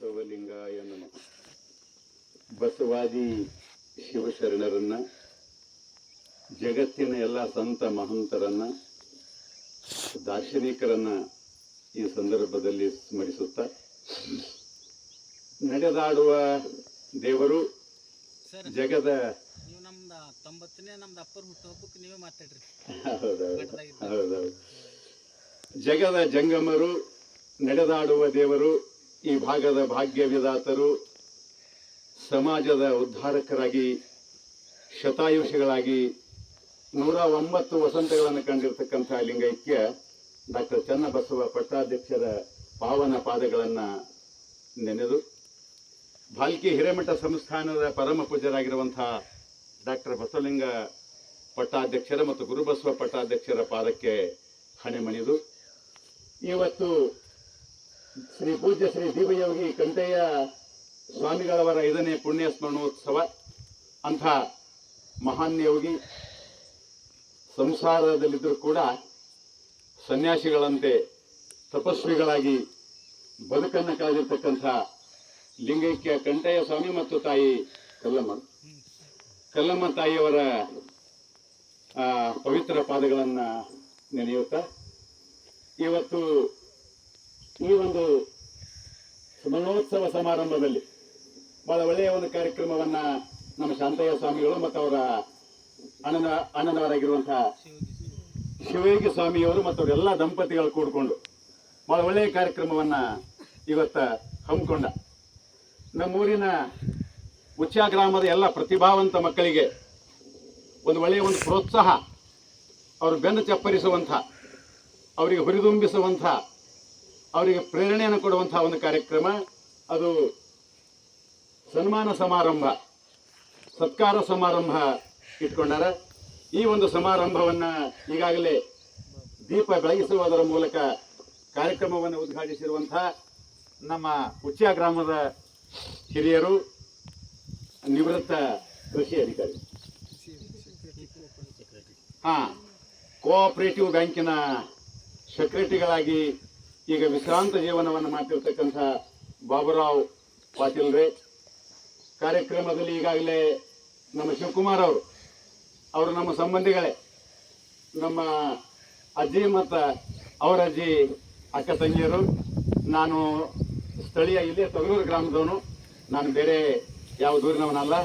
ಬಸವಲಿಂಗಾಯ ನಮಃ. ಬಸವಾದಿ ಶಿವಶರಣರನ್ನ, ಜಗತ್ತಿನ ಎಲ್ಲ ಸಂತ ಮಹಂತರನ್ನ, ದಾರ್ಶನಿಕರನ್ನ ಈ ಸಂದರ್ಭದಲ್ಲಿ ಸ್ಮರಿಸುತ್ತಾ, ನಡೆದಾಡುವ ದೇವರು ಜಗದ ಹೌದೌದು, ಜಗದ ಜಂಗಮರು, ನಡೆದಾಡುವ ದೇವರು, ಈ ಭಾಗದ ಭಾಗ್ಯ ವಿಧಾತರು, ಸಮಾಜದ ಉದ್ಧಾರಕರಾಗಿ ಶತಾಯುಷಿಗಳಾಗಿ 109 ವಸಂತಗಳನ್ನು ಕಂಡಿರತಕ್ಕಂಥ ಲಿಂಗೈಕ್ಯ ಡಾಕ್ಟರ್ ಚನ್ನಬಸವ ಪಟ್ಟಾಧ್ಯಕ್ಷರ ಪಾವನ ಪಾದಗಳನ್ನು ನೆನೆದು, ಭಾಲ್ಕಿ ಹಿರೇಮಠ ಸಂಸ್ಥಾನದ ಪರಮ ಪೂಜ್ಯರಾಗಿರುವಂತಹ ಡಾಕ್ಟರ್ ಬಸವಲಿಂಗ ಪಟ್ಟಾಧ್ಯಕ್ಷರ ಮತ್ತು ಗುರುಬಸವ ಪಟ್ಟಾಧ್ಯಕ್ಷರ ಪಾದಕ್ಕೆ ಹಣೆಮಣಿದು, ಇವತ್ತು ಶ್ರೀ ಪೂಜ್ಯ ಶ್ರೀ ದೀಪಯೋಗಿ ಕಂಠಯ್ಯ ಸ್ವಾಮಿಗಳವರ 5ನೇ ಪುಣ್ಯ ಸ್ಮರಣೋತ್ಸವ. ಅಂಥ ಮಹಾನ್ ಯೋಗಿ ಸಂಸಾರದಲ್ಲಿದ್ದರೂ ಕೂಡ ಸನ್ಯಾಸಿಗಳಂತೆ ತಪಸ್ವಿಗಳಾಗಿ ಬದುಕನ್ನು ಕಳೆದಿರ್ತಕ್ಕಂಥ ಲಿಂಗೈಕ್ಯ ಕಂಠಯ್ಯ ಸ್ವಾಮಿ ಮತ್ತು ತಾಯಿ ಕಲ್ಲಮ್ಮ ತಾಯಿಯವರ ಪವಿತ್ರ ಪಾದಗಳನ್ನು ನೆನೆಯುತ್ತಾ, ಇವತ್ತು ಈ ಒಂದು ಸ್ಮರಣೋತ್ಸವ ಸಮಾರಂಭದಲ್ಲಿ ಬಹಳ ಒಳ್ಳೆಯ ಒಂದು ಕಾರ್ಯಕ್ರಮವನ್ನ ನಮ್ಮ ಶಾಂತಯ್ಯ ಸ್ವಾಮಿಗಳು ಮತ್ತು ಅವರ ಅಣ್ಣನವರಾಗಿರುವಂತಹ ಶಿವಯೋಗಿ ಸ್ವಾಮಿಯವರು ಮತ್ತು ಅವರೆಲ್ಲ ದಂಪತಿಗಳು ಕೂಡಿಕೊಂಡು ಬಹಳ ಒಳ್ಳೆಯ ಕಾರ್ಯಕ್ರಮವನ್ನ ಇವತ್ತ ಹಮ್ಮಿಕೊಂಡ. ನಮ್ಮೂರಿನ ಉಚ್ಚ ಗ್ರಾಮದ ಎಲ್ಲ ಪ್ರತಿಭಾವಂತ ಮಕ್ಕಳಿಗೆ ಒಂದು ಒಳ್ಳೆಯ ಒಂದು ಪ್ರೋತ್ಸಾಹ, ಅವರು ಬೆನ್ನು ಚಪ್ಪರಿಸುವಂಥ, ಅವರಿಗೆ ಹುರಿದುಂಬಿಸುವಂಥ, ಅವರಿಗೆ ಪ್ರೇರಣೆಯನ್ನು ಕೊಡುವಂತಹ ಒಂದು ಕಾರ್ಯಕ್ರಮ. ಅದು ಸನ್ಮಾನ ಸಮಾರಂಭ, ಸತ್ಕಾರ ಸಮಾರಂಭ ಇಟ್ಕೊಂಡಾರ. ಈ ಒಂದು ಸಮಾರಂಭವನ್ನು ಈಗಾಗಲೇ ದೀಪ ಬೆಳಗಿಸುವುದರ ಮೂಲಕ ಕಾರ್ಯಕ್ರಮವನ್ನು ಉದ್ಘಾಟಿಸಿರುವಂತಹ ನಮ್ಮ ಉಚ್ಚ ಗ್ರಾಮದ ಹಿರಿಯರು, ನಿವೃತ್ತ ಕೃಷಿ ಅಧಿಕಾರಿ, ಕೋಆಪರೇಟಿವ್ ಬ್ಯಾಂಕಿನ ಸೆಕ್ರೆಟರಿಗಳಾಗಿ ಈಗ ವಿಶ್ರಾಂತ ಜೀವನವನ್ನು ಮಾಡ್ತಿರ್ತಕ್ಕಂಥ ಬಾಬುರಾವ್ ಪಾಟೀಲ್ರೇ, ಕಾರ್ಯಕ್ರಮದಲ್ಲಿ ಈಗಾಗಲೇ ನಮ್ಮ ಶಿವಕುಮಾರ್ ಅವರು ನಮ್ಮ ಸಂಬಂಧಿಗಳೇ, ನಮ್ಮ ಅಜ್ಜಿ ಮತ್ತು ಅವರ ಅಜ್ಜಿ ಅಕ್ಕ ತಂಗಿಯರು. ನಾನು ಸ್ಥಳೀಯ ಇಲ್ಲೇ ತಗಲೂರು ಗ್ರಾಮದವನು, ನಾನು ಬೇರೆ ಯಾವ ದೂರಿನವನಲ್ಲ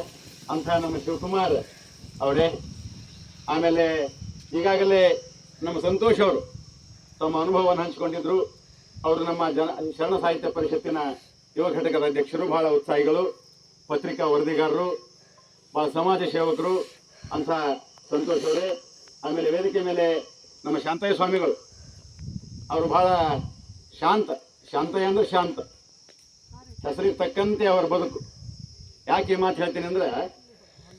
ಅಂತ ನಮ್ಮ ಶಿವಕುಮಾರ್ ಅವರೇ. ಆಮೇಲೆ ಈಗಾಗಲೇ ನಮ್ಮ ಸಂತೋಷ್ ಅವರು ತಮ್ಮ ಅನುಭವವನ್ನು ಹಂಚಿಕೊಂಡಿದ್ರು. ಅವರು ನಮ್ಮ ಶರಣ ಸಾಹಿತ್ಯ ಪರಿಷತ್ತಿನ ಯುವ ಘಟಕದ ಅಧ್ಯಕ್ಷರು, ಬಹಳ ಉತ್ಸಾಹಿಗಳು, ಪತ್ರಿಕಾ ವರದಿಗಾರರು, ಬಹಳ ಸಮಾಜ ಸೇವಕರು ಅಂತ ಸಂತೋಷ್ ಅವರೇ. ಆಮೇಲೆ ವೇದಿಕೆ ಮೇಲೆ ನಮ್ಮ ಶಾಂತಯ್ಯ ಸ್ವಾಮಿಗಳು, ಅವರು ಬಹಳ ಶಾಂತಯ್ಯ ಅಂದ್ರೆ ಶಾಂತ, ಹೆಸರಿಗೆ ತಕ್ಕಂತೆ ಅವರ ಬದುಕು. ಯಾಕೆ ಈ ಮಾತು ಹೇಳ್ತೀನಿ ಅಂದ್ರೆ,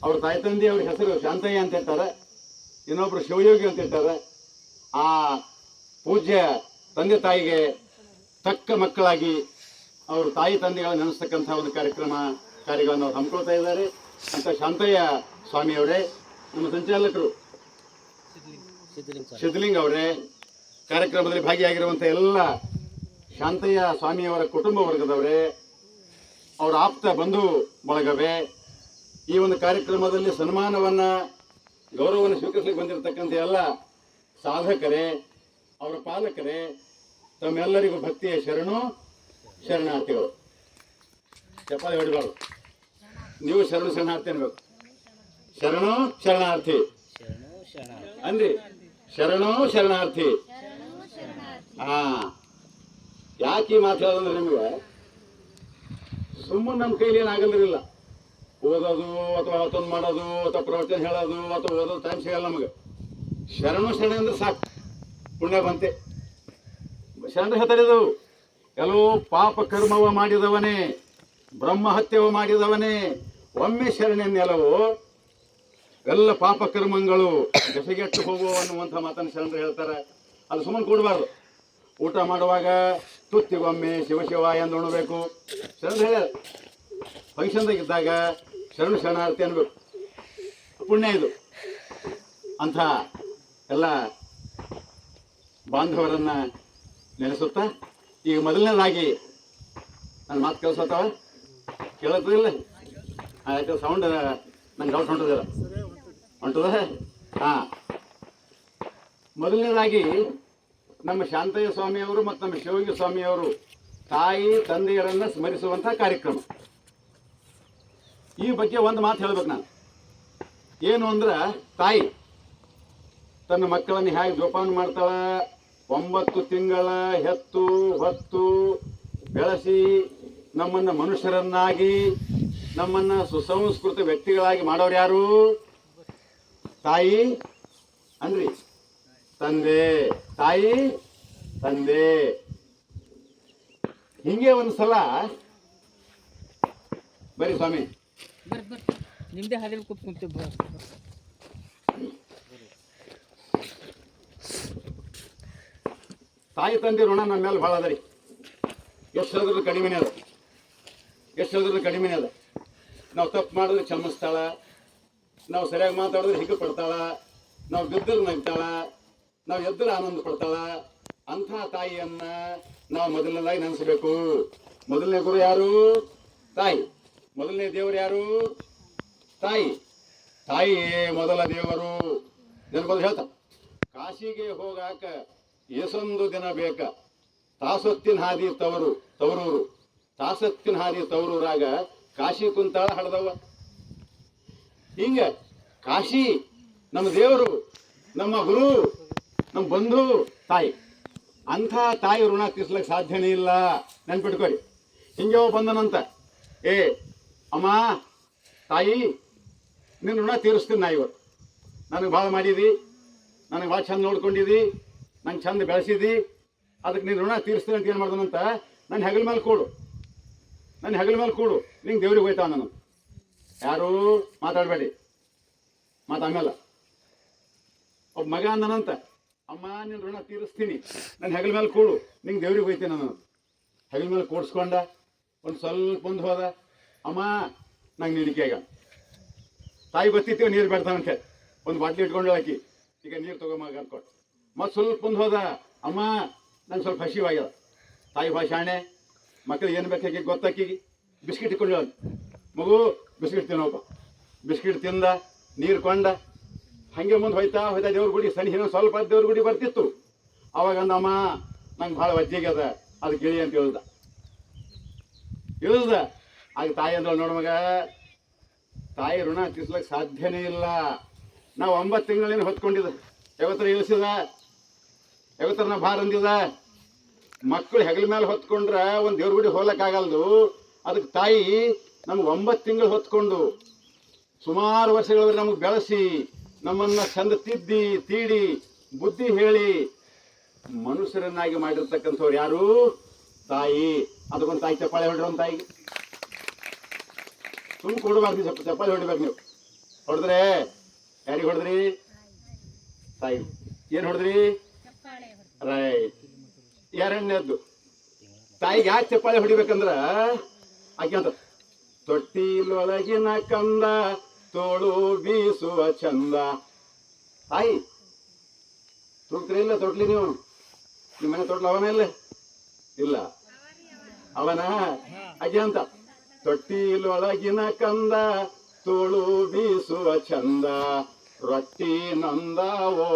ಅವ್ರ ತಾಯಿ ತಂದೆ ಅವ್ರ ಹೆಸರು ಶಾಂತಯ್ಯ ಅಂತ ಹೇಳ್ತಾರೆ, ಇನ್ನೊಬ್ರು ಶಿವಯೋಗಿ ಅಂತ ಹೇಳ್ತಾರೆ. ಆ ಪೂಜ್ಯ ತಂದೆ ತಾಯಿಗೆ ತಕ್ಕ ಮಕ್ಕಳಾಗಿ ಅವರು ತಾಯಿ ತಂದೆಗಳನ್ನು ನೆನೆಸ್ತಕ್ಕಂಥ ಒಂದು ಕಾರ್ಯಗಳನ್ನು ಅವರು ಹಮ್ಮಿಕೊಳ್ತಾ ಇದ್ದಾರೆ ಅಂತ ಶಾಂತಯ್ಯ ಸ್ವಾಮಿಯವರೇ. ನಮ್ಮ ಸಂಚಾಲಕರು ಸಿದ್ಧಲಿಂಗ ಅವರೇ, ಕಾರ್ಯಕ್ರಮದಲ್ಲಿ ಭಾಗಿಯಾಗಿರುವಂಥ ಎಲ್ಲ ಶಾಂತಯ್ಯ ಸ್ವಾಮಿಯವರ ಕುಟುಂಬ ವರ್ಗದವರೇ, ಅವರ ಆಪ್ತ ಬಂಧು ಬಳಗವೇ, ಈ ಒಂದು ಕಾರ್ಯಕ್ರಮದಲ್ಲಿ ಸನ್ಮಾನವನ್ನು ಗೌರವವನ್ನು ಸ್ವೀಕರಿಸಲಿಕ್ಕೆ ಬಂದಿರತಕ್ಕಂಥ ಎಲ್ಲ ಸಾಧಕರೇ, ಅವರ ಪಾಲಕರೇ, ತಮ್ಮೆಲ್ಲರಿಗೂ ಭಕ್ತಿಯ ಶರಣಾರ್ಥಿಗಳು. ಚಪ್ಪಾಳೆ ಹೊಡಿಬಾರ್ದು, ನೀವು ಶರಣಾರ್ಥಿ ಅನ್ಬೇಕು. ಶರಣಾರ್ಥಿ ಅಂದ್ರಿ, ಶರಣಾರ್ಥಿ. ಯಾಕೆ ಈ ಮಾತಾಡೋದಂದ್ರೆ, ನಿಮಗೆ ಸುಮ್ಮನೆ ನಮ್ಮ ಕೈಲಿ ಏನಾಗಲಿರಲಿಲ್ಲ. ಓದೋದು ಅಥವಾ ಅವತ್ತೊಂದು ಮಾಡೋದು ಅಥವಾ ಪ್ರವಚನ ಹೇಳೋದು ಅಥವಾ ಓದೋದು ಟೈಮ್ ಸಿಗಲ್ಲ ನಮಗೆ. ಶರಣ ಅಂದ್ರೆ ಸಾಕು, ಪುಣ್ಯ ಬಂತೆ. ಶರಣ ಹೇಳ್ತಾರಿದ್ದವು, ಕೆಲವು ಪಾಪ ಕರ್ಮವ ಮಾಡಿದವನೇ, ಬ್ರಹ್ಮಹತ್ಯವ ಮಾಡಿದವನೇ, ಒಮ್ಮೆ ಶರಣೆನ್ನೆಲ್ಲವೋ ಎಲ್ಲ ಪಾಪ ಕರ್ಮಗಳು ಬೆಸಗೆಟ್ಟು ಹೋಗುವ ಅನ್ನುವಂಥ ಮಾತನ್ನು ಶರಣರು ಹೇಳ್ತಾರೆ. ಅದು ಸುಮ್ಮನೆ ಕೊಡಬಾರ್ದು. ಊಟ ಮಾಡುವಾಗ ತುತ್ತಿಗೊಮ್ಮೆ ಶಿವ ಎಂದು ಉಣಬೇಕು. ಶರಣರು ಹೇಳ್ಯಾರ, ಫಂಕ್ಷನ್ದಾಗಿದ್ದಾಗ ಶರಣಾರ್ಥಿ ಅನ್ಬೇಕು, ಪುಣ್ಯ ಇದು ಅಂಥ ಎಲ್ಲ ಬಾಂಧವರನ್ನು ನೆನೆಸುತ್ತಾ, ಈಗ ಮೊದಲನೇದಾಗಿ ನನ್ನ ಮಾತು ಕೇಳಿಸತ್ತಾವ ಕೇಳತ್ತದಿಲ್ಲ? ಆಯ್ತು, ಸೌಂಡ್ ನಂಗೆ ಡೌಟ್ ಹೊಂಟದಿಲ್ಲ, ಹೊಂಟದ? ಹಾಂ. ಮೊದಲನೇದಾಗಿ ನಮ್ಮ ಶಾಂತಯ್ಯ ಸ್ವಾಮಿಯವರು ಮತ್ತು ನಮ್ಮ ಶಿವಯೋಗಿ ಸ್ವಾಮಿಯವರು ತಾಯಿ ತಂದೆಯರನ್ನು ಸ್ಮರಿಸುವಂಥ ಕಾರ್ಯಕ್ರಮ. ಈ ಬಗ್ಗೆ ಒಂದು ಮಾತು ಹೇಳ್ಬೇಕು ನಾನು. ಏನು ಅಂದ್ರೆ, ತಾಯಿ ತನ್ನ ಮಕ್ಕಳನ್ನು ಹೇಗೆ ಜೋಪಾನ ಮಾಡ್ತಾಳ, 9 ತಿಂಗಳ ಹೆತ್ತು ಹೊತ್ತು ಬೆಳೆಸಿ ನಮ್ಮನ್ನು ಮನುಷ್ಯರನ್ನಾಗಿ ನಮ್ಮನ್ನು ಸುಸಂಸ್ಕೃತ ವ್ಯಕ್ತಿಗಳಾಗಿ ಮಾಡೋರು ಯಾರು? ತಾಯಿ ಅನ್ರಿ, ತಂದೆ. ತಾಯಿ ತಂದೆ. ಹಿಂಗೆ ಒಂದು ಸಲ ಬರೀ ಸ್ವಾಮಿ ನಿಮ್ದೇ ಹಾದಿಲ್ ಕೂತ್ಕೊಂತೀವಿ. ತಾಯಿ ತಂದೆ ಋಣ ನಮ್ಮ ಮೇಲೆ ಭಾಳ ಅದ ರೀ. ಎಷ್ಟು ಹೇಳಿದ್ರು ಕಡಿಮೆನೇ ಅದ, ಎಷ್ಟು ಹೇಳಿದ್ರು ಕಡಿಮೆನೇ ಅದ. ನಾವು ತಪ್ಪು ಮಾಡಿದ್ರೆ ಕ್ಷಮಿಸ್ತಾಳ, ನಾವು ಸರಿಯಾಗಿ ಮಾತಾಡಿದ್ರೆ ಹಿಗ್ಗು ಪಡ್ತಾಳ, ನಾವು ಬಿದ್ದರೆ ನಗ್ತಾಳ, ನಾವು ಎದ್ದರೆ ಆನಂದ ಪಡ್ತಾಳ. ಅಂಥ ತಾಯಿಯನ್ನ ನಾವು ಮೊದಲನೇದಾಗಿ ನೆನೆಸಬೇಕು. ಮೊದಲನೇ ಗುರು ಯಾರು? ತಾಯಿ. ಮೊದಲನೇ ದೇವರು ಯಾರು? ತಾಯಿ. ತಾಯಿಯೇ ಮೊದಲ ದೇವರು. ಜನಪದ ಹೇಳ್ತ, ಕಾಶಿಗೆ ಹೋಗಾಕ ಏಸೊಂದು ದಿನ ಬೇಕ, ತಾಸೊತ್ತಿನ ಹಾದಿ ತವರೂರು, ತಾಸೊತ್ತಿನ ಹಾದಿ ತವರೂರಾಗ ಕಾಶಿ ಕುಂತಾಳ ಹಡ್ದವ. ಹಿಂಗ ಕಾಶಿ ನಮ್ಮ ದೇವರು, ನಮ್ಮ ಗುರು, ನಮ್ಮ ಬಂಧು ತಾಯಿ. ಅಂಥ ತಾಯಿ ಋಣ ತೀರ್ಸ್ಲಿಕ್ಕೆ ಸಾಧ್ಯನೇ ಇಲ್ಲ. ನೆನ್ಪಿಟ್ಕೊರಿ. ಹಿಂಗೆ ಬಂದನಂತ, ಏ ಅಮ್ಮ ತಾಯಿ, ನಿನ್ನ ಋಣ ತೀರಿಸ್ತೀನಿ ನಾ ಇವತ್ತು. ನನಗೆ ಭಾಳ ಮಾಡಿದಿ, ನನಗೆ ಭಾಳ ಚಂದ ನೋಡ್ಕೊಂಡಿದ್ದಿ, ನಂಗೆ ಚಂದ ಬೆಳೆಸಿದಿ, ಅದಕ್ಕೆ ನೀನು ಋಣ ತೀರಿಸ್ತೀನಿ ಅಂತ ಏನು ಮಾಡ್ದನಂತ, ನನ್ನ ಹೆಗಲ ಮೇಲೆ ಕೂಡು, ನನ್ನ ಹೆಗಲ ಮೇಲೆ ಕೂಡು, ನಿಂಗೆ ದೇವ್ರಿಗೆ ಹೋಯ್ತಾ ನಾನು. ಯಾರೂ ಮಾತಾಡಬೇಡಿ, ಮಾತು ಆಮೇಲೆ. ಒಬ್ಬ ಮಗ ಅಂದನಂತ, ಅಮ್ಮ ನಿನ್ನ ಋಣ ತೀರಿಸ್ತೀನಿ, ನನ್ನ ಹೆಗಲ ಮೇಲೆ ಕೂಡು, ನಿಂಗೆ ದೇವ್ರಿಗೆ ಹೋಯ್ತೀನಿ ನಾನು. ಹೆಗಲ ಮೇಲೆ ಕೂಡಿಸ್ಕೊಂಡ ಒಂದು ಸ್ವಲ್ಪ ಮುಂದೆ ಹೋದ, ಅಮ್ಮ ನಂಗೆ ನೀಡಿಕೆಗ. ತಾಯಿ ಗೊತ್ತಿತ್ತು ನೀರು ಬೇಡ್ತಾನಂತೆ, ಒಂದು ಬಾಟ್ಲಿ ಇಟ್ಕೊಂಡು ಹಾಕಿ, ಈಗ ನೀರು ತೊಗೊಂಬ ಅನ್ಕೊಟ್ಟು. ಮತ್ತು ಸ್ವಲ್ಪ ಮುಂದೆ ಹೋದ, ಅಮ್ಮ ನಂಗೆ ಸ್ವಲ್ಪ ಹಸಿವಾಗ್ಯದ. ತಾಯಿ ಭಾಷಾಣೆ, ಮಕ್ಕಳಿಗೆ ಏನು ಬೇಕಾಗಿ ಗೊತ್ತಾಕಿಗೆ ಬಿಸ್ಕಿಟ್ ಇಟ್ಕೊಂಡು ಹೇಳೋದು, ಮಗು ಬಿಸ್ಕಿಟ್ ತಿನ್ನೋಪ್ಪ. ಬಿಸ್ಕಿಟ್ ತಿಂದ, ನೀರು ಕೊಂಡ, ಹಾಗೆ ಮುಂದೆ ಹೋಯ್ತಾ ದೇವ್ರ ಗುಡಿ ಸನಿ ಸ್ವಲ್ಪ ದೇವ್ರ ಗುಡಿ ಬರ್ತಿತ್ತು. ಅವಾಗ ಅಂದಮ್ಮ ನಂಗೆ ಭಾಳ ವಜ್ಜಿಗೆ ಅದ, ಅದು ಗಿಳಿ ಅಂತ ಇಳಿದ. ಆಗ ತಾಯಿ ಅಂದಳು, ನೋಡು ಮಗ, ತಾಯಿ ಋಣ ತೀರ್ಸ್ಲಿಕ್ಕೆ ಸಾಧ್ಯನೇ ಇಲ್ಲ. ನಾವು 9 ತಿಂಗಳೇನು ಹೊತ್ಕೊಂಡಿದ್ದ, ಯಾವತ್ತರ ಇಳಿಸಿದ, ಯಾವತ್ತರ ನಾ ಭಾರ ಅಂದಿದ. ಮಕ್ಕಳು ಹೆಗಲ ಮೇಲೆ ಹೊತ್ಕೊಂಡ್ರೆ ಒಂದು ದೇವ್ರ ಗುಡಿ ಹೋಗ್ಲಿಕ್ಕಾಗಲ್ದು. ಅದಕ್ಕೆ ತಾಯಿ ನಮ್ಗೆ 9 ತಿಂಗಳು ಹೊತ್ಕೊಂಡು ಸುಮಾರು ವರ್ಷಗಳವರೆಗೆ ನಮಗೆ ಬೆಳೆಸಿ ನಮ್ಮನ್ನು ಚಂದ ತಿದ್ದಿ ತೀಡಿ ಬುದ್ಧಿ ಹೇಳಿ ಮನುಷ್ಯರನ್ನಾಗಿ ಮಾಡಿರ್ತಕ್ಕಂಥವ್ರು ಯಾರು? ತಾಯಿ. ಅದಕ್ಕೊಂದು ತಾಯಿ ಚಪ್ಪಾಳೆ ಹೊಡ್ರಿ. ಒಂದು ತಾಯಿಗೆ ಸುಮ್ಮನೆ ಕೊಡಬಾರ್ದು, ಸ್ವಲ್ಪ ಚಪ್ಪಾಳೆ ಹೊಡಿಬೇಕು ನೀವು. ಹೊಡೆದ್ರೆ ಯಾರಿಗೆ ಹೊಡೆದ್ರಿ? ತಾಯಿ. ಏನು ಹೊಡೆದ್ರಿ? ರೈಟ್. ಎರಡನೇದ್ದು, ತಾಯಿಗೆ ಯಾಕೆ ಚಪ್ಪಾಳೆ ಹೊಡಿಬೇಕಂದ್ರ ಆಕೆ ಅಂತ, ತೊಟ್ಟಿಲೊಳಗಿನ ಕಂದ ತೋಳು ಬೀಸುವ ಚಂದ. ತಾಯಿ ತೂಗ್ತೀರಿ ಇಲ್ಲ ತೊಟ್ಲಿ ನೀವು? ನಿಮ್ಮ ಮನೆ ತೊಟ್ಲು ಅವನ ಇಲ್ಲ ಅವನ ಆಕೆ ಅಂತ, ತೊಟ್ಟಿಲೊಳಗಿನ ಕಂದ ತೋಳು ಬೀಸುವ ಚಂದ, ರೊಟ್ಟಿ ನೊಂದಾವೋ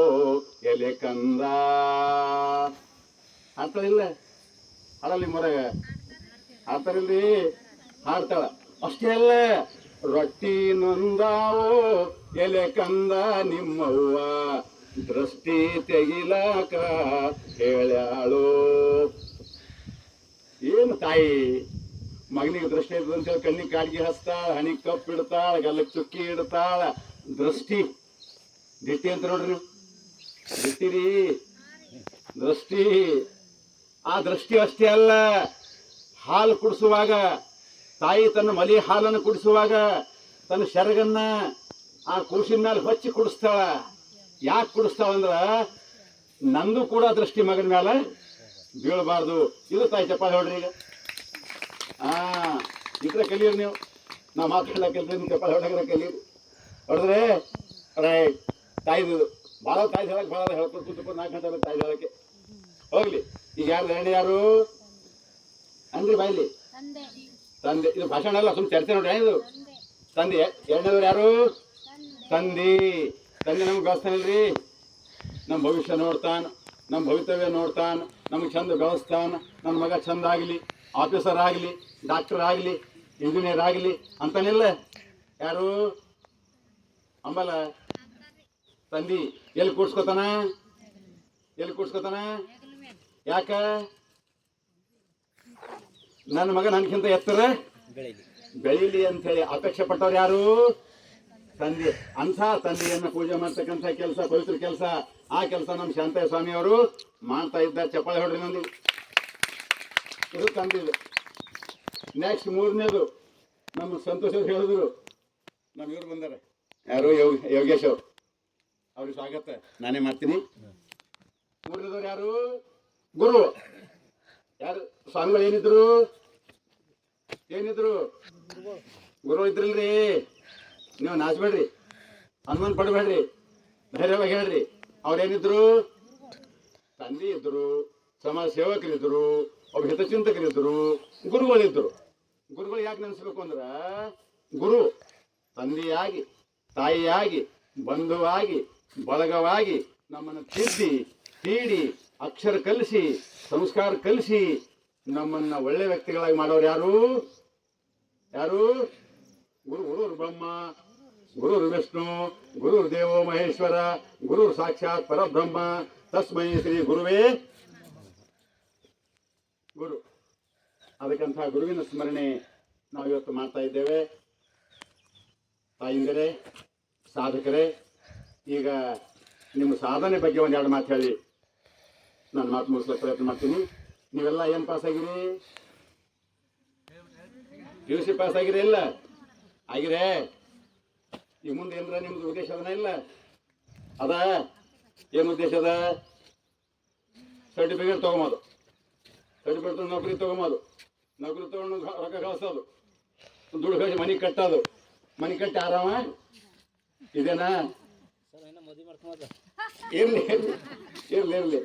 ಎಲೆ ಕಂದ. ಹಾಡ್ತಾಳಿಲ್ಲ? ಹಾಡಲ್ಲಿ ಮೊರಗ ಹಾಡ್ತಾರಿಲ್ರಿ? ಹಾಡ್ತಾಳ. ಅಷ್ಟೇ ಅಲ್ಲ, ರೊಟ್ಟಿ ನೊಂದಾವೋ ಎಲೆ ಕಂದ ನಿಮ್ಮವ್ವ, ದೃಷ್ಟಿ ತೆಗಿಲಾಕ ಹೇಳ್ಯಾಳು. ಏನು ತಾಯಿ ಮಗನಿಗೆ ದೃಷ್ಟಿ ಇರ್ತದೆ ಅಂತೇಳಿ ಕಣ್ಣಿಗೆ ಕಾಡಿಗೆ ಹಚ್ತಾಳ, ಹಣಿಗೆ ಕಪ್ಪು ಇಡ್ತಾಳ, ಗಲ್ಲಕ್ಕೆ ಚುಕ್ಕಿ ಇಡ್ತಾಳ. ದೃಷ್ಟಿ ದಿಟ್ಟಿ ಅಂತ ನೋಡ್ರಿ ನೀವು, ದಿಟ್ಟಿರಿ ದೃಷ್ಟಿ. ಆ ದೃಷ್ಟಿ ಅಷ್ಟೇ ಅಲ್ಲ, ಹಾಲು ಕುಡಿಸುವಾಗ ತಾಯಿ ತನ್ನ ಮಲಿ ಹಾಲನ್ನು ಕುಡಿಸುವಾಗ ತನ್ನ ಶರಗನ್ನ ಆ ಕೂಸಿನ ಮೇಲೆ ಹೊಚ್ಚಿ ಕುಡಿಸ್ತಾಳ. ಯಾಕೆ ಕುಡಿಸ್ತಾಳ ಅಂದ್ರ ನಂದು ಕೂಡ ದೃಷ್ಟಿ ಮಗನ ಮೇಲೆ ಬೀಳಬಾರ್ದು. ಇದು ತಾಯಿ ಚಪ್ಪಾಳೆ ಹೊಡ್ರಿ. ಈಗ ಇದ್ರೆ ಕಲೀರಿ ನೀವು. ನಾ ಮಾತಾಡಕ್ಕೆ ನಿಮ್ಮ ಚಪ್ಪಾಳೆ ಹೊಡೋದ್ರೆ ಕಲೀರಿ. ಹೊಡೆದ್ರೆ ರೈಟ್. ತಾಯಿದು ಭಾಳ ತಾಯಿ ಹೇಳಕ್ಕೆ ಭಾಳ ಹೇಳ್ಕೊಂಡು ಕೂತ್ಕೊಂಡು 4 ಗಂಟೆ ತಾಯಿ ಹೇಳಕ್ಕೆ ಹೋಗ್ಲಿ. ಈಗ ಯಾರು ಎರಡನೇ ಯಾರು ಅಂದ್ರಿ ಬಾಯ್ಲಿ? ತಂದೆ. ಇದು ಭಾಷಣ ಅಲ್ಲ, ಸುಮ್ಮನೆ ಚರ್ಚೆ ನೋಡಿ. ಇದು ತಂದೆ. ಎರಡನೇದವ್ರು ಯಾರು? ತಂದೆ. ತಂದೆ ನಮ್ಗೆ ಬೆಳೆಸ್ತಾನಿಲ್ರಿ. ನಮ್ಮ ಭವಿಷ್ಯ ನೋಡ್ತಾನೆ, ನಮ್ಮ ಭವಿತವ್ಯ ನೋಡ್ತಾನೆ, ನಮ್ಗೆ ಚಂದ ಬೆಳೆಸ್ತಾನೆ. ನನ್ನ ಮಗ ಚಂದ ಆಗಲಿ, ಆಫೀಸರ್ ಆಗಲಿ, ಡಾಕ್ಟರ್ ಆಗಲಿ, ಇಂಜಿನಿಯರ್ ಆಗಲಿ ಅಂತಾನಿಲ್ಲ. ಯಾರು? ಅಂಬಲ ತಂದಿ. ಎಲ್ಲಿ ಕೂಡ್ಸ್ಕೊತಾನ? ಎಲ್ಲಿ ಕೂಡ್ಸ್ಕೊತಾನ? ಯಾಕ? ನನ್ನ ಮಗ ನನ್ಗಿಂತ ಎತ್ತರ ಬೆಳೀಲಿ ಅಂತ ಹೇಳಿ ಅಪೇಕ್ಷೆ ಪಟ್ಟವ್ರು ಯಾರು? ತಂದೆ. ಅಂಥ ತಂದೆಯನ್ನು ಪೂಜೆ ಮಾಡ್ತಕ್ಕಂಥ ಕೆಲಸ, ಪವಿತ್ರ ಕೆಲಸ. ಆ ಕೆಲಸ ನಮ್ಮ ಶಾಂತಯ್ಯ ಸ್ವಾಮಿಯವರು ಮಾಡ್ತಾ ಇದ್ದಾರೆ. ಚಪ್ಪಾಳೆ ಹೊಡ್ರಿ ನಂದಿ. ಇದು ತಂದಿದೆ. ನೆಕ್ಸ್ಟ್ ಮೂರನೇದು ನಮ್ಮ ಸಂತೋಷ ಹೇಳಿದ್ರು. ನಮ್ಮ ಇವ್ರು ಬಂದಾರೆ. ಯಾರು? ಯೋಗೇಶ್ ಅವರು. ಅವ್ರಿಗೆ ಸ್ವಾಗತ ನಾನೇ ಮಾಡ್ತೀನಿ. ಮೂರನೇದವ್ರು ಯಾರು? ಗುರು. ಯಾರು? ಸ್ವಾಮಿಗಳು ಏನಿದ್ರು? ಗುರು ಇದ್ರಲ್ರಿ. ನೀವು ನಾಚ್ಬೇಡ್ರಿ, ಅನುಮಾನ ಪಡಬೇಡ್ರಿ, ಧೈರ್ಯವಾಗಿ ಹೇಳ್ರಿ. ಅವ್ರೇನಿದ್ರು? ತಂದೆ ಇದ್ರು, ಸಮಾಜ ಸೇವಕರಿದ್ರು, ಅವ್ರ ಹಿತಚಿಂತಕರಿದ್ರು, ಗುರುಗಳಿದ್ರು. ಗುರುಗಳು ಯಾಕೆ ನೆನೆಸ್ಬೇಕು ಅಂದ್ರೆ, ಗುರು ತಂದೆಯಾಗಿ, ತಾಯಿಯಾಗಿ, ಬಂಧುವಾಗಿ, ಬಳಗವಾಗಿ ನಮ್ಮನ್ನು ತಿದ್ದಿ ತೀಡಿ ಅಕ್ಷರ ಕಲಿಸಿ, ಸಂಸ್ಕಾರ ಕಲಿಸಿ, ನಮ್ಮನ್ನ ಒಳ್ಳೆ ವ್ಯಕ್ತಿಗಳಾಗಿ ಮಾಡೋರು ಯಾರು? ಗುರು ಬ್ರಹ್ಮ, ಗುರು ವಿಷ್ಣು, ಗುರು ದೇವೋ ಮಹೇಶ್ವರ, ಗುರು ಸಾಕ್ಷಾತ್ ಪರಬ್ರಹ್ಮ, ತಸ್ಮೈ ಶ್ರೀ ಗುರುವೇ ಗುರು. ಅದಕ್ಕಂಥ ಗುರುವಿನ ಸ್ಮರಣೆ ನಾವು ಇವತ್ತು ಮಾಡ್ತಾ ಇದ್ದೇವೆ. ತಾಯಿಂದರೇ, ಸಾಧಕರೇ, ಈಗ ನಿಮ್ಮ ಸಾಧನೆ ಬಗ್ಗೆ ಒಂದೆರಡು ಮಾತು ಹೇಳಿ ನಾನು ಮಾತು ಮುಗಿಸ್ಲಿಕ್ಕೆ ಪ್ರಯತ್ನ ಮಾಡ್ತೀನಿ. ನೀವೆಲ್ಲ ಏನು ಪಾಸ್ ಆಗಿರಿ? PUC ಪಾಸ್ ಆಗಿರಿ? ಇಲ್ಲ ಆಗಿರೇ? ಈ ಮುಂದೆ ಏನ್ರ ನಿಮ್ದು ಉದ್ದೇಶ ಅದನ್ನ? ಇಲ್ಲ ಅದ. ಏನು ಉದ್ದೇಶ ಅದ? ಸರ್ಟಿಫಿಕೇಟ್ ತೊಗೊಂಬೋದು, ಸರ್ಟಿಫಿಕೇಟ್ ತೊಗೊಂಡು ನೌಕರಿ ತೊಗೊಂಬೋದು, ನೌಕರಿ ತೊಗೊಂಡು ರೊಕ್ಕ ಗಳಿಸೋದು, ದುಡ್ಡು ಕಳಿಸಿ ಮನೆ ಕಟ್ಟೋದು, ಮನೆ ಕಟ್ಟಿ ಆರಾಮ ಇದೇನಾ? ಇರ್ಲಿ ಇರ್ಲಿ ಇರ್ಲಿ.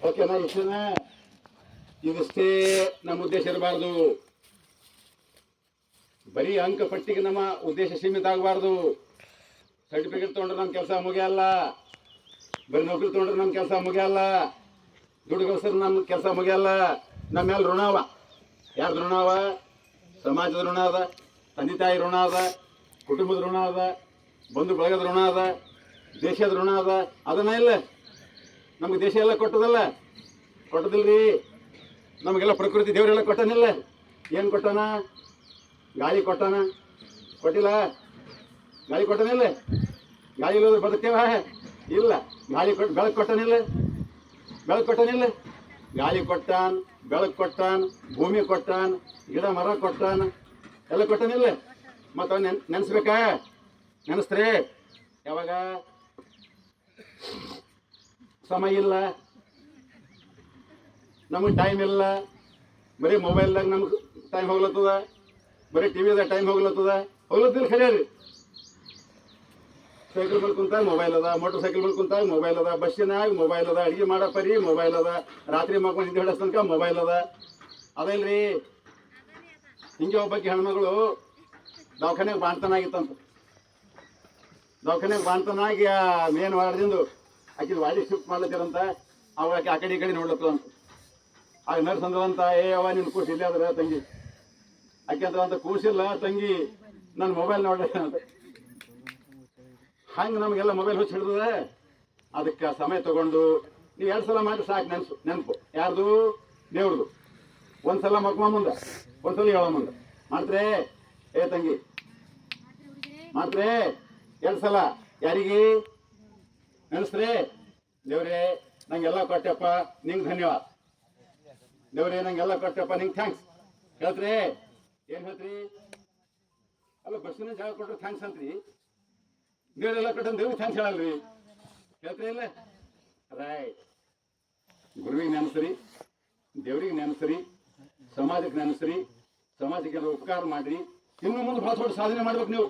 ಓಕೆನಾ? ಇಷ್ಟೇನಾ? ಇದಿಷ್ಟೇ ನಮ್ಮ ಉದ್ದೇಶ ಇರಬಾರ್ದು. ಬರೀ ಅಂಕ ಪಟ್ಟಿಗೆ ನಮ್ಮ ಉದ್ದೇಶ ಸೀಮಿತ ಆಗಬಾರ್ದು. ಸರ್ಟಿಫಿಕೇಟ್ ತೊಗೊಂಡ್ರೆ ನಮ್ಮ ಕೆಲಸ ಮುಗಿಯಲ್ಲ, ಬರೀ ನೌಕರಿ ತೊಗೊಂಡ್ರೆ ನಮ್ಮ ಕೆಲಸ ಮುಗಿಯಲ್ಲ, ದುಡ್ಡು ಗಳಿಸಿದ್ರೆ ನಮ್ಮ ಕೆಲಸ ಮುಗಿಯಲ್ಲ. ನಮ್ಮ ಮೇಲೆ ಋಣ ಅವ. ಯಾರ್ದು ಋಣ ಅವ? ಸಮಾಜದ ಋಣ ಅದ, ತಂದೆ ತಾಯಿ ಋಣ ಅದ, ಕುಟುಂಬದ ಋಣ ಅದ, ಬಂಧು ಬಳಗದ ಋಣ ಅದ, ದೇಶದ ಋಣ ಅದ. ಅದನ್ನ ಇಲ್ಲ ನಮ್ಗೆ ದೇಶ ಎಲ್ಲ ಕೊಟ್ಟದಲ್ಲ? ಕೊಟ್ಟದಿಲ್ರಿ. ನಮಗೆಲ್ಲ ಪ್ರಕೃತಿ ದೇವರೆಲ್ಲ ಕೊಟ್ಟನಿಲ್ಲ. ಏನು ಕೊಟ್ಟಾನ? ಗಾಳಿ ಕೊಟ್ಟಾನ? ಕೊಟ್ಟಿಲ್ಲ. ಗಾಳಿ ಕೊಟ್ಟನಿಲ್ಲ. ಗಾಳಿ ಇಲ್ಲೋದ್ರೆ ಬದುಕ್ತೇವ? ಇಲ್ಲ. ಗಾಳಿ ಬೆಳಕು ಕೊಟ್ಟನಿಲ್ಲ. ಬೆಳಕು ಕೊಟ್ಟನಿಲ್ಲ. ಗಾಳಿ ಕೊಟ್ಟಾನ್, ಬೆಳಕು ಕೊಟ್ಟಾನ್, ಭೂಮಿ ಕೊಟ್ಟಾನ್, ಗಿಡ ಮರ ಕೊಟ್ಟಾನ್, ಎಲ್ಲ ಕೊಟ್ಟನಿಲ್ಲ. ಮತ್ತು ಅವ್ನು ನೆನೆಸ್ಬೇಕಾ? ನೆನೆಸ್ತ್ರಿ ಯಾವಾಗ? ಸಮಯ ಇಲ್ಲ, ನಮಗೆ ಟೈಮ್ ಇಲ್ಲ. ಬರೀ ಮೊಬೈಲ್ದಾಗ ನಮ್ಗೆ ಟೈಮ್ ಹೋಗ್ಲತ್ತದ, ಬರೀ ಟಿವಿದಾಗ ಟೈಮ್ ಹೋಗ್ಲತ್ತದ. ಹೋಗ್ಲತ್ತಿಲ್ಲ ಖರೆ ರೀ. ಸೈಕಲ್ ಮೇಲೆ ಕುಂತಾಗ ಮೊಬೈಲ್ ಅದ, ಮೋಟರ್ ಸೈಕಲ್ ಮೇಲೆ ಕುಂತಾಗ ಮೊಬೈಲ್ ಅದ, ಬಸ್ಸಿನಾಗ ಮೊಬೈಲ್ ಅದ, ಅಡುಗೆ ಮಾಡೋ ಪರಿ ಮೊಬೈಲ್ ಅದ, ರಾತ್ರಿ ಮಕ್ಕೊಂಡು ನಿದ್ದೆ ಹೊಡೆಸ್ ತನಕ ಮೊಬೈಲ್ ಅದ. ಅದಲ್ರಿ. ಹಿಂಗೆ ಒಬ್ಬಾಕಿ ಹೆಣ್ಮಗಳು ದವಾಖಾನೆಗೆ ಬಾಣ್ತನಾಗಿತ್ತಂತ. ದವಾಖಾನೆಗೆ ಬಾಣ್ತನಾಗಿ ಮೇನ್ ವಾರ್ಡ್ದಿಂದ ಆಕಿದು ವಾಡಿ ಶಿಫ್ಟ್ ಮಾಡ್ಲತ್ತಿರಂತ. ಅವಾಗ ಆ ಕಡೆ ಈ ಕಡೆ ನೋಡ್ಲತ್ತದಂತ. ಆಗ ನರ್ಸ್ ಅಂದ್ರಂತ, ಅವ್ವ ನಿನ್ನ ಕೂಸು ಇಲ್ಲೇ ಅದ್ರ ತಂಗಿ. ಆಕೆ ಅಂತ ಕೂಸಿಲ್ಲ ತಂಗಿ, ನನ್ನ ಮೊಬೈಲ್ ನೋಡ್ರಿ ಅಂತ. ಹಂಗೆ ನಮಗೆಲ್ಲ ಮೊಬೈಲ್ ಹುಚ್ಚಿ ಹಿಡಿದದೆ. ಅದಕ್ಕೆ ಸಮಯ ತಗೊಂಡು ನೀವು 2 ಸಲ ಮಾಡಿ ಸಾಕು. ನೆನಪು ಯಾರ್ದು? ದೇವ್ರದು. ಒಂದು ಸಲ ಮಕ್ಮ ಮುಂದೆ, ಒಂದು ಸಲ ಹೇಳೋ ಮುಂದೆ ಮಾಡ್ತ್ರೆ. ತಂಗಿ ಮಾಡ್ತ್ರೆ 2 ಸಲ. ಯಾರಿಗೆ ನೆನೆಸ್ತ್ರೆ? ದೇವ್ರೇ ನಂಗೆಲ್ಲ ಕೊಟ್ಟಪ್ಪ, ನಿಂಗೆ ಧನ್ಯವಾದ. ದೇವ್ರೇ ನಂಗೆಲ್ಲ ಕೊಟ್ಟಪ್ಪ, ನಿಂಗೆ ಥ್ಯಾಂಕ್ಸ್ ಹೇಳ್ತ್ರಿ. ಏನು ಹೇಳ್ತ್ರಿ? ಅಲ್ಲ, ಬಸ್ಸಿನ ಜಾಗ ಕೊಟ್ಟರೆ ಥ್ಯಾಂಕ್ಸ್ ಅಂತ್ರಿ. ದೇವರೆಲ್ಲ ಕೊಟ್ಟಂತ ದೇವ್ರಿಗೆ ಥ್ಯಾಂಕ್ಸ್ ಹೇಳಲ್ರಿ. ಹೇಳ್ತ್ರಿ ಇಲ್ಲ? ರೈಟ್. ಗುರುವಿಗೆ ನೆನೆಸ್ರಿ, ದೇವ್ರಿಗೆ ನೆನೆಸ್ರಿ, ಸಮಾಜಕ್ಕೆ ನೆನೆಸ್ರಿ, ಸಮಾಜಕ್ಕೆ ಉಪಕಾರ ಮಾಡ್ರಿ. ಇನ್ನು ಮುಂದೆ ಭಾಳ ದೊಡ್ಡ ಸಾಧನೆ ಮಾಡ್ಬೇಕು. ನೀವು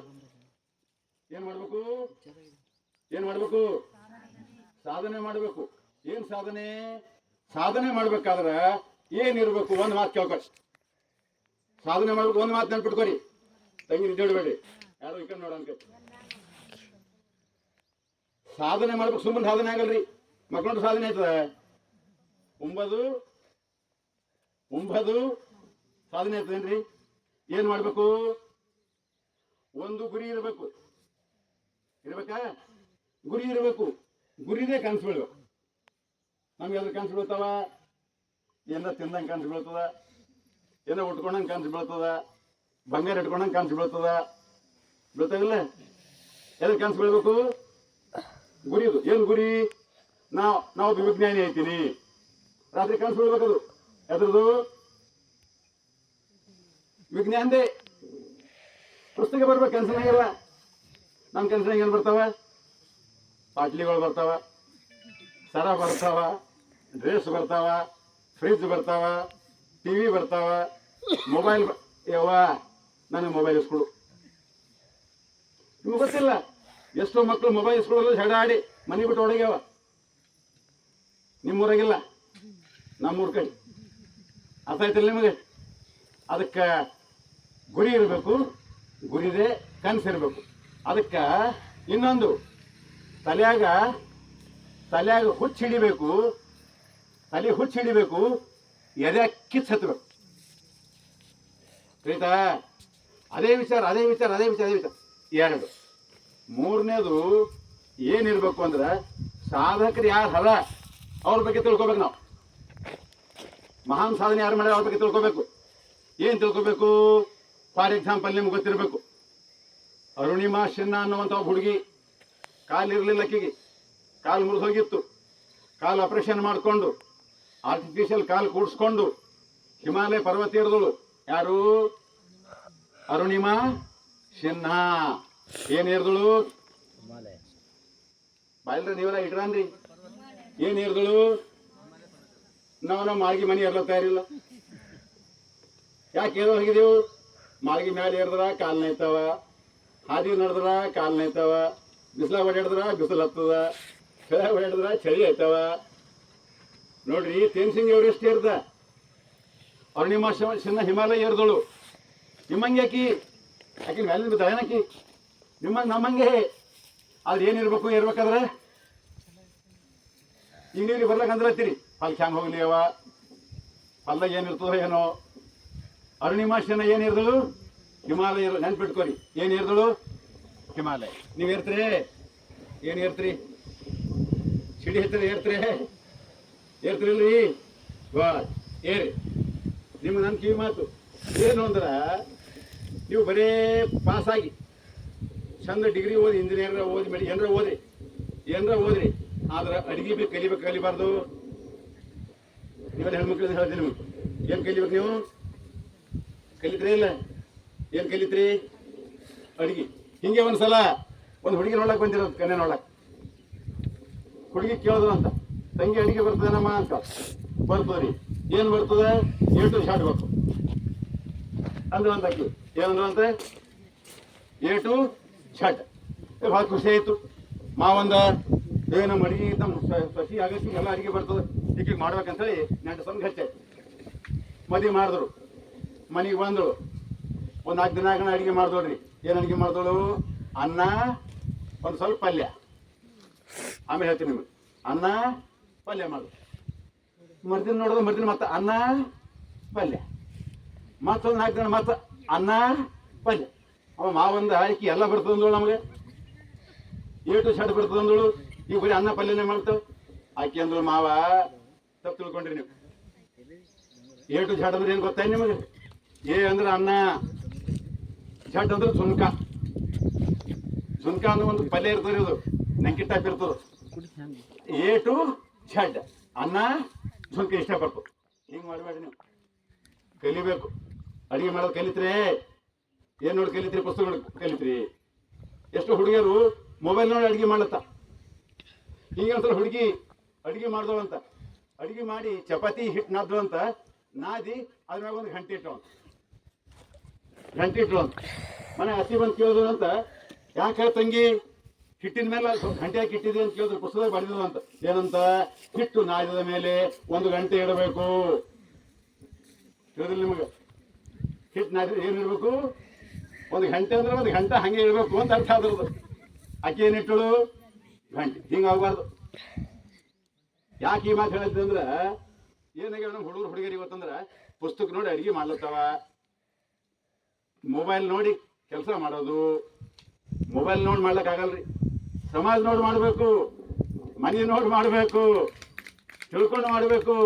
ಏನು ಮಾಡಬೇಕು? ಏನು ಮಾಡಬೇಕು? ಸಾಧನೆ ಮಾಡಬೇಕು. ಏನು ಸಾಧನೆ? ಸಾಧನೆ ಮಾಡ್ಬೇಕಾದ್ರೆ ಏನಿರ್ಬೇಕು? ಒಂದು ಮಾತು ಕೇಳ್ಕೊಡಿ. ಸಾಧನೆ ಮಾಡ್ಬೇಕು. ಒಂದು ಮಾತು ನೆನ್ಪಿಟ್ಕೊರಿ, ತಂಗಿ ನಿದ್ದೆ ಹೊಡಿಬೇಡಿ, ಯಾರು ಈ ಕಡೆ ನೋಡ ಅನ್ಕ. ಸಾಧನೆ ಮಾಡ್ಬೇಕು, ಸುಮ್ಮನೆ ಸಾಧನೆ ಆಗಲ್ರಿ. ಮಕ್ಕಳು ಸಾಧನೆ ಆಯ್ತದ, ಉಂಬದು ಸಾಧನೆ ಆಯ್ತದೇನ್ರಿ? ಏನ್ ಮಾಡ್ಬೇಕು? ಒಂದು ಗುರಿ ಇರಬೇಕಾ? ಗುರಿ ಇರಬೇಕು. ಗುರಿದೇ ಕನಸು ಬೀಳ್ಬೇಕು. ನಮ್ಗೆ ಅದ್ರ ಕನಸು ಬೀಳ್ತಾವ, ಏನ ತಿಂದಂಗೆ ಕನಸು ಬೀಳ್ತದ, ಏನೋ ಉಟ್ಕೊಂಡಂಗೆ ಕನಸು ಬೀಳ್ತದ, ಬಂಗಾರ ಇಟ್ಕೊಂಡಂಗೆ ಕನಸು ಬೀಳ್ತದ, ಬೀಳ್ತಾವಿಲ್ಲ? ಎದ್ರ ಕನಸು ಬೀಳ್ಬೇಕು? ಗುರಿದು. ಏನು ಗುರಿ? ನಾವು ವಿಜ್ಞಾನಿ ಐತೀನಿ, ರಾತ್ರಿ ಕನಸು ಬೀಳ್ಬೇಕದು. ಎದ್ರದು? ವಿಜ್ಞಾನದೇ. ಪುಸ್ತಕ ಬರ್ಬೇಕು, ಕನಸಿನಾಗಿಲ್ಲ. ನಮ್ಮ ಕನಸಿನಾಗ ಏನು ಬರ್ತಾವ? ಪಾಟ್ಲಿಗಳು ಬರ್ತಾವ, ಸರ ಬರ್ತಾವ, ಡ್ರೆಸ್ ಬರ್ತಾವ, ಫ್ರಿಜ್ ಬರ್ತಾವ, ಟಿವಿ ಬರ್ತಾವ, ಮೊಬೈಲ್ ಯವ್ವ ನನಗೆ ಮೊಬೈಲ್ ಇಸ್ಕೊಡು. ನಿಮ್ಗೆ ಗೊತ್ತಿಲ್ಲ ಎಷ್ಟೋ ಮಕ್ಕಳು ಮೊಬೈಲ್ ಇಸ್ಕೊಳ್ಳೋದು ಜಡ ಆಡಿ ಮನೆ ಬಿಟ್ಟು ಹೊಡಗ್ಯಾವ. ನಿಮ್ಮೂರಾಗಿಲ್ಲ, ನಮ್ಮೂರ ಕಡೆ. ಅರ್ಥ ಆಯ್ತಿಲ್ಲ ನಿಮಗೆ? ಅದಕ್ಕೆ ಗುರಿ ಇರಬೇಕು, ಗುರಿದೇ ಕನಸಿರ್ಬೇಕು. ಅದಕ್ಕೆ ಇನ್ನೊಂದು, ತಲೆಯಾಗ ಹುಚ್ಚು ಹಿಡಿಬೇಕು, ತಲೆ ಹುಚ್ಚು ಹಿಡಿಬೇಕು, ಎದೆ ಕಿತ್ತು ಹತ್ತಬೇಕು. ಆಯ್ತಾ? ಅದೇ ವಿಚಾರ. ಎರಡು. ಮೂರನೇದು ಏನಿರ್ಬೇಕು ಅಂದ್ರೆ, ಸಾಧಕರು ಯಾರು ಹರ ಅವ್ರ ಬಗ್ಗೆ ತಿಳ್ಕೊಬೇಕು. ನಾವು ಮಹಾನ್ ಸಾಧನೆ ಯಾರು ಮಾಡಿದ್ರೆ ಅವ್ರ ಬಗ್ಗೆ ತಿಳ್ಕೊಬೇಕು. ಏನು ತಿಳ್ಕೊಬೇಕು? ಫಾರ್ ಎಕ್ಸಾಂಪಲ್ ನಿಮ್ಗೆ ಗೊತ್ತಿರಬೇಕು, ಅರುಣಿಮಾ ಸಿನ್ಹಾ ಅನ್ನುವಂಥ ಹುಡುಗಿ, ಕಾಲಿರಲಿಲ್ಲ, ಆಕೆಗೆ ಕಾಲು ಮುರಿದು ಹೋಗಿತ್ತು. ಕಾಲು ಆಪರೇಷನ್ ಮಾಡಿಕೊಂಡು ಆರ್ಟಿಫಿಷಿಯಲ್ ಕಾಲು ಕೂಡಿಸ್ಕೊಂಡು ಹಿಮಾಲಯ ಪರ್ವತ ಏರಿದಳು. ಯಾರು? ಅರುಣಿಮಾ ಸಿನ್ಹಾ. ಏನು ಏರಿದಳು? ಬಾಯಿಲ್ರಿ ನೀವೆಲ್ಲ ಇಟ್ರಾನ್ರಿ. ಏನು ಏರಿದಳು? ನಾವು ಮಾಳ್ಗಿ ಮನೆ ಏರ್ಲ ತಯಾರಿಲ್ಲ. ಯಾಕೆ ಏರೋ ಹೋಗಿದೆವು? ಮಾಳ್ಗಿ ಮ್ಯಾಲೆ ಏರಿದ್ರ ಕಾಲು ನೈತಾವ, ಹಾದಿ ನಡೆದ್ರ ಕಾಲು ನೈತಾವ, ಬಿಸಿಲಾಗ ಓಡಾಡಿದ್ರ ಬಿಸಿಲು ಹತ್ತದ, ಕೆಳಗೆ ಓಡಾಡಿದ್ರ ಚಳಿ ಆಯ್ತಾವ. ನೋಡ್ರಿ, ತೇನ್ಸಿಂಗ್ ಎವರೆಸ್ಟ್ ಏರ್ದ, ಅರುಣಿಮಾ ಸಿನ್ಹಾ ಹಿಮಾಲಯ ಏರಿದಳು. ನಿಮ್ಮಂಗೆ ಆಕಿ ಮ್ಯಾಲಿನ ಬಿದ್ದಾಕಿ ನಮ್ಮಂಗೆ. ಆದ್ರೆ ಏನಿರ್ಬೇಕು? ಇರ್ಬೇಕಾದ್ರೆ ಈಗ ನೀವು ಬರ್ಲಕ್ಕಂದ್ರತ್ತೀರಿ, ಅಲ್ಲಿ ಹ್ಯಾಂಗ ಹೋಗ್ಲಿ ಅವ, ಅಲ್ದಾಗ ಏನಿರ್ತದೋ ಏನೋ. ಅರುಣಿಮಾ ಸಿನ್ಹಾ ಏನು ಏರಿದಳು? ಹಿಮಾಲಯ. ನೆನ್ಪಿಟ್ಕೋರಿ, ಏನು ಏರಿದಳು? ಹಿಮಾಲಯ. ನೀವು ಏರ್ತೀರಿ? ಏನು ಏರ್ತೀರಿ? ಸಿಡಿ ಹತ್ತಿರ ಏರ್ತೀರಿಲ್ರಿ? ಏರಿ. ನಿಮ್ಗೆ ನನ್ನ ಕಿವಿ ಮಾತು ಏನು ಅಂದ್ರೆ, ನೀವು ಬರೇ ಪಾಸಾಗಿ ಚಂದ ಡಿಗ್ರಿ ಓದಿ, ಇಂಜಿನಿಯರ್ ಓದಿ, ಏನರ ಓದ್ರಿ, ಆದ್ರೆ ಅಡಿಗೆ ಕಲಿಬಾರ್ದು. ನೀವೆಲ್ಲ ಹೆಣ್ಮಕ್ಳಿಂದ ಹೇಳ್ತೀನಿ ನಿಮಗೆ, ಏನು ಕಲಿಬೇಕು? ನೀವು ಕಲಿತ್ರಿ ಇಲ್ಲ? ಏನು ಕಲಿತ್ರಿ? ಅಡಿಗೆ. ಹಿಂಗೆ ಒಂದ್ಸಲ ಒಂದು ಹುಡುಗಿ ನೋಡಕ್ ಬಂದಿರೋದು, ಕನ್ಯೆ ನೋಡಕ್. ಹುಡುಗಿ ಕೇಳಿದ್ರು ಅಂತ, ತಂಗಿ ಅಡಿಗೆ ಬರ್ತದೇನಮ್ಮ ಅಂತ. ಬರ್ತದ್ರಿ. ಏನು ಬರ್ತದೆ? A to Z ಬೇಕು ಅಂದ್ರು ಅಂತ. ಏನಂದ್ರು ಅಂತ? A to Z. ಭಾಳ ಖುಷಿ ಆಯಿತು. ಮಾವಂದ ನಮ್ಮ ಅಡಿಗೆ ನಮ್ಮ ಸಸಿ ಆಗಕ್ಕೆ ಎಲ್ಲ ಅಡಿಗೆ ಬರ್ತದೆ, ಈಗ ಮಾಡ್ಬೇಕಂತೇಳಿ ನೆಂಟು ಸಂಘ ಹಚ್ಚಾಯ್ತು. ಮದುವೆ ಮಾಡಿದ್ರು, ಮನೆಗೆ ಬಂದಳು. ಒಂದು 4 ದಿನ ಅಡಿಗೆ ಮಾಡ್ದೋಳ್ರಿ. ಏನು ಅಡಿಗೆ ಮಾಡ್ದೋಳು? ಅನ್ನ, ಒಂದು ಸ್ವಲ್ಪ ಪಲ್ಯ. ಆಮೇಲೆ ಹೇಳ್ತೀನಿ ನಿಮಗೆ, ಅನ್ನ ಪಲ್ಯ ಮಾಡು. ಮರ್ದಿನ ನೋಡೋದು, ಮರ್ದಿನ ಮತ್ತೆ ಅನ್ನ ಪಲ್ಯ. ಮತ್ತೊಂದು 4 ದಿನ ಮತ್ತೆ ಅನ್ನ ಪಲ್ಯ. ಅವ ಮಾವಂದ ಆಕಿ ಎಲ್ಲ ಬರ್ತದೆ ಅಂದಳು, ನಮಗೆ A to Z ಬರ್ತದೆ ಅಂದಳು. ಈಗ ಬರೀ ಅನ್ನ ಪಲ್ಯನೇ ಮಾಡ್ತಾವೆ. ಆಕಿ ಅಂದಳು, ಮಾವ ತಪ್ಪು ತಿಳ್ಕೊಂಡ್ರಿ ನೀವು. A to Z ಅಂದ್ರೆ ಏನು ಗೊತ್ತಾಯ್ತು ನಿಮಗೆ? A ಅಂದ್ರೆ ಅನ್ನ, Z ಅಂದ್ರೆ ಸುನ್ಕ. ಸುನ್ಕ ಅಂದ್ರೆ ಒಂದು ಪಲ್ಯ ಇರ್ತದೆ, ಇದು ನಂಕಿ ಟೈಪ್ ಇರ್ತದೆ. A to Z ಅನ್ನ ಸುನ್ಕ ಇಷ್ಟಪಡ್ತು. ಹಿಂಗೆ ಮಾಡಬೇಡಿ ನೀವು, ಕಲಿಬೇಕು. ಅಡಿಗೆ ಮಾಡೋದು ಕಲಿತ್ರಿ? ಏನು ನೋಡಿ ಕಲಿತ್ರಿ? ಪುಸ್ತಕಗಳು ಕಲಿತ್ರಿ? ಎಷ್ಟು ಹುಡುಗಿಯರು ಮೊಬೈಲ್ ನೋಡಿ ಅಡಿಗೆ ಮಾಡತ್ತ. ಹಿಂಗೆ ಒಂದ್ಸಲ ಹುಡುಗಿ ಅಡಿಗೆ ಮಾಡ್ದಳು ಅಂತ, ಅಡಿಗೆ ಮಾಡಿ ಚಪಾತಿ ಹಿಟ್ಟು ನಾದ್ರು ಅಂತ, ನಾದಿ ಅದ್ರ ಮ್ಯಾಗ ಒಂದು ಗಂಟೆ ಇಟ್ಟು ಅಂತ ಮನೆ ಹಸಿ ಬಂದು ಕೇಳಿದ್ರು ಅಂತ. ಯಾಕೆ ತಂಗಿ ಹಿಟ್ಟಿನ ಮೇಲೆ ಗಂಟೆ ಹಾಕಿ ಇಟ್ಟಿದೆ ಅಂತ ಕೇಳಿದ್ರು, ಪುಸ್ತಕದಾಗ ಬರೆದಿದ್ರು ಅಂತ. ಏನಂತ? ಹಿಟ್ಟು ನಾದಿದ ಮೇಲೆ 1 ಗಂಟೆ ಇಡಬೇಕು. ತಿಳಿದಿಲ್ಲ ನಿಮಗೆ? ಹಿಟ್ಟು ನಾದಿ ಏನಿರ್ಬೇಕು, ಒಂದು ಗಂಟೆ ಅಂದ್ರೆ ಒಂದು ಗಂಟೆ ಹಂಗೆ ಇರಬೇಕು ಅಂತ ಅರ್ಥ ಅದ್ರದ್ದು. ಆಕೆ ಏನಿಟ್ಟಳು ಗಂಟೆ, ಹಿಂಗಾಗಬಾರ್ದು. ಯಾಕೆ ಈ ಮಾತು ಹೇಳಿದ್ದೆ ಅಂದ್ರೆ ಏನಾಗ್ಯಾವ ನಮ್ಮ ಹುಡುಗರು ಹುಡುಗಿಯರು ಇವತ್ತಂದ್ರೆ ಪುಸ್ತಕ ನೋಡಿ ಅಡುಗೆ ಮಾಡ್ಲತ್ತಾವ, ಮೊಬೈಲ್ ನೋಡಿ ಕೆಲಸ ಮಾಡೋದು. ಮೊಬೈಲ್ ನೋಡಿ ಮಾಡ್ಲಿಕ್ಕಾಗಲ್ರಿ, ಸಮಾಜ ನೋಡಿ ಮಾಡಬೇಕು, ಮನೆ ನೋಡಿ ಮಾಡಬೇಕು, ತಿಳ್ಕೊಂಡು ಮಾಡಬೇಕು.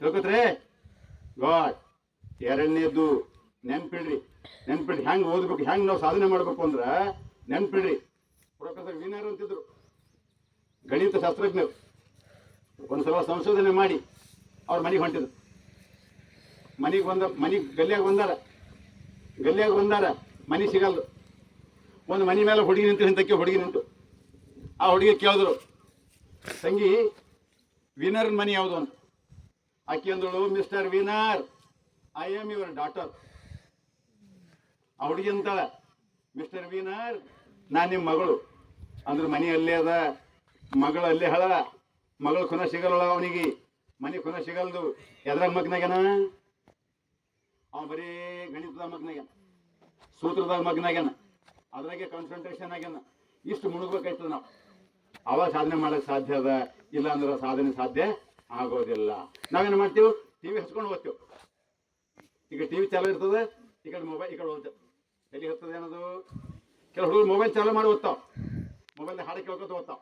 ತಿಳ್ಕೊತ್ರೆ ಗಾಡ್. ಎರಡನೇದು ನೆನ್ಪಿಡ್ರಿ, ಹೆಂಗೆ ಓದ್ಬೇಕು, ಹೆಂಗೆ ನಾವು ಸಾಧನೆ ಮಾಡಬೇಕು ಅಂದ್ರೆ ನೆನ್ಪಿಡ್ರಿ. ಪ್ರೊಫೆಸರ್ ವೀನರ್ ಅಂತಿದ್ರು, ಗಣಿತ ಶಾಸ್ತ್ರಜ್ಞರು. ಒಂದ್ಸಲ ಸಂಶೋಧನೆ ಮಾಡಿ ಅವ್ರ ಮನೆಗೆ ಹೊಂಟಿದ್ರು. ಮನೆಗೆ ಗಲ್ಲಿಯಾಗ ಬಂದಾರ, ಮನೆ ಸಿಗಲ್ದು. ಒಂದು ಮನೆ ಮೇಲೆ ಹುಡುಗಿ ನಿಂತು, ಹಿಂದಕ್ಕೆ ಹುಡುಗಿ ನಿಂತು. ಆ ಹುಡುಗಿ ಕೇಳಿದ್ರು, ತಂಗಿ ವೀನರ್ನ ಮನೆ ಯಾವುದು ಅಂತ. ಆಕೆ ಅಂದಳು, Mister Wiener, I am your daughter. ಆ ಹುಡುಗಿ ಅಂತಾಳ, ಮಿಸ್ಟರ್ ವೀನರ್, ನಾನು ನಿಮ್ಮ ಮಗಳು. ಅಂದ್ರೆ ಮನೆ ಅಲ್ಲೇ ಅದ, ಮಗಳು ಅಲ್ಲೇ ಹಳ, ಮಗಳು ಖುನ ಸಿಗಲ್ಲ ಅವನಿಗೆ, ಮನೆ ಖುನ ಸಿಗಲ್ದು. ಎದ್ರಾಗ ಮಗ್ನಾಗ್ಯಾನ ಅವ, ಬರೀ ಗಣಿತದ ಮಗ್ನಾಗ್ಯಾನ, ಸೂತ್ರದಾಗ ಮಗ್ನಾಗ್ಯಾನ, ಅದ್ರಾಗೆ ಕಾನ್ಸಂಟ್ರೇಷನ್ ಆಗ್ಯಾನ. ಇಷ್ಟು ಮುಳುಗ್ಬೇಕಾಯ್ತದ ನಾವು, ಅವಾಗ ಸಾಧನೆ ಮಾಡಕ್ಕೆ ಸಾಧ್ಯ ಅದ. ಇಲ್ಲ ಅಂದ್ರೆ ಸಾಧನೆ ಸಾಧ್ಯ ಆಗೋದಿಲ್ಲ. ನಾವೇನು ಮಾಡ್ತೀವಿ, ಟಿವಿ ಹಚ್ಕೊಂಡು ಓದ್ತೇವೆ. ಈಗ ಟಿವಿ ಚಾಲು ಇರ್ತದೆ, ಈ ಕಡೆ ಮೊಬೈಲ್, ಈ ಕಡೆ ಓದ್ತೇವೆ. ಎಲ್ಲಿ ಇರ್ತದೆ ಏನದು, ಕೆಲವು ಹುಡುಗರು ಮೊಬೈಲ್ ಚಾಲು ಮಾಡಿ ಓದ್ತಾವ, ಮೊಬೈಲ್ ಹಾಡು ಕೇಳ್ಕೊತ ಓದ್ತಾವ.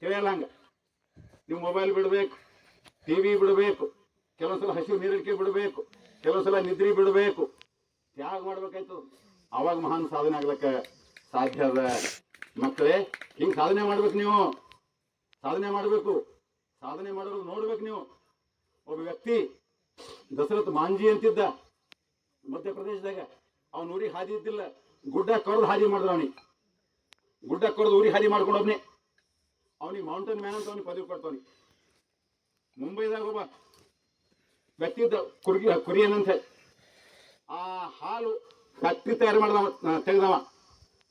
ತಿಳಿಯಲ್ಲ ಹಂಗೆ. ನೀವು ಮೊಬೈಲ್ ಬಿಡಬೇಕು, ಟಿವಿ ಬಿಡಬೇಕು, ಕೆಲವೊಂದ್ಸಲ ಹಸಿವು ನೀರಿಕೆ ಬಿಡಬೇಕು, ಕೆಲವೊಂದ್ಸಲ ನಿದ್ರಿ ಬಿಡಬೇಕು, ತ್ಯಾಗ ಮಾಡ್ಬೇಕಾಯ್ತು. ಅವಾಗ ಮಹಾನ್ ಸಾಧನೆ ಆಗ್ಲಿಕ್ಕೆ ಸಾಧ್ಯ ಅದ. ಮಕ್ಕಳೇ, ಹಿಂಗೆ ಸಾಧನೆ ಮಾಡ್ಬೇಕು. ನೀವು ಸಾಧನೆ ಮಾಡಬೇಕು, ಸಾಧನೆ ಮಾಡೋದು ನೋಡ್ಬೇಕು ನೀವು. ಒಬ್ಬ ವ್ಯಕ್ತಿ ದಶರಥ್ ಮಾಂಜಿ ಅಂತಿದ್ದ ಮಧ್ಯಪ್ರದೇಶದಾಗ. ಅವ್ನ ಊರಿಗೆ ಹಾದಿ ಇದ್ದಿಲ್ಲ, ಗುಡ್ಡ ಕೊರೆದು ಹಾದಿ ಮಾಡಿದ್ರು. ಅವನಿಗೆ ಗುಡ್ಡ ಕೊರೆದು ಊರಿಗೆ ಹಾದಿ ಮಾಡ್ಕೊಂಡೊಬ್ನೇ. ಅವನಿಗೆ ಮೌಂಟೇನ್ ಮ್ಯಾನ್ ಅಂತ ಅವನಿಗೆ ಪದವಿ ಕೊಡ್ತಾವನಿ. ಮುಂಬೈದಾಗ ಒಬ್ಬ ವ್ಯಕ್ತಿ ಇದ್ದ, ಕುರಿಯನ್ ಅಂತ ಹೇಳಿ. ಆ ಹಾಲು ಫ್ಯಾಕ್ಟ್ರಿ ತಯಾರು ಮಾಡಿದವ, ತೆಗೆದವ.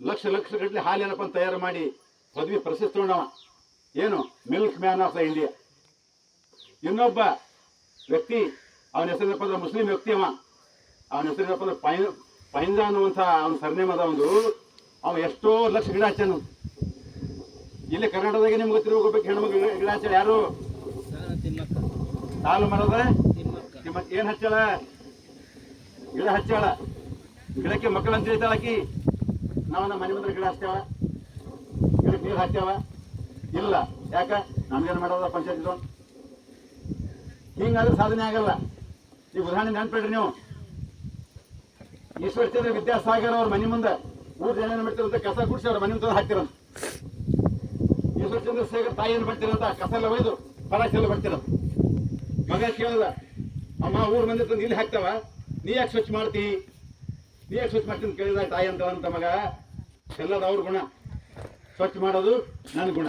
ಲಕ್ಷ ಗಟ್ಟಲೆ ಹಾಲು ಏನಪ್ಪ ತಯಾರು ಮಾಡಿ ಪದವಿ ಪ್ರಶಸ್ತಿ ತಗೊಂಡವ. ಏನು, milk man of the India. ಇನ್ನೊಬ್ಬ ವ್ಯಕ್ತಿ, ಅವನ ಹೆಸರಿನಪ್ಪ ಅಂದ್ರೆ ಮುಸ್ಲಿಂ ವ್ಯಕ್ತಿ ಅವ. ಅವನ ಹೆಸರಿನಪ್ಪ ಅಂದ್ರೆ ಪೈಂಜಾ ಅನ್ನುವಂಥ ಅವನ ಸರ್ನೇಮ್ ಅದ ಒಂದು. ಅವ ಎಷ್ಟೋ ಲಕ್ಷ ಗಿಡ ಹಚ್ಚಾನು. ಇಲ್ಲಿ ಕರ್ನಾಟಕದಾಗೆ ನಿಮ್ಗೆ ಗೊತ್ತಿರ್ಬೇಕು, ಹೆಣ್ಮಕ್ಳು ಗಿಡ ಹಚ್ಚಾಳ ಯಾರು? ಸಾಲು ಮರದ ಏನ್ ಹಚ್ಚಾಳ? ಗಿಡ ಹಚ್ಚಾಳ. ಗಿಡಕ್ಕೆ ಮಕ್ಕಳು ಅಂತ ಹೇಳ್ತಾಳ ಆಕಿ. ನಾವು ನಮ್ಮ ಮನೆ ಮುಂದೆ ಗಿಡ ಹಚ್ತೇವ, ಗಿಡಕ್ಕೆ ನೀರು ಹಾಕ್ತೇವ? ಇಲ್ಲ. ಯಾಕ? ನಮ್ಗೇನು ಮಾಡೋದ ಪಂಚಾಯತ್ ಇದು. ಹಿಂಗಾದ್ರೆ ಸಾಧನೆ ಆಗಲ್ಲ. ಈ ಉದಾಹರಣೆ ನೆನ್ಪಿಡ್ರಿ ನೀವು. ಈಶ್ವರಚಂದ್ರ ವಿದ್ಯಾಸಾಗರ್ ಅವ್ರ ಮನೆ ಮುಂದೆ ಊರ್ ಜನ ಏನ್ ಮಾಡ್ತಿರಂತ, ಕಸ ಗುಡಿಸಿ ಅವ್ರ ಮನೆ ಮುಂದೆ ಹಾಕ್ತಿರಂತ. ಈಶ್ವರಚಂದ್ರ ಶೇಖರ್ ತಾಯಿ ಏನು ಬರ್ತಿರಂತ, ಕಸ ಎಲ್ಲ ಒಯ್ದು ಪರಾಚೆಲ್ಲ ಬರ್ತಿರಂತ. ಮಗ ಕೇಳಿದ, ಅಮ್ಮ ಊರ್ ಮಂದಿ ತಂದು ಇಲ್ಲಿ ಹಾಕ್ತಾವ, ನೀ ಯಾಕೆ ಸ್ವಚ್ಛ ಮಾಡ್ತಿ ಅಂತ ಕೇಳಿದ ತಾಯಿ ಅಂತ ಮಗ. ಎಲ್ಲದ ಅವ್ರ ಗುಣ, ಸ್ವಚ್ಛ ಮಾಡೋದು ನನ್ನ ಗುಣ.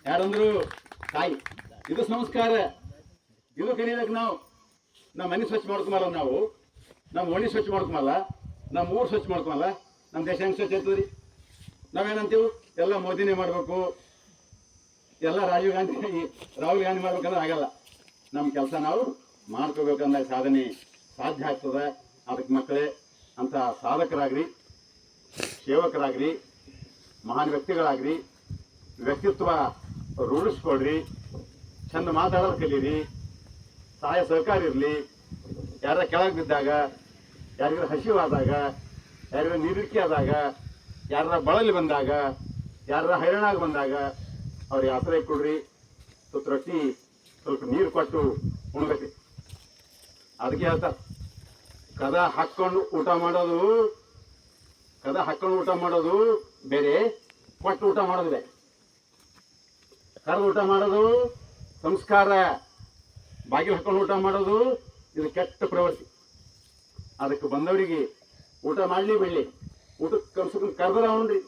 ಯಾರಂದ್ರು? ತಾಯಿ. ಇದು ಸಂಸ್ಕಾರ. ಇದು ಕಲಿಬೇಕು ನಾವು. ನಮ್ಮ ಮನೆ ಸ್ವಚ್ಛ ಮಾಡ್ಕೊಂಬಲ್ಲ, ನಾವು ನಮ್ಮ ಓಣಿ ಸ್ವಚ್ಛ ಮಾಡ್ಕೊಂಬಲ್ಲ, ನಮ್ಮ ಊರು ಸ್ವಚ್ಛ ಮಾಡ್ಕೊಂಬಲ್ಲ, ನಮ್ಮ ದೇಶ ಹೆಂಗೆ ಸ್ವಚ್ಛ ಇರ್ತದೆ ರೀ? ನಾವೇನಂತೀವಿ, ಎಲ್ಲ ಮೋದಿನೇ ಮಾಡಬೇಕು, ಎಲ್ಲ ರಾಹುಲ್ ಗಾಂಧಿ ಮಾಡ್ಬೇಕಂದ್ರೆ ಆಗಲ್ಲ. ನಮ್ಮ ಕೆಲಸ ನಾವು ಮಾಡ್ಕೋಬೇಕಂದಾಗ ಸಾಧನೆ ಸಾಧ್ಯ ಆಗ್ತದೆ. ಅದಕ್ಕೆ ಮಕ್ಕಳೇ, ಅಂತ ಸಾಧಕರಾಗ್ರಿ, ಸೇವಕರಾಗ್ರಿ, ಮಹಾನ್ ವ್ಯಕ್ತಿಗಳಾಗ್ರಿ, ವ್ಯಕ್ತಿತ್ವ ರೂಢಿಸ್ಕೊಳ್ರಿ, ಚಂದ ಮಾತಾಡೋದು ಕಲೀರಿ, ಸಹಾಯ ಸಹಕಾರ ಇರಲಿ. ಯಾರ ಕೆಳಗೆ ಬಿದ್ದಾಗ, ಯಾರಿಗಾರ ಹಸಿವಾದಾಗ, ಯಾರಿಗಾರ ನೀರಿಕೆ ಆದಾಗ, ಯಾರ ಬಳಲಿ ಬಂದಾಗ, ಯಾರ ಹೈರಾಣಾಗಿ ಬಂದಾಗ ಅವ್ರಿಗೆ ಆಶ್ರಯ ಕೊಡ್ರಿ. ಸ್ವಲ್ಪ ರೊಟ್ಟಿ, ಸ್ವಲ್ಪ ನೀರು ಕೊಟ್ಟು ಉಣ್ಬೇಕು. ಅದಕ್ಕೆ ಹೇಳ್ತಾರೆ, ಕದ ಹಾಕ್ಕೊಂಡು ಊಟ ಮಾಡೋದು ಬೇರೆ, ಕೊಟ್ಟು ಊಟ ಮಾಡೋದು ಬೇರೆ. ಕರೆದು ಊಟ ಮಾಡೋದು ಸಂಸ್ಕಾರ, ಬಾಗಿಲು ಹಾಕೊಂಡು ಊಟ ಮಾಡೋದು ಇದು ಕೆಟ್ಟ ಪ್ರವೃತ್ತಿ. ಅದಕ್ಕೆ ಬಂದವರಿಗೆ ಊಟ ಮಾಡಲಿ ಬಿಡಲಿ, ಊಟಕ್ಕೆ ಕಮ್ಸಕಮ್ ಕರೆದ್ರೆ ಅವನ್ರಿ,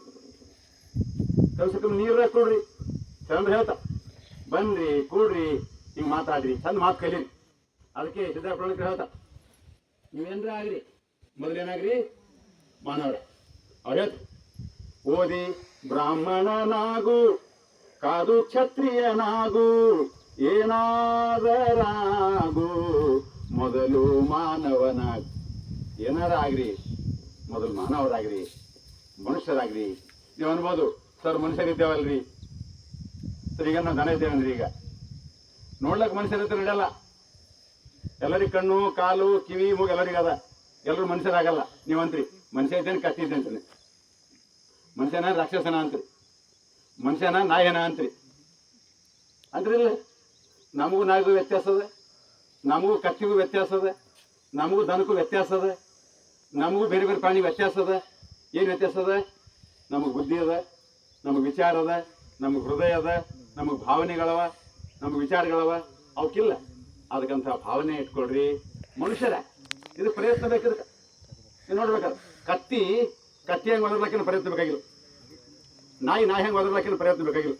ಕಮ್ಸಕಮ್ ನೀರು ಕೊಡ್ರಿ. ಚಂದ್ರ ಹೇಳ್ತಾ ಬನ್ರಿ, ಕೂಡ್ರಿ, ಹಿಂಗೆ ಮಾತಾಡ್ರಿ, ಚಂದ ಮಾತು ಕಲೀರಿ. ಅದಕ್ಕೆ ಸಿದ್ಧಾರ್ಥ ಹೇಳ್ತಾ, ನೀವೇನ್ರ ಆಗ್ರಿ, ಮೊದಲೇನಾಗ್ರಿ ಮಾನವ್ರೆ. ಅವ್ರು ಹೇಳ್ತ, ಓದಿ ಬ್ರಾಹ್ಮಣನಾಗು, ಕಾದು ಕ್ಷತ್ರಿಯನಾಗು, ಏನಾದರಾಗು, ಮೊದಲು ಮಾನವನಾಗ್. ಏನಾರ ಆಗ್ರಿ, ಮೊದಲು ಮಾನವರಾಗ್ರಿ, ಮನುಷ್ಯರಾಗ್ರಿ. ನೀವು ಅನ್ಬೋದು, ಸರ್ ಮನುಷ್ಯರಿದ್ದೇವಲ್ರಿ, ಸರ್ ಈಗ ನಾವು ದನ ಇದ್ದೇವನ್ರಿ. ಈಗ ನೋಡ್ಲಕ್ ಮನುಷ್ಯರಿದ್ರೆ ನಡೆಯಲ್ಲ. ಎಲ್ಲರಿಗೆ ಕಣ್ಣು, ಕಾಲು, ಕಿವಿ, ಮೂಗು ಎಲ್ಲರಿಗೆ ಅದ. ಎಲ್ಲರೂ ಮನುಷ್ಯರಾಗಲ್ಲ. ನೀವಂತ್ರಿ ಮನುಷ್ಯ ಇದ್ದೇನೆ, ಕತ್ತಿ ಇದ್ದೇನೆ. ಮನುಷ್ಯನ ರಾಕ್ಷಸನ ಅಂತ್ರಿ, ಮನುಷ್ಯನ ನಾಯನ ಅಂತ್ರಿ ಅಂದ್ರಿಲ್ಲ. ನಮಗೂ ನಾಯಿಗೂ ವ್ಯತ್ಯಾಸ ಅದ, ನಮಗೂ ಕತ್ತಿಗೂ ವ್ಯತ್ಯಾಸ ಅದ, ನಮಗೂ ದನಕ್ಕೂ ವ್ಯತ್ಯಾಸ ಅದ, ನಮಗೂ ಬೇರೆ ಬೇರೆ ಪ್ರಾಣಿ ವ್ಯತ್ಯಾಸ ಅದ. ಏನು ವ್ಯತ್ಯಾಸ ಅದ? ನಮಗೆ ಬುದ್ಧಿ ಅದ, ನಮಗೆ ವಿಚಾರ ಅದ, ನಮಗೆ ಹೃದಯ ಅದ, ನಮಗೆ ಭಾವನೆಗಳವ, ನಮಗೆ ವಿಚಾರಗಳವ. ಅವಕ್ಕಿಲ್ಲ. ಅದಕ್ಕಂಥ ಭಾವನೆ ಇಟ್ಕೊಳ್ರಿ ಮನುಷ್ಯರ. ಇದು ಪ್ರಯತ್ನ ಬೇಕಿದೆ. ನೀವು ನೋಡ್ಬೇಕಾದ್ರೆ ಕತ್ತಿ ಹೆಂಗೆ ಒದರ್ಲಕ್ಕಿನ ಪ್ರಯತ್ನ ಬೇಕಾಗಿಲ್ಲ, ನಾಯಿ ಹೆಂಗೆ ಒದರ್ಲಕ್ಕಿನ ಪ್ರಯತ್ನ ಬೇಕಾಗಿಲ್ಲ.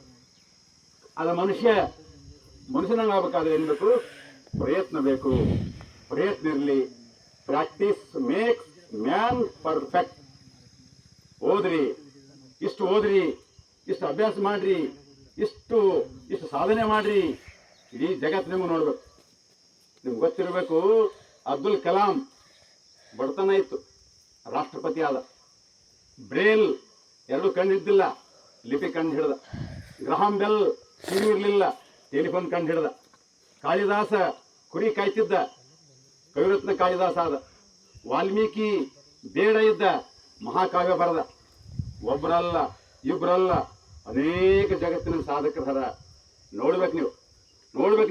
ಅದ ಮನುಷ್ಯನಂಗೆ ಆಗ್ಬೇಕಾದ್ರೆ ಏನು ಬೇಕು? ಪ್ರಯತ್ನ ಬೇಕು. ಪ್ರಯತ್ನ ಇರಲಿ. Practice makes man perfect. ಓದ್ರಿ, ಇಷ್ಟು ಅಭ್ಯಾಸ ಮಾಡ್ರಿ, ಇಷ್ಟು ಸಾಧನೆ ಮಾಡ್ರಿ. ಇಡೀ ಜಗತ್ತು ನಿಮ್ಗೆ ನೋಡ್ಬೇಕು. ನಿಮ್ಗೆ ಗೊತ್ತಿರಬೇಕು, ಅಬ್ದುಲ್ ಕಲಾಂ ಬಡತನ ಇತ್ತು, ರಾಷ್ಟ್ರಪತಿ ಆದ. ಬ್ರೇಲ್ 2 ಕಣ್ಣು ಇದ್ದಿಲ್ಲ, ಲಿಪಿ ಕಂಡು ಹಿಡ್ದ. ಗ್ರಹಾಂ ಬೆಲ್ ಟಿವಿ ಇರಲಿಲ್ಲ, ಟೆಲಿಫೋನ್ ಕಂಡು ಹಿಡ್ದ. ಕಾಳಿದಾಸ ಕುರಿ ಕಾಯ್ತಿದ್ದ, ಕವಿರತ್ನ ಕಾಳಿದಾಸ ಆದ. ವಾಲ್ಮೀಕಿ ಬೇಡ ಇದ್ದ, ಮಹಾಕಾವ್ಯ ಬರೆದ. ಒಬ್ಬರಲ್ಲ, ಇಬ್ಬರಲ್ಲ, ಅನೇಕ ಜಗತ್ತಿನ ಸಾಧಕರ ನೋಡ್ಬೇಕು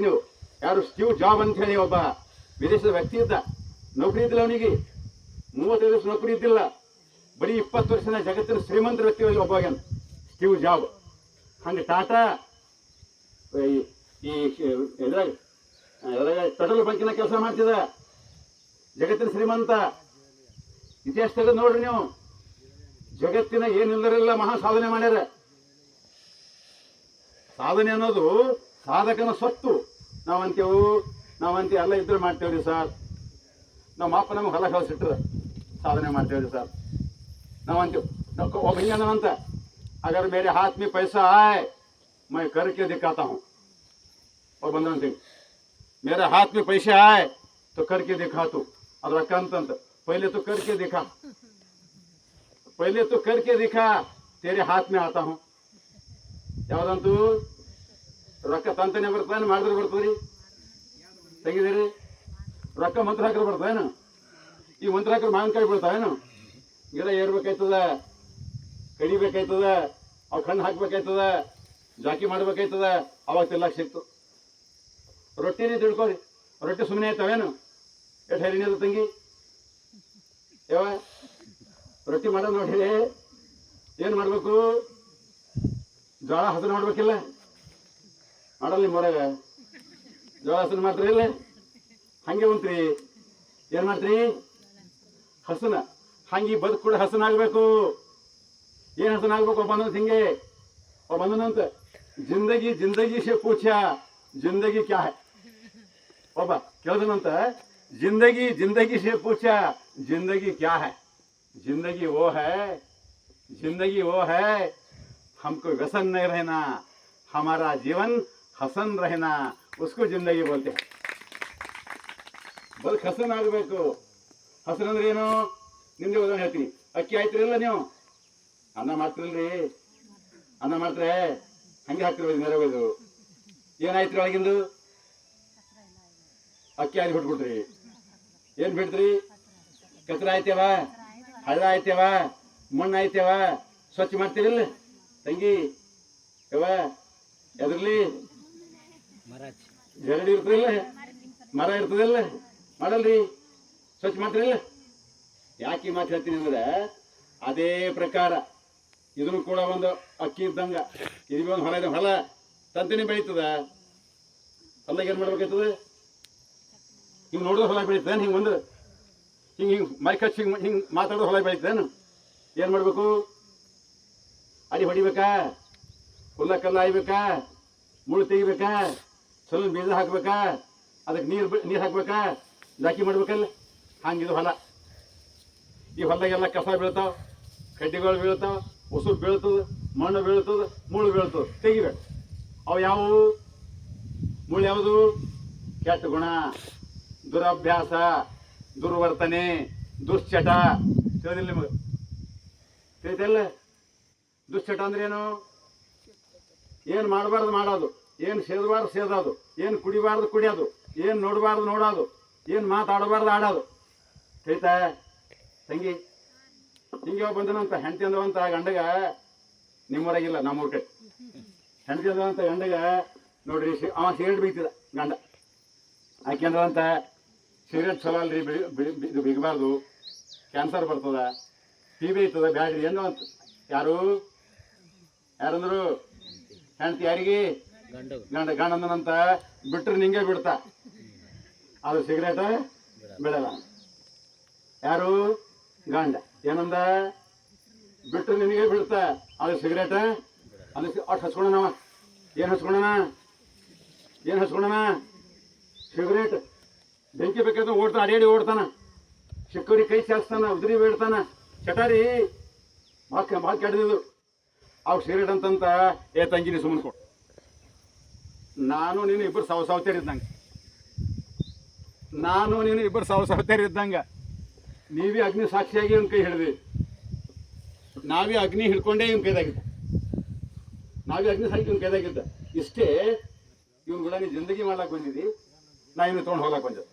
ನೀವು. ಯಾರು? ಸ್ಟೀವ್ ಜಾಬ್ ಅಂತ ಹೇಳಿ ಒಬ್ಬ ವಿದೇಶದ ವ್ಯಕ್ತಿ ಇದ್ದ. ನೌಕರಿ ಇದ್ದಿಲ್ಲ ಅವನಿಗೆ, 35 ವರ್ಷ ನೌಕರಿ ಇದ್ದಿಲ್ಲ. ಬರೀ 20 ವರ್ಷದ ಜಗತ್ತಿನ ಶ್ರೀಮಂತ ವ್ಯಕ್ತಿಗಳಲ್ಲಿ ಒಬ್ಬಾಗ್ಯಾನ ಸ್ಟೀವ್ ಜಾಬ್. ಹಂಗೆ ಟಾಟಾ ಈ ಎದ್ರಾಗ ಪೆಟ್ರೋಲ್ ಬಂಕಿನ ಕೆಲಸ ಮಾಡ್ತಿದ್ದ, ಜಗತ್ತಿನ ಶ್ರೀಮಂತ. ಇತಿಹಾಸ ತೆಗೆದು ನೋಡ್ರಿ ನೀವು. ಜಗತ್ತಿನ ಏನಿಲ್ಲರೆಲ್ಲ ಮಹಾ ಸಾಧನೆ ಮಾಡ್ಯಾರ. ಸಾಧನೆ ಅನ್ನೋದು ಸಾಧಕನ ಸ್ವತ್ತು. ನಾವಂತೀವಿ ಎಲ್ಲ ಇದ್ರೆ ಮಾಡ್ತೇವ್ರಿ ಸರ್. ನಮ್ಮ ಅಪ್ಪ ನಮಗೆ ಹೊಲ ಕಳಿಸಿಟ್ರ ಸಾಧನೆ ಮಾಡ್ತೇವ್ರಿ ಸರ್. ನಾವಂತೀವಿ. ಒಬ್ಬ ಹಿಂಗಂತ, अगर मेरे हाथ में पैसा आए मैं करके दिखाता हूँ. और ಬಂದಂತೀನಿ, मेरे हाथ में पैसे आए तो करके दिखा तू. अದ್ರ ಅಕ್ಕ ಅಂತಂತ, पहले तो करके दिखा तेरे हाथ में आता हूँ. ಯಾವ್ದಂತೂ ರೊಕ್ಕ ತಂತಾನೆ ಬರ್ತಾನೆ, ಮಾಡಿದ್ರೆ ಬರ್ತದ್ರಿ. ತೆಗಿದಿರಿ ರೊಕ್ಕ ಮಂತ್ರ ಹಾಕಿದ್ರೆ ಬರ್ತಾವೇನು? ಈ ಮಂತ್ರ ಹಾಕಿದ್ರೆ ಮಾವಿನಕಾಯಿ ಬೀಳ್ತಾವೇನು? ಗಿಡ ಏರ್ಬೇಕಾಯ್ತದ, ಕಡಿಬೇಕಾಯ್ತದ, ಅವು ಕಣ್ಣು ಹಾಕ್ಬೇಕಾಯ್ತದ, ಜಾಕಿ ಮಾಡ್ಬೇಕಾಯ್ತದ, ಅವಾಗ ತಿಲ್ಲಕ್ಕೆ ಸಿಕ್ತು. ರೊಟ್ಟಿನೇ ತಿಳ್ಕೊರಿ, ರೊಟ್ಟಿ ಸುಮ್ಮನೆ ಆಯ್ತಾವೇನು? ಎಷ್ಟು ಹರಿನದ ತಂಗಿ ರೊಟ್ಟಿ ಮಾಡೋದು ನೋಡಿ. ಏನು ಮಾಡಬೇಕು? ಜೋಳ ಹಸನ ಮಾಡ್ಬೇಕಿಲ್ಲ? ಮಾಡಲ್ಲ ನಿಮ್ಮ ಹೊರಗೆ ಜೋಳ ಹಸನ ಮಾಡ್ತೀರಿ ಇಲ್ಲ? ಹಂಗೆ ಉಂತ್ರಿ. ಏನು ಮಾಡ್ತೀರಿ? ಹಸನ. ಹಂಗೆ ಬದುಕು ಕೂಡ ಹಸನಾಗಬೇಕು. ಏನು ಹಸನಾಗಬೇಕು? ಒಬ್ಬ ಬಂದನಂತ, ಜಿಂದಗಿ ಸೆ ಪೂಛಾ ಜಿಂದಗಿ ಕ್ಯಾ ಹೈ. ಒಬ್ಬ ಕೇಳ್ದನಂತ, जिंदगी से पूछा जिंदगी क्या है? जिंदगी वो है हमको व्यसन नहीं रहना, हमारा जीवन हसन रहना, उसको जिंदगी बोलते हैं. ಬದುಕು ಹಸನ್ ಆಗಬೇಕು. ಹಸನ್ ಅಂದ್ರೆ ಏನು? ನಿಮ್ಗೆ ಉದಾಹರಣೆ ಹೇಳ್ತೀನಿ. ಅಕ್ಕಿ ಆಯ್ತಿರಲ್ಲ, ನೀವು ಅನ್ನ ಮಾಡ್ತಿರಲ್ರಿ, ಅನ್ನ ಮಾಡ್ತಾರೆ ಹಂಗೆ ಹಾಕ್ತಿರ್ಬೋದು ನೆರವೇದು. ಏನಾಯ್ತು ಒಳಗಿಂದು? ಅಕ್ಕಿ ಆಯ್ತು ಬಿಟ್ಬಿಡ್ರಿ. ಏನು ಬಿಡ್ತೀರಿ? ಕಚರ ಆಯ್ತೇವ, ಹಳ್ಳ ಆಯ್ತೇವ, ಮಣ್ಣು ಆಯ್ತೇವ, ಸ್ವಚ್ಛ ಮಾಡ್ತೀವಿಲ್ಲ ತಂಗಿ? ಎದ್ರಲ್ಲಿ ಜರಡಿ ಇರ್ತದಿಲ್ಲ, ಮರ ಇರ್ತದಿಲ್ಲ, ಮಾಡಲ್ರಿ? ಸ್ವಚ್ಛ ಮಾಡ್ತೀರಿಲ್ಲ? ಯಾಕೆ ಮಾತು ಹೇಳ್ತೀನಿ ಅಂದ್ರೆ, ಅದೇ ಪ್ರಕಾರ ಇದನ್ನು ಕೂಡ ಒಂದು ಅಕ್ಕಿ ಇದ್ದಂಗ. ಇದಕ್ಕೆ ಒಂದು ಹೊಲ ಇದೆ, ಹೊಲ ತಂತಿನೇ ಬೆಳೀತದ. ಹೊಲದಾಗ ಏನು ಮಾಡ್ಬೇಕಾಯ್ತದ? ಹಿಂಗೆ ನೋಡಿದ್ರೆ ಹೊಲ ಬೆಳೀತದೇನು? ಹಿಂಗೆ ಒಂದು ಹಿಂಗೆ ಮೈಕ್ ಹಚ್ಚಿ ಹಿಂಗೆ ಮಾತಾಡೋದು ಹೊಲ ಬೆಳೀತದೇನು? ಏನು ಮಾಡಬೇಕು? ಅಡಿ ಹೊಡಿಬೇಕಾ? ಹುಲ್ಲ ಕಲ್ಲ ಆಯ್ಬೇಕಾ? ಮುಳ್ಳು ತೆಗಿಬೇಕಾ? ಸ್ವಲ್ಪ ಬೀಜ ಹಾಕ್ಬೇಕಾ? ಅದಕ್ಕೆ ನೀರು ಹಾಕ್ಬೇಕಾ? ಜಾಕಿ ಮಾಡ್ಬೇಕಲ್ಲ? ಹಂಗಿದು ಹೊಲ. ಈ ಹೊಲದಾಗೆಲ್ಲ ಕಸ ಬೀಳ್ತಾವ, ಕಡ್ಡಿಗಳು ಬೀಳ್ತಾವ, ಉಸುರು ಬೀಳ್ತದ, ಮಣ್ಣು ಬೀಳ್ತದ, ಮುಳ್ಳು ಬೀಳ್ತದ. ತೆಗಿಬೇಕು. ಅವು ಯಾವುವು? ಮುಳ್ಳು ಯಾವುದು? ಕೆಟ್ಟ ಗುಣ. ದುರಭ್ಯಾಸ, ದುರ್ವರ್ತನೆ, ದುಶ್ಚಟ ತಿಳಿದಿಲ್ಲ ನಿಮಗೆ? ತಿಳಿತಲ್ಲ? ದುಶ್ಚಟ ಅಂದ್ರೆ ಏನು? ಏನು ಮಾಡಬಾರ್ದು ಮಾಡೋದು, ಏನು ಸೇದಬಾರ್ದು ಸೇದೋದು, ಏನು ಕುಡಿಬಾರ್ದು ಕುಡಿಯೋದು, ಏನು ನೋಡಬಾರ್ದು ನೋಡೋದು, ಏನು ಮಾತಾಡಬಾರ್ದು ಆಡೋದು. ತಿಳಿತಾ ತಂಗಿ? ಹಿಂಗೆ ಬಂದನಂತ ಹೆಂಡತಿ ಅಂದವಂತ ಗಂಡಗ, ನಿಮ್ಮೂರಾಗಿಲ್ಲ ನಮ್ಮೂರ ಕಡೆ ಹೆಂಡತಿ ಅಂದವಂತ ಗಂಡಗ ನೋಡ್ರಿ, ಅವ ಸಿಗರೇಟ್ ಬೀಗ್ತಿದ ಗಂಡ. ಆಕೆ ಅಂದವಂತ ಸಿಗರೇಟ್ ಚಲೋ ಅಲ್ರಿ, ಇದು ಬಿಗಬಾರ್ದು, ಕ್ಯಾನ್ಸರ್ ಬರ್ತದ, ಟಿವಿ ಐತದ, ಬ್ಯಾಡ್ರಿ ಏನು ಅಂತ. ಯಾರಂದ್ರು? ಹೆಂಡತಿ. ಯಾರಿಗೆ? ಗಂಡ. ಅಂದನಂತ ಬಿಟ್ರೆ ನಿಂಗೆ ಬಿಡ್ತಾ, ಅದು ಸಿಗರೇಟ ಬಿಡಲ್ಲ. ಯಾರು? ಗಂಡ. ಏನಂದ? ಬಿಟ್ರೆ ನಿನಗೆ ಬಿಡ್ತಾ, ಅದು ಸಿಗರೇಟ ಅದು ಅಷ್ಟು ಹಚ್ಕೊಂಡನವ. ಏನು ಹಚ್ಕೊಂಡನ? ಸಿಗರೇಟ್. ಬೆಂಕಿ ಬೇಕಾದ್ರೆ ಓಡ್ತಾನ, ಅಡಿ ಓಡ್ತಾನ, ಚಿಕ್ಕವ್ರಿ ಕೈ ಚಾಚ್ತಾನ, ಉದ್ರಿ ಬೀಳ್ತಾನ. ಚಟಾರಿ ಭಾಳ ಕೆಡ್ದಿದ್ದು ಅವ್ ಸಿಗರೇಟ್ ಅಂತಂತ. ಏ ತಂಗಿ ನೀ ಸುಮ್ಮನೆ ಕೊಡು, ನಾನು ನೀನು ಇಬ್ಬರು ಸಾವತೇರಿ ಇದ್ದಂಗೆ, ನೀವೇ ಅಗ್ನಿ ಸಾಕ್ಷಿಯಾಗಿ ಇವನ್ ಕೈ ಹಿಡಿದ್ವಿ, ನಾವೇ ಅಗ್ನಿ ಹಿಡ್ಕೊಂಡೇ ಇವನ್ ಕೈದಾಗಿದ್ದ, ಇಷ್ಟೇ. ಇವನ್ ಕೂಡ ನೀ ಜಿಂದಗಿ ಮಾಡ್ಲಾಕ್ ಬಂದಿದ್ದಿ, ನಾ ಇನ್ನು ತೊಗೊಂಡು ಹೋಗ್ಲಾಕ್ ಬಂದಿದ್ದೆ.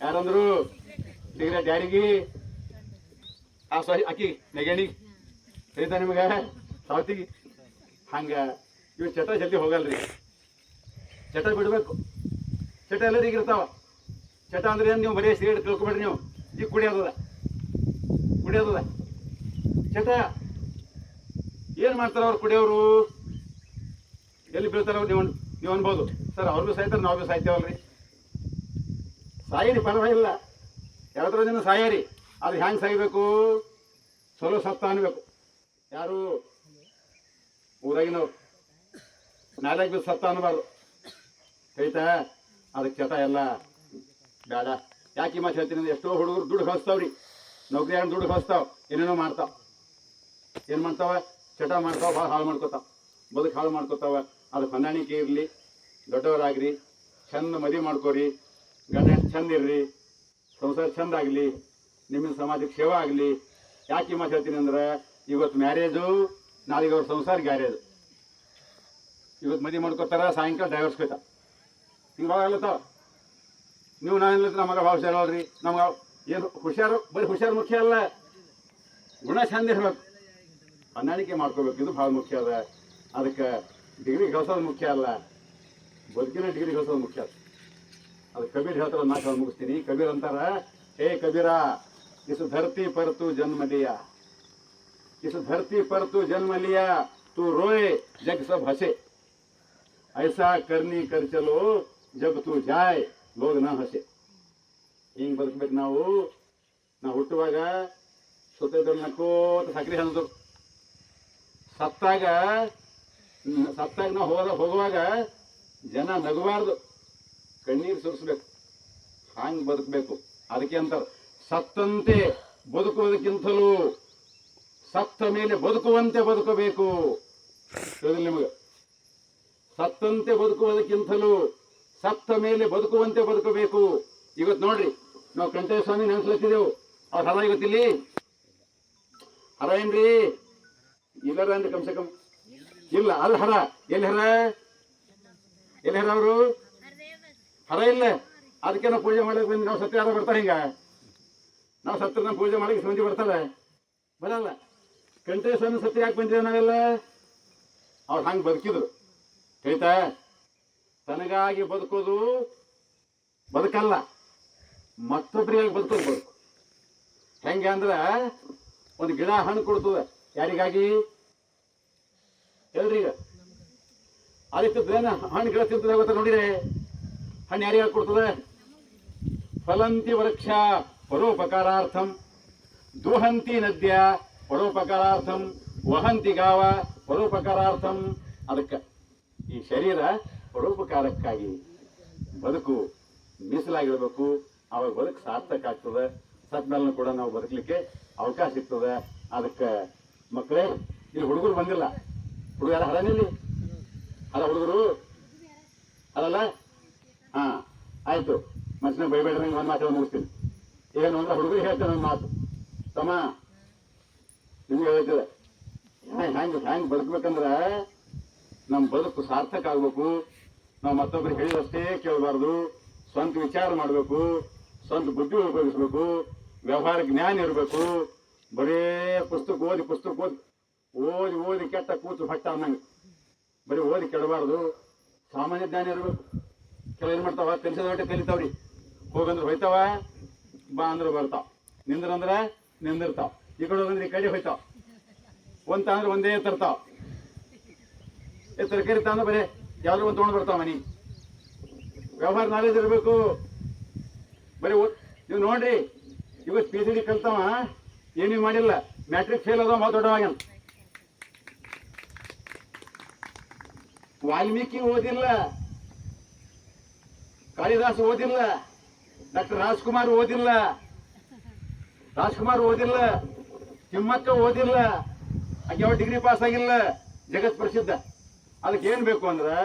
ಯಾರಂದ್ರು? ಸಿಗರೇಟ್. ಯಾರಿಗೆ? ಆ ಅಕ್ಕಿ ನೆಗಣಿ ಐತಾ ನಿಮಗೆ ಸಾವತಿಗೆ? ಹಂಗ ಇವ್ ಚಟ ಜಲ್ದಿ ಹೋಗಲ್ರಿ. ಚಟ ಬಿಡ್ಬೇಕು. ಚಟ ಎಲ್ಲರಿಗೆ ಇರ್ತಾವ. ಚಟ ಅಂದ್ರೆ ಏನು? ನೀವು ಬರೀ ಸಿಗರೇಟ್ ತಿಳ್ಕೊಬೇಡ್ರಿ, ನೀವು ಈಗ ಕುಡಿಯೋದದ ಚಟ. ಏನು ಮಾಡ್ತಾರೆ ಅವ್ರು ಕುಡಿಯೋರು? ಎಲ್ಲಿ ಬೀಳ್ತಾರ ಅವ್ರು? ನೀವು ಅನ್ಬೋದು, ಸರ್ ಅವ್ರು ಭೀ ಸಾಯ್ತಾರೆ, ನಾವು ಭೀ ಸಾಯ್ತೇವಲ್ರಿ. ಸಾಯಿರಿ, ಪರವಾಗಿಲ್ಲ, ಯಾವ್ದ್ರ ದಿನ ಸಾಯರಿ. ಅದು ಹ್ಯಾಂಗೆ ಸಾಯ್ಬೇಕು? ಚಲೋ ಸತ್ತ ಅನ್ಬೇಕು. ಯಾರು? ಊರಾಗಿನವ್ರು. ನಾಲ್ಕು ಬಿದ್ದು ಸತ್ತ ಅನ್ಬಾರ್ದು. ಕೈತಾ? ಅದಕ್ಕೆ ಚಟ ಎಲ್ಲ ಬೇಡ. ಯಾಕೆ ಮಾತು ಹೇಳ್ತೀನಿ? ಎಷ್ಟೋ ಹುಡುಗರು ದುಡ್ಡು ಕಳಿಸ್ತಾವ್ರಿ, ನೌಕರಿ ದುಡ್ಡು ಕಳಿಸ್ತಾವ, ಏನೇನೋ ಮಾಡ್ತಾವ. ಏನು ಮಾಡ್ತಾವ? ಚಟ ಮಾಡ್ತಾವ, ಭಾಳ ಹಾಳು ಮಾಡ್ಕೊತಾವ, ಬದುಕು ಹಾಳು ಮಾಡ್ಕೊತಾವ. ಅದಕ್ಕೆ ಹೊಂದಾಣಿಕೆ ಇರಲಿ, ದೊಡ್ಡವರಾಗ್ರಿ, ಚಂದ ಮದುವೆ ಮಾಡ್ಕೋರಿ, ಗಂಡ ಚಂದ ಇರ್ರಿ, ಸಂಸಾರ ಚಂದ ಆಗಲಿ, ನಿಮ್ಮ ಸಮಾಜಕ್ಕೆ ಸೇವಾ ಆಗಲಿ. ಯಾಕೆ ಮಾತು ಹೇಳ್ತೀನಿ ಅಂದ್ರೆ, ಇವತ್ತು ಮ್ಯಾರೇಜು, ನಾಳೆಗೆ ಅವ್ರ ಸಂಸಾರ ಗ್ಯಾರೇಜು. ಇವತ್ತು ಮದುವೆ ಮಾಡ್ಕೊತಾರ, ಸಾಯಂಕಾಲ ಡೈವರ್ಸ್ ಕೊಯ್ತಾವ. ಹಿಂಗೆ ಭಾಳ ಆಗ್ಲತ್ತಾವ. ನೀವು ನಾನೆಲ್ಲ ನಮ್ಮ ಮಗ ಭಾಳ ಹುಷಾರಲ್ರಿ, ನಮ್ಗೆ ಏನು ಹುಷಾರು? ಬರೀ ಹುಷಾರು ಮುಖ್ಯ ಅಲ್ಲ, ಗುಣ ಚಂದ ಇರ್ಬೇಕು, ಹೊಂದಾಣಿಕೆ ಮಾಡ್ಕೋಬೇಕು, ಇದು ಭಾಳ ಮುಖ್ಯ ಅದ. ಅದಕ್ಕೆ ಡಿಗ್ರಿ ಗಳಿಸೋದು ಮುಖ್ಯ ಅಲ್ಲ, ಬದುಕಿನ ಡಿಗ್ರಿ ಗಳಿಸೋದು ಮುಖ್ಯ ಅದ. ಅದು ಕಬೀರ್ ಹೇಳ್ತಾರ, ನಾಲ್ಕು ಮುಗಿಸ್ತೀನಿ. ಕಬೀರ್ ಅಂತಾರ, ಏ ಕಬೀರ, ಇಸು ಧರ್ತಿ पर तू जन्म लिया, इस धरती पर तू जन्म लिया, तू रोए जग सब हंसे, ऐसा करनी कर चलो जब तू जाए लोग ना हंसे. ಹಿಂಗೆ ಬದುಕ್ಬೇಕು ನಾವು ಹುಟ್ಟುವಾಗ ಸುತ್ತದಲ್ಲಿ ನಕ್ಕೋತ ಸಕ್ರೆ ಹಂದ್ರು. ಸತ್ತಾಗ ನಾವು ಹೋಗುವಾಗ ಜನ ನಗಬಾರ್ದು, ಕಣ್ಣೀರು ಸುರಿಸ್ಬೇಕು. ಹಂಗೆ ಬದುಕಬೇಕು. ಅದಕ್ಕೆ ಅಂತಾರೆ, ಸತ್ತಂತೆ ಬದುಕುವುದಕ್ಕಿಂತಲೂ ಸತ್ತ ಮೇಲೆ ಬದುಕುವಂತೆ ಬದುಕಬೇಕು. ನಿಮಗೆ ಸತ್ತಂತೆ ಬದುಕುವುದಕ್ಕಿಂತಲೂ ಸತ್ತ ಮೇಲೆ ಬದುಕುವಂತೆ ಬದುಕಬೇಕು. ಇವತ್ತು ನೋಡ್ರಿ, ನಾವು ಕಂಠೇಶ್ವರ ಸ್ವಾಮಿ ನೆನೆಸ್ಲತ್ತಿದ್ದೆವು. ಅವ್ರ ಹರ ಇವತ್ತಿಲ್ಲಿ ಹರ ಏನ್ರಿ? ಇಲ್ಲರ ಅಂದ್ರೆ ಕಮ್ಸೆ ಕಮ್ ಇಲ್ಲ. ಅದು ಹರ ಎಲ್ಲಿ ಹರ ಅವರು? ಹರ ಇಲ್ಲ. ಅದಕ್ಕೆ ನಾವು ಪೂಜೆ ಮಾಡಕ್ಕೆ ಬಂದು, ನಾವು ಸತ್ಯ ಯಾರು ಬರ್ತಾರೆ? ಹಿಂಗ ನಾವು ಸತ್ರ ನಾವು ಪೂಜೆ ಮಾಡಕ್ಕೆ ಮಂದಿ ಬರ್ತಾರೆ? ಬರಲ್ಲ. ಕಂಠೇಶ್ವರನ ಸತ್ಯ ಯಾಕೆ ಬಂದಿದ್ದೇವೆ ನಾವೆಲ್ಲ? ಅವ್ರು ಹಂಗೆ ಬದುಕಿದ್ರು. ಆಯ್ತಾ? ತನಗಾಗಿ ಬದುಕೋದು ಬದುಕಲ್ಲ, ಮತ್ತೊಬ್ಬರಿಗಾಗಿ ಬದುಕೋದು ಬದುಕು. ಹೆಂಗೆ ಅಂದ್ರೆ, ಒಂದು ಗಿಡ ಹಣ್ಣು ಕೊಡ್ತದೆ, ಯಾರಿಗಾಗಿ? ಎಲ್ರಿಗ. ಅದಕ್ಕೆ ಹಣ್ಣು ಗಿಡ ತಿಂತದೆ ಗೊತ್ತಾ? ನೋಡಿದ್ರೆ ಹಣ್ಣು ಯಾರಿಗಾಗಿ ಕೊಡ್ತದೆ? ಫಲಂತಿ ವೃಕ್ಷ ಪರೋಪಕಾರಾರ್ಥಂ, ದುಹಂತಿ ನದ್ಯ ಪರೋಪಕಾರಾರ್ಥಂ, ವಹಂತಿ ಗಾವ ಪರೋಪಕಾರಾರ್ಥಂ. ಅದಕ್ಕೆ ಈ ಶರೀರ ಪರೋಪಕಾರಕ್ಕಾಗಿ ಬದುಕು ಮೀಸಲಾಗಿರಬೇಕು. ಅವಾಗ ಬದುಕು ಸಾರ್ಥಕ ಆಗ್ತದೆ. ಸತ್ ಮೇಲೆ ಕೂಡ ನಾವು ಬದುಕಲಿಕ್ಕೆ ಅವಕಾಶ ಸಿಗ್ತದೆ. ಅದಕ್ಕೆ ಮಕ್ಕಳೇ, ಇಲ್ಲಿ ಹುಡುಗರು ಬಂದಿಲ್ಲ. ಹುಡುಗ ಯಾರ ಹರನಿಲ್ಲಿ ಅದ? ಹುಡುಗರು ಅದಲ್ಲ, ಹಾಂ ಆಯಿತು. ಮನುಷ್ಯನ ಬೈಬೇಡ್ರಿ, ಒಂದು ಮಾತು ಮುಗಿಸ್ತೀನಿ. ಏನು ಅಂದ್ರೆ ಹುಡುಗರಿಗೆ ಹೇಳ್ತೇನೆ ಒಂದು ಮಾತು, ತಮ್ಮ ನಿಮ್ಗೆ ಹೇಳ್ತದೆ ಹ್ಯಾಂಗೆ ಬದುಕ್ಬೇಕಂದ್ರೆ ನಮ್ಮ ಬದುಕು ಸಾರ್ಥಕ ಆಗ್ಬೇಕು. ನಾವು ಮತ್ತೊಬ್ಬರಿಗೆ ಹೇಳಿದಷ್ಟೇ ಕೇಳಬಾರ್ದು, ಸ್ವಂತ ವಿಚಾರ ಮಾಡಬೇಕು, ಸ್ವಂತ ಬುದ್ಧಿ ಉಪಯೋಗಿಸ್ಬೇಕು, ವ್ಯವಹಾರ ಜ್ಞಾನ ಇರಬೇಕು. ಬರೀ ಪುಸ್ತಕ ಓದಿ ಕೆಟ್ಟ ಕೂತು ಭಟ್ಟ ಅನ್ನಂಗೆ ಬರೀ ಓದಿ ಕೆಡಬಾರ್ದು. ಸಾಮಾನ್ಯ ಜ್ಞಾನ ಇರಬೇಕು. ಕೆಲವು ಏನು ಮಾಡ್ತಾವ, ಕೆಲಸದ ಹೊಟ್ಟೆ ಕಲಿತಾವ್ರಿ. ಹೋಗಂದ್ರೆ ಹೋಯ್ತಾವ, ಬಾ ಅಂದ್ರೆ ಬರ್ತಾವ, ನಿಂದ್ರಂದ್ರೆ ನಿಂದಿರ್ತಾವ, ಈ ಕಡೆ ಹೋಗಂದ್ರೆ ಈ ಕಡೆ ಹೋಯ್ತಾವ, ಒಂದ್ ಅಂದ್ರೆ ಒಂದೇ ತರ್ತಾವ, ತರಕಾರಿ ತಂದ್ರೆ ಬರೀ ಯಾವ್ದು ಒಂದು ತೊಗೊಂಡು ಬರ್ತಾವ ಮನಿ. ವ್ಯವಹಾರ ನಾಲೆಜ್ ಇರಬೇಕು. ಬರೀ ನೀವು ನೋಡ್ರಿ, ಇವತ್ತು PhD ಕಲ್ತಾವ ಏನೂ ಮಾಡಿಲ್ಲ, ಮ್ಯಾಟ್ರಿಕ್ ಫೇಲ್ ಅದಾವ ಮಾತಾಡೋವಾಗ. ವಾಲ್ಮೀಕಿ ಓದಿಲ್ಲ, ಕಾಳಿದಾಸ್ ಓದಿಲ್ಲ, ಡಾಕ್ಟರ್ ರಾಜ್ಕುಮಾರ್ ಓದಿಲ್ಲ, ತಿಮ್ಮಕ್ಕ ಓದಿಲ್ಲ, ಆಕೆ ಯಾವ ಡಿಗ್ರಿ ಪಾಸ್ ಆಗಿಲ್ಲ, ಜಗತ್ ಪ್ರಸಿದ್ಧ. ಅದಕ್ಕೆ ಏನು ಬೇಕು ಅಂದ್ರೆ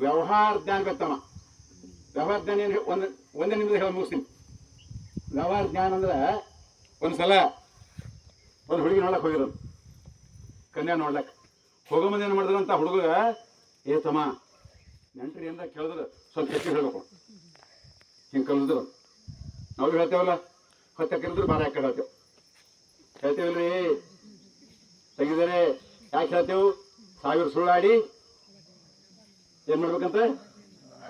ವ್ಯವಹಾರ ಜ್ಞಾನ ಬೇಕಮ್ಮ. ವ್ಯವಹಾರ ಜ್ಞಾನ ಏನು ಒಂದೇ ನಿಮಿಷ ಹೇಳಿ ಮುಗಿಸ್ತೀನಿ. ವ್ಯವಹಾರ ಜ್ಞಾನ ಅಂದ್ರೆ ಒಂದ್ಸಲ ಒಂದು ಹುಡುಗಿ ನೋಡ್ಲಕ್ಕೆ ಹೋಗಿರೋದು, ಕನ್ಯಾ ನೋಡ್ಲಕ್ಕೆ ಹೋಗೋ ಮುಂದೆ ಏನು ಮಾಡಿದ್ರಂತ ಹುಡುಗ, ಏ ತಮ್ಮ ನೆಂಟ್ರಿ ಏನಾರ ಕೇಳಿದ್ರೆ ಸ್ವಲ್ಪ ಹೆಚ್ಚು ಹೇಳ್ಬೇಕು, ಹಿಂಗೆ ಕಲಿಸಿದ್ರು. ನಾವು ಹೇಳ್ತೇವಲ್ಲ, ಹೊತ್ತ ಕರೆದ್ರು ಬಾರ ಯಾಕೆ ಹೇಳ್ತೇವಲ್ರಿ, ತೆಗಿದರೆ ಯಾಕೆ ಹೇಳ್ತೇವೆ, 1000 ಸುಳ್ಳಾಡಿ ಏನು ಮಾಡ್ಬೇಕಂತ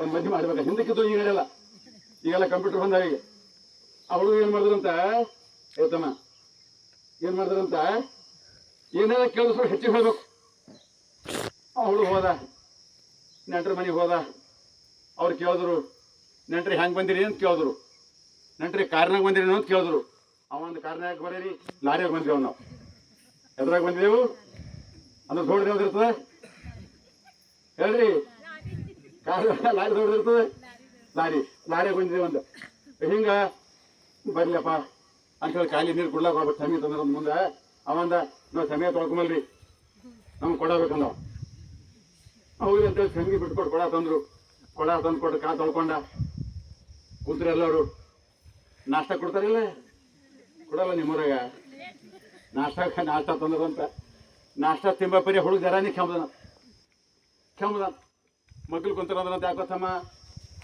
ಒಂದು ಮಧ್ಯೆ ಮಾಡ್ಬೇಕು. ಹಿಂದಕ್ಕಿದ್ದು ಈಗ ನಡೆಯಲ್ಲ, ಈಗೆಲ್ಲ ಕಂಪ್ಯೂಟರ್ ಬಂದ. ಈಗ ಆ ಹುಡುಗ ಏನು ಮಾಡಿದ್ರಂತ, ಏತಮ್ಮ ಏನು ಮಾಡಿದ್ರಂತ, ಏನಾರ ಕೇಳಿದ್ರು ಹೆಚ್ಚಿಗೆ ಹೇಳ್ಬೇಕು. ಆ ಹುಡುಗ ಹೋದ, ನೆಂಟ್ರ ಮನೆಗೆ ಹೋದ. ಅವ್ರು ಕೇಳಿದ್ರು, ನೆಂಟ್ರಿ ಹೆಂಗೆ ಬಂದಿರಿ ಅಂತ ಕೇಳಿದ್ರು. ನೆಂಟ್ರಿ ಕಾರ್ನಾಗ ಬಂದಿರಿ ಅಂತ ಕೇಳಿದ್ರು. ಅವೊಂದು ಕಾರ್ನಾಗ ಬರೀರಿ, ಲಾರಿಯಾಗ ಬಂದಿದ್ದೇವೆ ನಾವು. ಎದ್ರಾಗ ಬಂದಿದ್ದೆವು ಅಂದ್ರೆ ದೊಡ್ಡದು ಯಾವ್ದಿರ್ತದೆ ಹೇಳ್ರಿ, ಲಾರಿ ದೊಡ್ಡದಿರ್ತದೆ, ಲಾರಿಯಾಗ ಬಂದಿದ್ದೇವೆ ಅಂತ. ಹಿಂಗೆ ಬರ್ಲಪ್ಪ ಅಂತೇಳಿ ಖಾಲಿ ನೀರು ಕುಡ್ಲಾಕ ಹೋಗ್ಬೇಕು. ಸಮಯ ತಂದ್ರೆ ಮುಂದೆ ಅವಂದ ನಾವು ಸಮಯ ತೊಳ್ಕೊಂಬಲ್ರಿ, ನಮ್ಗೆ ಕೊಡಬೇಕಂದವ. ಅವ್ರಿಗೆ ಅಂತೇಳಿ ಸಂಗಿ ಬಿಟ್ಕೊಟ್ಟು ಕೊಡ ತಂದು ಕೊಟ್ಟು ಕಾ ತೊಳ್ಕೊಂಡ ಕೂತ್ರೆ ಎಲ್ಲವರು. ನಾಷ್ಟ ಕೊಡ್ತಾರಿಲ್ಲ, ಕೊಡಲ್ಲ ನಿಮ್ಮೂರಾಗ ನಾಷ್ಟ ತಂದ್ರಂತ. ನಾಷ್ಟ ತಿಂಬಪರಿ ಹುಡುಗ ಜರಾನಿ ಕೆಮ್ಮದ ಮಗ್ಳು ಕುಂತಾರಂದ್ರಂತ. ಯಾಕೋತಮ್ಮ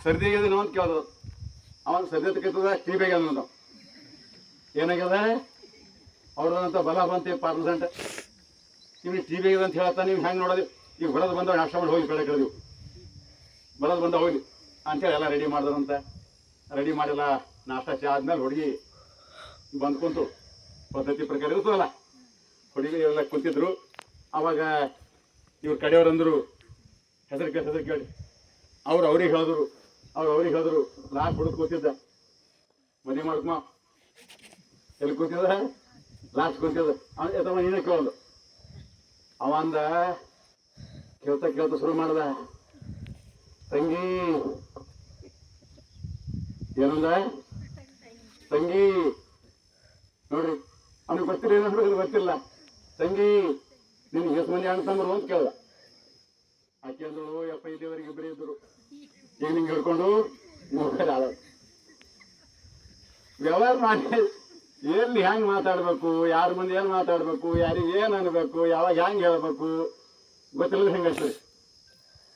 ಸರ್ದಿ ಆಗ್ಯದ ಅಂತ ಕೇಳ್ದ. ಅವನು ಸರ್ದಿ ತಕ್ಕದ ಟಿ ಬಿ ಆಗ್ಯದ. ಏನಾಗ್ಯದ ಅವ್ರದಂತ ಬಲ ಬಂತು 10%. ನೀವು ಟಿ ಬಿ ಆಗ್ಯದ ಅಂತ ಹೇಳ್ತಾ ನೀವು ಹೆಂಗೆ ನೋಡೋದು. ಈಗ ಹೊಡೆದು ಬಂದವ ನಾಷ್ಟ ಮಾಡಿ ಹೋಗಿ ಕಡೆ ಕಳೆದಿವು, ಬರೋದು ಬಂದ ಹೋಗ್ಲಿ ಅಂತೇಳಿ ಎಲ್ಲ ರೆಡಿ ಮಾಡಿದ್ರಂತ. ರೆಡಿ ಮಾಡಿಲ್ಲ, ನಾಷ್ಟ ಚಾ ಆದ್ಮೇಲೆ ಹುಡುಗಿ ಬಂದು ಕುಂತು, ಪದ್ಧತಿ ಪ್ರಕಾರ ಇರ್ತದಲ್ಲ, ಹುಡುಗಿ ಎಲ್ಲ ಕುಂತಿದ್ರು. ಆವಾಗ ಇವ್ರ ಕಡೆಯವ್ರಂದ್ರು ಹೆಸರು ಕೇಳಿ ಅವ್ರಿಗೆ ಹೇಳಿದ್ರು ಲಾಸ್ಟ್ ಹುಡುಗ ಕೂತಿದ್ದ, ಮದುವೆ ಮಾಡ್ಕೊ ಎಲ್ಲಿ ಕೂತಿದ್ದ, ಲಾಸ್ಟ್ ಕೂತಿದ್ದ. ಎತ್ತಮ್ಮ ನೀನೇ ಕೇಳೋದು. ಅವಂದ ಕೇಳ್ತಾ ಶುರು ಮಾಡ್ದ, ತಂಗಿ ಏನಂದ, ತಂಗಿ ನೋಡ್ರಿ ಅವ್ನಿಗೆ ಗೊತ್ತಿಲ್ಲ, ಏನಂದ್ರೆ ಗೊತ್ತಿಲ್ಲ. ತಂಗಿ ನಿನ್ಗೆ ಎಷ್ಟು ಮಂದಿ ಅಣ್ಣ ಅಂತ ಕೇಳ್ದ. ಆಕೆ ಅಂದಳು, ಯಪ್ಪ ಇಲ್ಲಿವರೆಗೆ ಇಬ್ಬರೇ ಇದ್ರು, ಈಗ ನಿಂಗೆ ಹಿಡ್ಕೊಂಡು ಮೂವರೆ ಆಳ. ವ್ಯವಹಾರ ಮಾಡಿ ಎಲ್ಲಿ ಹೆಂಗೆ ಮಾತಾಡಬೇಕು, ಯಾರ ಮುಂದೆ ಏನು ಮಾತಾಡಬೇಕು, ಯಾರಿಗೆ ಏನು ಅನ್ಬೇಕು, ಯಾವಾಗ ಹೆಂಗೆ ಹೇಳ್ಬೇಕು ಗೊತ್ತಿಲ್ಲ. ಹೆಂಗೈತೆ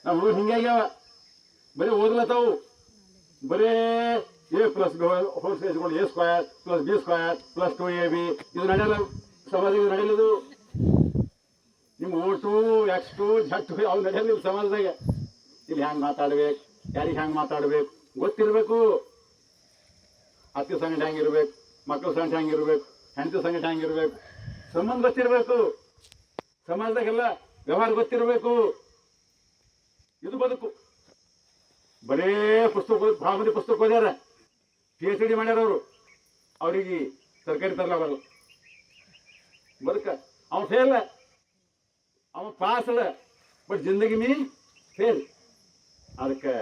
ನಮ್ಮ ಹುಡುಗ ಹಿಂಗಾಗ್ಯಾವ. ಬರೀ ಓದ್ಲತ್ತಾವು, ಬರೀ A + B whole square A² + B² + 2AB. ಇದು ನಡೆಯಲ್ಲ ಸಮಾಜ, ಇದು ನಡೆಯಲಿದು. ನಿಮ್ಮ ಓಟು X2 Z2 ಅವು ನಡೆಯಲಿಲ್ಲ ಸಮಾಜದಾಗ. ಇಲ್ಲಿ ಹೆಂಗೆ ಮಾತಾಡ್ಬೇಕು, ಯಾರಿಗೆ ಹೆಂಗೆ ಮಾತಾಡ್ಬೇಕು ಗೊತ್ತಿರಬೇಕು. ಅತ್ತೆ ಸಂಗಟ ಹೆಂಗಿರ್ಬೇಕು, ಮಕ್ಕಳ ಸಂಗಟ ಹೆಂಗಿರ್ಬೇಕು, ಹೆಂಡತಿ ಸಂಗಟ ಹೆಂಗಿರ್ಬೇಕು, ಸಂಬಂಧ ಗೊತ್ತಿರಬೇಕು. ಸಮಾಜದಾಗೆಲ್ಲ ವ್ಯವಹಾರ ಗೊತ್ತಿರಬೇಕು. ಇದು ಬದುಕು. ಬರೇ ಭಾಳ ಮಂದಿ ಪುಸ್ತಕ ಓದ್ಯಾರ, PhD ಮಾಡ್ಯಾರ ಅವರು. ಅವ್ರಿಗೆ ಸರ್ಕಾರಿ ತರಲಾಗಲ್ಲ. ಬದುಕ ಅವ ಫೇಲ್, ಅವ ಪಾಸ್ ಅಲ್ಲ, ಬಟ್ ಜಿಂದಗಿ ಮೀ ಫೇಲ್. ಅದಕ್ಕೆ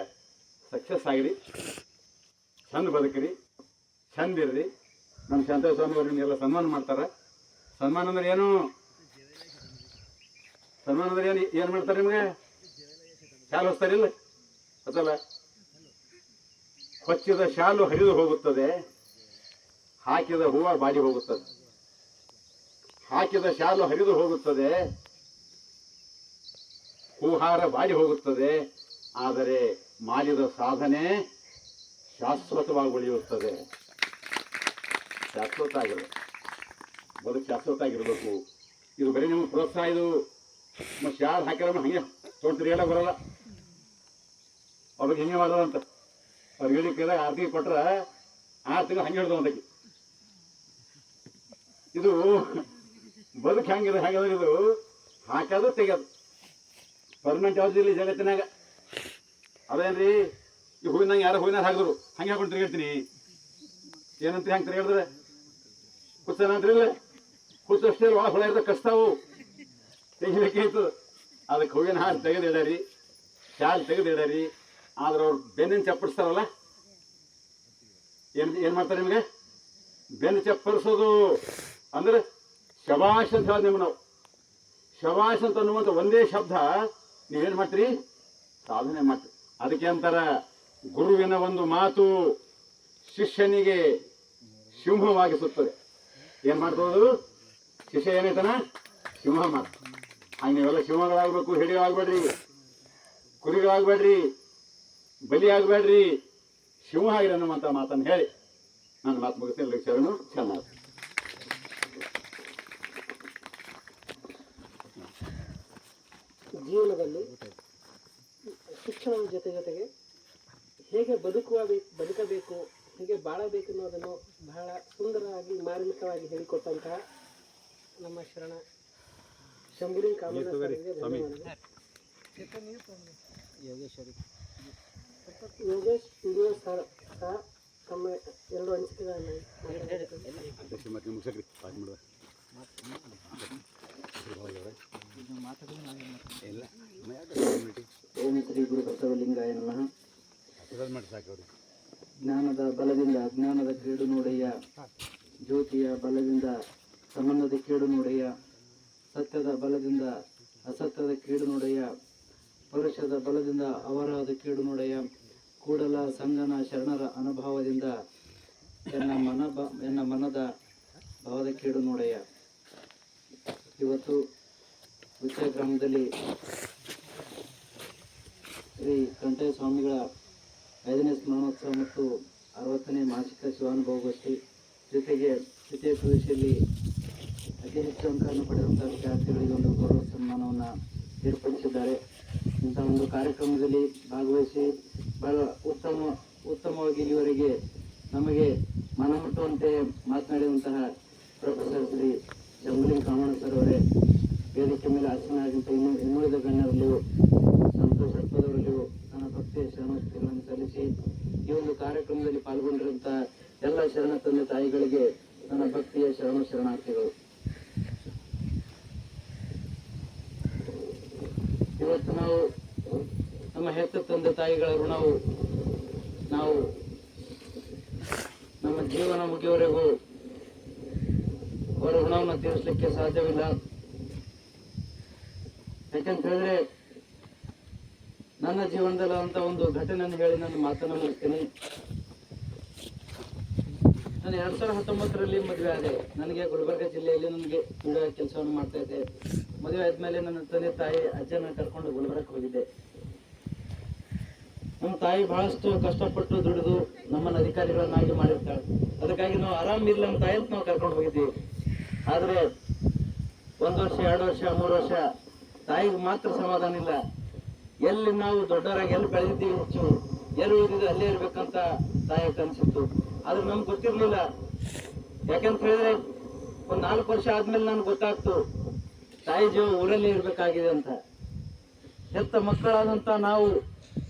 ಸಕ್ಸಸ್ ಆಗಿರಿ, ಚಂದ ಬದುಕಿರಿ, ಚಂದ ಇರ್ರಿ. ನಮ್ಮ ಶಾಂತ ಸ್ವಾಮಿ ಅವ್ರು ನಿಮಗೆಲ್ಲ ಸನ್ಮಾನ ಮಾಡ್ತಾರೆ. ಸನ್ಮಾನ ಅಂದ್ರೆ ಏನು, ಸನ್ಮಾನ ಅಂದ್ರೆ ಏನು ಮಾಡ್ತಾರೆ ನಿಮಗೆ? ಶಾಲೆ ಹೊಸ್ತಾರಿಲ್ಲ ಗೊತ್ತಲ್ಲ, ಹೊಚ್ಚಿದ ಶಾಲು ಹರಿದು ಹೋಗುತ್ತದೆ, ಹಾಕಿದ ಹೂವು ಬಾಡಿ ಹೋಗುತ್ತದೆ. ಹಾಕಿದ ಶಾಲು ಹರಿದು ಹೋಗುತ್ತದೆ, ಹೂಹಾರ ಬಾಡಿ ಹೋಗುತ್ತದೆ. ಆದರೆ ಮಾಡಿದ ಸಾಧನೆ ಶಾಶ್ವತವಾಗಿ ಉಳಿಯುತ್ತದೆ. ಶಾಶ್ವತ ಆಗಿರಬೇಕು, ಬದುಕು ಶಾಶ್ವತ ಆಗಿರಬೇಕು. ಇದು ಬರೀ ನಿಮ್ಗೆ ಪ್ರೋತ್ಸಾಹ. ಇದು ಮತ್ತೆ ಯಾರು ಹಾಕ್ಯಾರ ಹಂಗೆ ತೊಗೊಂಡು ಹೇಳಕ್ ಬರಲ್ಲ. ಅವ್ರಿಗೆ ಹಿಂಗೆ ಮಾಡೋದಂತ ಅವ್ರು ಹೇಳಿಕೆದಾಗ 6 ತಿಂಗಳು ಕೊಟ್ರೆ 6 ತಿಂಗಳು ಹಂಗೆ ಹಿಡ್ದು ಒಂದಕ್ಕೆ. ಇದು ಬದುಕು ಹೆಂಗಿದೆ ಹಾಗಾದ್ರೆ ಇದು ಹಾಕೋದು ತೆಗೆಯೋದು ಪರ್ಮನೆಂಟ್ ಯಾವ್ದು ಇಲ್ಲಿ ಜಗತ್ತಿನಾಗ. ಅದೇನ್ರಿ ಈ ಹೂವಿನಾಗ ಯಾರೋ ಹೂವಿನಾಗ ಹಾಕಿದ್ರು ಹಂಗೆ ಹಾಕೊಂಡು ತಿರುಗಿರ್ತೀನಿ ಏನಂತ ಹೆಂಗೆ ತಿರುಗಿದ್ರೆ ಕುಚ್ಚನಂತ್ರಿಲ್ಲ ಕುಚ್ಚಷ್ಟೇ ಒಳ ಹೊಳ ಇರ್ದ ಕಸ್ತಾವು ತೆಗಿಲಿಕ್ಕೆ ಇತ್ತು. ಅದಕ್ಕೆ ಹೂವಿನ ಹಾಲು ತೆಗೆದು ಇಡರಿ, ಶಾಲು ತೆಗೆದು ಇಡರಿ. ಆದ್ರೆ ಅವ್ರು ಬೆನ್ನಿನ ಚಪ್ಪಡಿಸ್ತಾರಲ್ಲ, ಏನು ಮಾಡ್ತಾರೆ ನಿಮಗೆ? ಬೆನ್ನು ಚಪ್ಪರಿಸೋದು ಅಂದ್ರೆ ಶಬಾಷ್ ಅಂತ ಹೇಳೋದು ನಿಮ್ಗೆ. ನಾವು ಶಬಾಷ್ ಅಂತ ಅನ್ನುವಂಥ ಒಂದೇ ಶಬ್ದ ನೀವೇನು ಮಾಡ್ತೀರಿ? ಸಾಧನೆ ಮಾಡ್ತೀರಿ. ಅದಕ್ಕೆ ಅಂತಾರ ಗುರುವಿನ ಒಂದು ಮಾತು ಶಿಷ್ಯನಿಗೆ ಸಿಂಹವಾಗಿಸುತ್ತದೆ. ಏನು ಮಾಡ್ತೋದು? ಶಿಷ್ಯ ಏನೈತನ ಸಿಂಹ ಮಾತು. ಹಂಗೆ ನೀವೆಲ್ಲ ಸಿಂಹಗಳಾಗಬೇಕು, ಹಿಡಿಯಾಗಬೇಡ್ರಿ, ಕುರಿಗಳಾಗಬೇಡ್ರಿ, ಬಲಿ ಆಗಬೇಡ್ರಿ, ಸಿಂಹ ಆಗಿರ ಅನ್ನುವಂಥ ಮಾತನ್ನು ಹೇಳಿ ನನ್ನ ಮಾತು ಮುಗಿಸ್ತೀನಿ. ಶರಣು ಚೆನ್ನಾಗಿ ಜೀವನದಲ್ಲಿ ಶಿಕ್ಷಣದ ಜೊತೆಗೆ ಹೇಗೆ ಬದುಕಬೇಕು, ಹೇಗೆ ಬಾಳಬೇಕು ಅನ್ನೋದನ್ನು ಬಹಳ ಸುಂದರವಾಗಿ ಮಾರ್ಮಿಕವಾಗಿ ಹೇಳಿಕೊಟ್ಟಂತಹ ನಮ್ಮ ಶರಣ ಶಂಭುಲಿ ಕಾಮಣ್ಣ ಸರ್ಗೆ ಧನ್ಯವಾದಗಳು. ಯೋಗೇಶ್ ವಿಡಿಯೋ ಸಹ ತಮ್ಮ 2 ಅನಿಸಿಕೆಗಳನ್ನು ಓಂ ಶ್ರೀ ಗುರು ಬಸವಲಿಂಗಾಯ ನಮಃ. ಜ್ಞಾನದ ಬಲದಿಂದ ಅಜ್ಞಾನದ ಕೇಡು ನೋಡಯ್ಯ, ಜ್ಯೋತಿಯ ಬಲದಿಂದ ಸಂಬಂಧದ ಕೇಡು ನೋಡಯ್ಯ, ಸತ್ಯದ ಬಲದಿಂದ ಅಸತ್ಯದ ಕೇಡು ನೋಡಯ್ಯ, ಪರುಷದ ಬಲದಿಂದ ಅವರಾದ ಕೇಡು ನೋಡಯ್ಯ, ಕೂಡಲ ಸಂಗನ ಶರಣರ ಅನುಭವದಿಂದ ಎನ್ನ ಮನದ ಭಾವದ ಕೇಡು ನೋಡಯ್ಯ. ಇವತ್ತು ಉಚ್ಚ ಗ್ರಾಮದಲ್ಲಿ ಶ್ರೀ ಕಂಠಯ್ಯ ಸ್ವಾಮಿಗಳ 5ನೇ ಸ್ಮರಣೋತ್ಸವ ಮತ್ತು 60ನೇ ಮಾಸಿಕ ಶಿವಾನುಭವಗೋಷ್ಠಿ ಜೊತೆಗೆ ದ್ವಿತೀಯ ಪರೀಕ್ಷೆಯಲ್ಲಿ ಅತಿ ಹೆಚ್ಚು ಅಂಕವನ್ನು ಪಡೆದಂಥ ವಿದ್ಯಾರ್ಥಿಗಳಿಗೆ ಒಂದು ಗೌರವ ಸನ್ಮಾನವನ್ನು ಏರ್ಪಡಿಸಿದ್ದಾರೆ. ಇಂಥ ಒಂದು ಕಾರ್ಯಕ್ರಮದಲ್ಲಿ ಭಾಗವಹಿಸಿ ಬಹಳ ಉತ್ತಮವಾಗಿ ಇಲ್ಲಿವರೆಗೆ ನಮಗೆ ಮನಮುಟ್ಟುವಂತೆ ಮಾತನಾಡಿದಂತಹ ಪ್ರೊಫೆಸರ್ ಶ್ರೀ ಶಂಭುಲಿ ಕಾಮಣ್ಣ ಸರ್ ಅವರೇ, ವೇದಿಕೆ ಮೇಲೆ ಆಸೀನರಾದಂಥ ಇನ್ನುಳಿದ ಗಣ್ಯರಲ್ಲಿಯೂ ಸಂತೋಷ್ ಹಬ್ಬದವರಲ್ಲಿಯೂ ನನ್ನ ಭಕ್ತಿಯ ಶರಣೋಕ್ತಿಗಳನ್ನು ಸಲ್ಲಿಸಿ ಈ ಒಂದು ಕಾರ್ಯಕ್ರಮದಲ್ಲಿ ಪಾಲ್ಗೊಂಡಿರುವಂಥ ಎಲ್ಲ ಶರಣ ತಂದೆ ತಾಯಿಗಳಿಗೆ ನನ್ನ ಭಕ್ತಿಯ ಶರಣಾರ್ಥಿಗಳು. ಇವತ್ತು ನಾವು ನಮ್ಮ ಹೆತ್ತ ತಂದೆ ತಾಯಿಗಳ ಋಣವು ನಾವು ನಮ್ಮ ಜೀವನ ಮುಗಿಯವರೆಗೂ ಅವರ ಋಣವನ್ನು ತೀರಿಸಲಿಕ್ಕೆ ಸಾಧ್ಯವಿಲ್ಲ. ಯಾಕಂತ ಹೇಳಿದ್ರೆ ನನ್ನ ಜೀವನದಲ್ಲಿ ಅಂತ ಒಂದು ಘಟನೆಯನ್ನು ಹೇಳಿ ನನ್ನ ಮಾತನ್ನು ಮುಗಿಸ್ತೀನಿ. ನಾನು 2019ರಲ್ಲಿ ಮದುವೆ ಆದೆ. ನನಗೆ ಗುಲ್ಬರ್ಗ ಜಿಲ್ಲೆಯಲ್ಲಿ ನನಗೆ ದುಡಿಯೋ ಕೆಲಸವನ್ನು ಮಾಡ್ತಾ ಇದ್ದೆ. ಮದುವೆ ಆದ್ಮೇಲೆ ನನ್ನ ತಂದೆ ತಾಯಿ ಅಜ್ಜನ ಕರ್ಕೊಂಡು ಗುಲ್ಬರ್ಗಕ್ಕೆ ಹೋಗಿದ್ದೆ. ನಮ್ಮ ತಾಯಿ ಬಹಳಷ್ಟು ಕಷ್ಟಪಟ್ಟು ದುಡಿದು ನಮ್ಮನ್ನು ಅಧಿಕಾರಿಗಳನ್ನಾಗಿ ಮಾಡಿರ್ತಾಳೆ. ಅದಕ್ಕಾಗಿ ನಾವು ಆರಾಮಿಲ್ಲ ನಮ್ಮ ತಾಯಿ ಅಂತ ನಾವು ಕರ್ಕೊಂಡು ಹೋಗಿದ್ದೀವಿ. ಆದರೆ 1 ವರ್ಷ 2 ವರ್ಷ 3 ವರ್ಷ ತಾಯಿಗೆ ಮಾತ್ರ ಸಮಾಧಾನ ಇಲ್ಲ. ಎಲ್ಲಿ ನಾವು ದೊಡ್ಡವರಾಗಿ ಎಲ್ಲಿ ಬೆಳೆದಿದ್ದೀವಿ, ಹೆಚ್ಚು ಎಲ್ಲಿ ಓದಿದ್ದು ಅಲ್ಲೇ ಇರ್ಬೇಕಂತ ತಾಯಿ ಅನಿಸಿತ್ತು. ಆದ್ರೆ ನಮ್ಗೆ ಗೊತ್ತಿರ್ಲಿಲ್ಲ. ಯಾಕಂತ ಹೇಳಿದ್ರೆ ಒಂದು 4 ವರ್ಷ ಆದ್ಮೇಲೆ ನನ್ಗೆ ಗೊತ್ತಾಗ್ತು ತಾಯಿ ಜೀವ ಊರಲ್ಲೇ ಇರ್ಬೇಕಾಗಿದೆ ಅಂತ. ಹೆತ್ತ ಮಕ್ಕಳಾದಂತ ನಾವು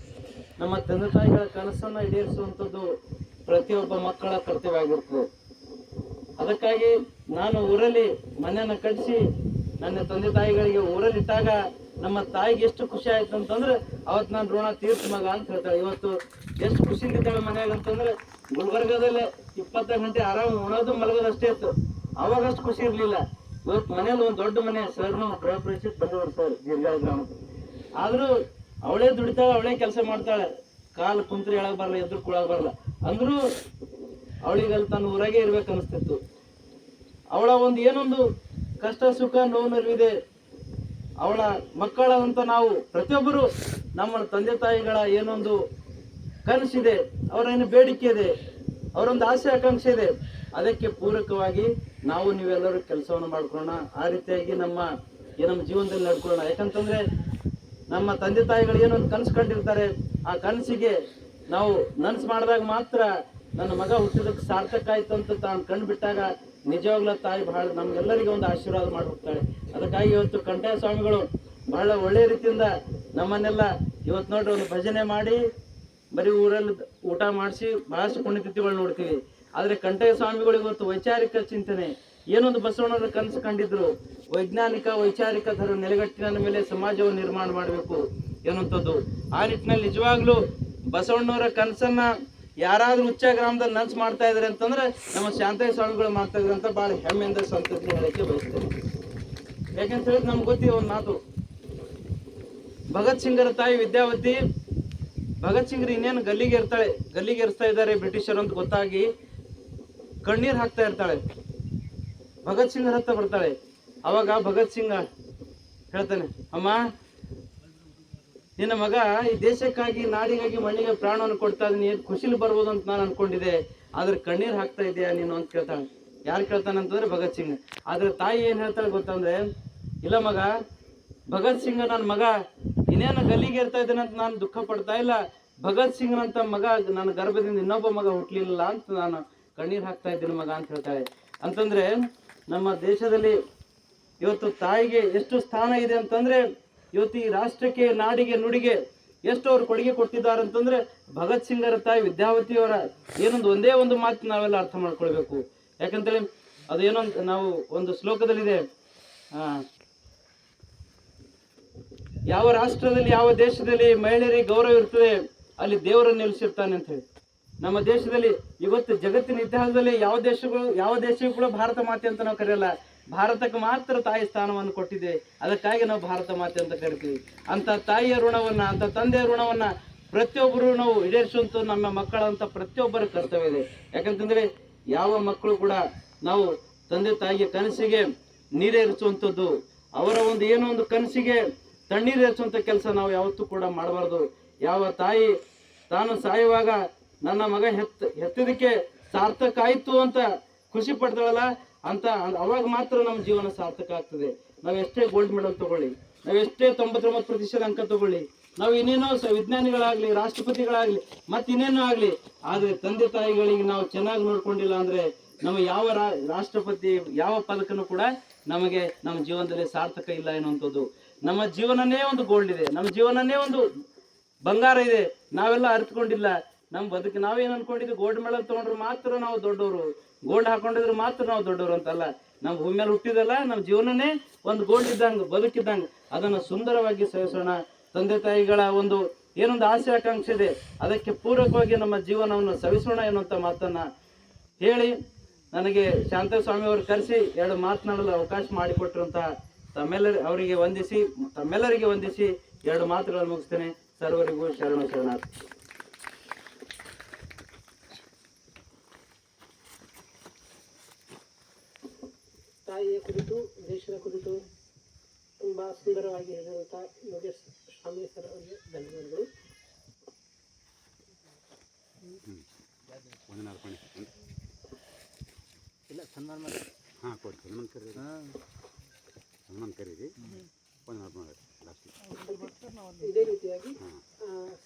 ನಮ್ಮ ತಂದೆ ತಾಯಿಗಳ ಕನಸನ್ನ ಈಡೇರಿಸುವಂಥದ್ದು ಪ್ರತಿಯೊಬ್ಬ ಮಕ್ಕಳ ಕರ್ತವ್ಯ ಆಗಿರ್ತದೆ. ಅದಕ್ಕಾಗಿ ನಾನು ಊರಲ್ಲಿ ಮನೆಯನ್ನ ಕಟ್ಟಿಸಿ ನನ್ನ ತಂದೆ ತಾಯಿಗಳಿಗೆ ಊರಲ್ಲಿ ಇಟ್ಟಾಗ ನಮ್ಮ ತಾಯಿಗೆ ಎಷ್ಟು ಖುಷಿ ಆಯ್ತು ಅಂತಂದ್ರೆ ಅವತ್ತು ನಾನು ಋಣ ತೀರ್ಥ ಮಗ ಅಂತ ಹೇಳ್ತಾಳೆ. ಇವತ್ತು ಎಷ್ಟು ಖುಷಿಯಿಂದಿದ್ದಾಳೆ ಮನೆಯಾಗ ಅಂತಂದ್ರೆ ಗುಲ್ಬರ್ಗದಲ್ಲೇ 24 ಗಂಟೆ ಆರಾಮ್ ಉಣೋದು ಮಲಗೋದು ಅಷ್ಟೇ ಇತ್ತು. ಅವಾಗ ಅಷ್ಟು ಖುಷಿ ಇರ್ಲಿಲ್ಲ. ಇವತ್ತು ಮನೇಲಿ ಒಂದು ದೊಡ್ಡ ಮನೆ ಸರ್ನು ಗೃಹ ಪ್ರವೇಶಕ್ಕೆ ಬಂದವರು ಸರ್ ಜೀರ್ಗಾಳ ಗ್ರಾಮ. ಆದ್ರೂ ಅವಳೇ ದುಡಿತಾಳೆ, ಅವಳೇ ಕೆಲಸ ಮಾಡ್ತಾಳೆ. ಕಾಲು ಕುಂತ್ರೆ ಹೇಳಕ್ ಬರಲ್ಲ, ಎದ್ರು ಕೂಳಕ್ ಬರಲ್ಲ. ಅಂದ್ರೂ ಅವಳಿಗೆ ಅಲ್ಲಿ ತನ್ನ ಊರಾಗೆ ಇರ್ಬೇಕು ಅನಿಸ್ತಿತ್ತು. ಅವಳ ಒಂದು ಏನೊಂದು ಕಷ್ಟ ಸುಖ ನೋವು ನಲಿವಿದೆ. ಅವಳ ಮಕ್ಕಳಂತ ನಾವು ಪ್ರತಿಯೊಬ್ಬರು ನಮ್ಮ ತಂದೆ ತಾಯಿಗಳ ಏನೊಂದು ಕನಸಿದೆ, ಅವರೇನು ಬೇಡಿಕೆ ಇದೆ, ಅವರೊಂದು ಆಸೆ ಆಕಾಂಕ್ಷೆ ಇದೆ, ಅದಕ್ಕೆ ಪೂರಕವಾಗಿ ನಾವು ನೀವೆಲ್ಲರೂ ಕೆಲಸವನ್ನು ಮಾಡ್ಕೊಳ್ಳೋಣ. ಆ ರೀತಿಯಾಗಿ ನಮ್ಮ ಜೀವನದಲ್ಲಿ ನಡ್ಕೊಳ್ಳೋಣ. ಯಾಕಂತಂದ್ರೆ ನಮ್ಮ ತಂದೆ ತಾಯಿಗಳು ಏನೊಂದು ಕನಸು ಕಂಡಿರ್ತಾರೆ, ಆ ಕನಸಿಗೆ ನಾವು ನನಸು ಮಾಡಿದಾಗ ಮಾತ್ರ ನನ್ನ ಮಗ ಹುಟ್ಟಿದಕ್ಕೆ ಸಾರ್ಥಕ ಆಯ್ತು ಅಂತ ತಾನು ಕಂಡು ಬಿಟ್ಟಾಗ ನಿಜವಾಗ್ಲೂ ತಾಯಿ ಬಹಳ ನಮ್ಗೆಲ್ಲರಿಗೆ ಒಂದು ಆಶೀರ್ವಾದ ಮಾಡಿ ಹೋಗ್ತಾಳೆ. ಅದಕ್ಕಾಗಿ ಇವತ್ತು ಕಂಠಾಯ ಸ್ವಾಮಿಗಳು ಬಹಳ ಒಳ್ಳೆ ರೀತಿಯಿಂದ ನಮ್ಮನ್ನೆಲ್ಲ ಇವತ್ತು ನೋಡ್ರಿ ಒಂದು ಭಜನೆ ಮಾಡಿ ಬರೀ ಊರಲ್ಲಿ ಊಟ ಮಾಡಿಸಿ ಬಹಳಷ್ಟು ಪುಣ್ಯತಿಥಿಗಳು ನೋಡ್ತೀವಿ. ಆದ್ರೆ ಕಂಠಾಯ ಸ್ವಾಮಿಗಳು ಇವತ್ತು ವೈಚಾರಿಕ ಚಿಂತನೆ ಏನೊಂದು ಬಸವಣ್ಣರ ಕನಸು ಕಂಡಿದ್ರು, ವೈಜ್ಞಾನಿಕ ವೈಚಾರಿಕ ಧರ ನೆಲೆಗಟ್ಟಿನ ಮೇಲೆ ಸಮಾಜವನ್ನು ನಿರ್ಮಾಣ ಮಾಡಬೇಕು ಎನ್ನುವಂಥದ್ದು. ಆ ನಿಟ್ಟಿನಲ್ಲಿ ನಿಜವಾಗ್ಲೂ ಬಸವಣ್ಣವರ ಕನಸನ್ನ ಯಾರಾದ್ರೂ ಉಚ್ಚ ಗ್ರಾಮದಲ್ಲಿ ನನಸು ಮಾಡ್ತಾ ಇದಾರೆ ಅಂತಂದ್ರೆ ನಮ್ಮ ಶಾಂತಯ್ಯ ಸ್ವಾಮಿಗಳು ಮಾಡ್ತಾ ಇದ್ರೆ ಅಂತ ಬಹಳ ಹೆಮ್ಮೆಯಿಂದ ಸಂತತಿ ಹೇಳಕ್ಕೆ ಬಯಸ್ತೇನೆ. ಯಾಕಂತ ಹೇಳಿದ್ರೆ ನಮ್ಗೆ ಗೊತ್ತಿದೆ ಒಂದು ಮಾತು, ಭಗತ್ ಸಿಂಗರ ತಾಯಿ ವಿದ್ಯಾವತಿ, ಭಗತ್ ಸಿಂಗ್ರು ಇನ್ನೇನು ಗಲ್ಲಿಗೆ ಇರ್ತಾ ಇದ್ದಾರೆ ಬ್ರಿಟಿಷರು ಅಂತ ಗೊತ್ತಾಗಿ ಕಣ್ಣೀರ್ ಹಾಕ್ತಾ ಇರ್ತಾಳೆ. ಭಗತ್ ಸಿಂಗ್ ಹತ್ರ ಬರ್ತಾಳೆ. ಅವಾಗ ಭಗತ್ ಸಿಂಗ್ ಹೇಳ್ತಾನೆ, ಅಮ್ಮ ನಿನ್ನ ಮಗ ಈ ದೇಶಕ್ಕಾಗಿ ನಾಡಿಗಾಗಿ ಮಣ್ಣಿಗೆ ಪ್ರಾಣವನ್ನು ಕೊಡ್ತಾ ಇದೀನಿ, ಖುಷಿಲಿ ಬರ್ಬೋದು ಅಂತ ನಾನು ಅನ್ಕೊಂಡಿದ್ದೆ, ಆದ್ರೆ ಕಣ್ಣೀರ್ ಹಾಕ್ತಾ ಇದೆಯಾ ನೀನು ಅಂತ ಕೇಳ್ತಾಳೆ. ಯಾರು ಕೇಳ್ತಾನೆ ಅಂತಂದ್ರೆ ಭಗತ್ ಸಿಂಗ್. ಆದ್ರೆ ತಾಯಿ ಏನ್ ಹೇಳ್ತಾಳೆ ಗೊತ್ತಂದ್ರೆ, ಇಲ್ಲ ಮಗ, ಭಗತ್ ಸಿಂಗ್ ನನ್ನ ಮಗ ಇನ್ನೇನು ಗಲ್ಲಿಗೆ ಇರ್ತಾ ಇದ್ದಾನೆ ಅಂತ ನಾನು ದುಃಖ ಪಡ್ತಾ ಇಲ್ಲ, ಭಗತ್ ಸಿಂಗ್ನಂತ ಮಗ ನನ್ನ ಗರ್ಭದಿಂದ ಇನ್ನೊಬ್ಬ ಮಗ ಹುಟ್ಲಿಲ್ಲ ಅಂತ ನಾನು ಕಣ್ಣೀರ್ ಹಾಕ್ತಾ ಇದ್ದೀನಿ ಮಗ ಅಂತ ಹೇಳ್ತಾಳೆ. ಅಂತಂದ್ರೆ ನಮ್ಮ ದೇಶದಲ್ಲಿ ಇವತ್ತು ತಾಯಿಗೆ ಎಷ್ಟು ಸ್ಥಾನ ಇದೆ ಅಂತಂದ್ರೆ, ಇವತ್ತು ಈ ರಾಷ್ಟ್ರಕ್ಕೆ ನಾಡಿಗೆ ನುಡಿಗೆ ಎಷ್ಟು ಅವ್ರು ಕೊಡುಗೆ ಕೊಟ್ಟಿದ್ದಾರೆ ಅಂತಂದ್ರೆ ಭಗತ್ ಸಿಂಗರ ತಾಯಿ ವಿದ್ಯಾವತಿಯವರ ಏನೊಂದು ಒಂದೇ ಒಂದು ಮಾತು ನಾವೆಲ್ಲ ಅರ್ಥ ಮಾಡ್ಕೊಳ್ಬೇಕು. ಯಾಕಂತೇಳಿ ಅದು ಏನೊಂದು ನಾವು ಒಂದು ಶ್ಲೋಕದಲ್ಲಿದೆ, ಯಾವ ರಾಷ್ಟ್ರದಲ್ಲಿ ಯಾವ ದೇಶದಲ್ಲಿ ಮಹಿಳೆಯರಿಗೆ ಗೌರವ ಇರ್ತದೆ ಅಲ್ಲಿ ದೇವರನ್ನು ನೆಲೆಸಿರ್ತಾನೆ ಅಂತ ಹೇಳಿ. ನಮ್ಮ ದೇಶದಲ್ಲಿ ಇವತ್ತು ಜಗತ್ತಿನ ಇತಿಹಾಸದಲ್ಲಿ ಯಾವ ದೇಶಕ್ಕೂ ಕೂಡ ಭಾರತ ಮಾತೆ ಅಂತ ನಾವು ಕರೆಯಲ್ಲ, ಭಾರತಕ್ಕೆ ಮಾತ್ರ ತಾಯಿ ಸ್ಥಾನವನ್ನು ಕೊಟ್ಟಿದೆ. ಅದಕ್ಕಾಗಿ ನಾವು ಭಾರತ ಮಾತೆ ಅಂತ ಕರಿತೀವಿ. ಅಂತ ತಾಯಿಯ ಋಣವನ್ನ, ಅಂತ ತಂದೆಯ ಋಣವನ್ನ ಪ್ರತಿಯೊಬ್ಬರು ನಾವು ಈಡೇರಿಸುವಂತ ನಮ್ಮ ಮಕ್ಕಳಂತ ಪ್ರತಿಯೊಬ್ಬರ ಕರ್ತವ್ಯ ಇದೆ. ಯಾಕಂತಂದ್ರೆ ಯಾವ ಮಕ್ಕಳು ಕೂಡ ನಾವು ತಂದೆ ತಾಯಿಯ ಕನಸಿಗೆ ನೀರೇರಿಸುವಂಥದ್ದು, ಅವರ ಒಂದು ಏನೋ ಒಂದು ಕನಸಿಗೆ ತಣ್ಣೀರು ಎರಚುವಂಥ ಕೆಲಸ ನಾವು ಯಾವತ್ತೂ ಕೂಡ ಮಾಡಬಾರ್ದು. ಯಾವ ತಾಯಿ ತಾನು ಸಾಯುವಾಗ ನನ್ನ ಮಗ ಹೆತ್ತದಕ್ಕೆ ಸಾರ್ಥಕ ಆಯ್ತು ಅಂತ ಖುಷಿ ಪಡ್ತಾಳಲ್ಲ ಅಂತ ಅವಾಗ ಮಾತ್ರ ನಮ್ಮ ಜೀವನ ಸಾರ್ಥಕ ಆಗ್ತದೆ. ನಾವೆಷ್ಟೇ ಗೋಲ್ಡ್ ಮೆಡಲ್ ತಗೊಳ್ಳಿ, ನಾವೆಷ್ಟೇ 99% ಅಂಕ ತಗೊಳ್ಳಿ, ನಾವು ಇನ್ನೇನೋ ವಿಜ್ಞಾನಿಗಳಾಗ್ಲಿ, ರಾಷ್ಟ್ರಪತಿಗಳಾಗ್ಲಿ, ಮತ್ತೆ ಇನ್ನೇನೋ ಆಗ್ಲಿ, ಆದ್ರೆ ತಂದೆ ತಾಯಿಗಳಿಗೆ ನಾವು ಚೆನ್ನಾಗಿ ನೋಡ್ಕೊಂಡಿಲ್ಲ ಅಂದ್ರೆ ನಮ್ಮ ಯಾವ ರಾಷ್ಟ್ರಪತಿ ಯಾವ ಪದಕನು ಕೂಡ ನಮಗೆ ನಮ್ಮ ಜೀವನದಲ್ಲಿ ಸಾರ್ಥಕ ಇಲ್ಲ ಎನ್ನುವಂಥದ್ದು. ನಮ್ಮ ಜೀವನನೇ ಒಂದು ಗೋಲ್ಡ್ ಇದೆ, ನಮ್ಮ ಜೀವನನೇ ಒಂದು ಬಂಗಾರ ಇದೆ, ನಾವೆಲ್ಲ ಅರ್ಥಕೊಂಡಿಲ್ಲ. ನಮ್ಮ ಬದುಕು ನಾವೇನು ಅನ್ಕೊಂಡಿದ್ವಿ, ಗೋಲ್ಡ್ ಮೆಡಲ್ ತಗೊಂಡ್ರೆ ಮಾತ್ರ ನಾವು ದೊಡ್ಡವರು, ಗೋಲ್ಡ್ ಹಾಕೊಂಡಿದ್ರೆ ಮಾತ್ರ ನಾವು ದೊಡ್ಡವರು ಅಂತಲ್ಲ. ನಮ್ಮ ಭೂಮಿ ಮೇಲೆ ಹುಟ್ಟಿದಲ್ಲ, ನಮ್ಮ ಜೀವನನೇ ಒಂದು ಗೋಲ್ಡ್ ಇದ್ದಂಗೆ, ಬದುಕಿದ್ದಂಗೆ. ಅದನ್ನು ಸುಂದರವಾಗಿ ಸವಿಸೋಣ. ತಂದೆ ತಾಯಿಗಳ ಒಂದು ಏನೊಂದು ಆಸೆ ಆಕಾಂಕ್ಷೆ ಇದೆ, ಅದಕ್ಕೆ ಪೂರಕವಾಗಿ ನಮ್ಮ ಜೀವನವನ್ನು ಸವಿಸೋಣ ಎನ್ನುವಂಥ ಮಾತನ್ನ ಹೇಳಿ, ನನಗೆ ಶಾಂತ ಸ್ವಾಮಿಯವರು ಕರೆಸಿ 2 ಮಾತನಾಡಲು ಅವಕಾಶ ಮಾಡಿಕೊಟ್ಟಿರುವಂತಹ ತಮ್ಮೆಲ್ಲರಿಗೆ ವಂದಿಸಿ 2 ಮಾತುಗಳನ್ನು ಮುಗಿಸ್ತೇನೆ. ಸರ್ವರಿಗೂ ಶರಣಾರ್ಥಿ. ತಾಯಿಯ ಕುರಿತು, ದೇಶದ ಕುರಿತು ತುಂಬ ಸುಂದರವಾಗಿ ಹೇಳಿರುವಂಥ ಯೋಗೇಶ್ ಸ್ವಾಮಿ ಸರ್ ಅವರಿಗೆ ಧನ್ಯವಾದಗಳು. ಇಲ್ಲ ಸನ್ಮಾನ ಮಾಡಿ ಇದೇ ರೀತಿಯಾಗಿ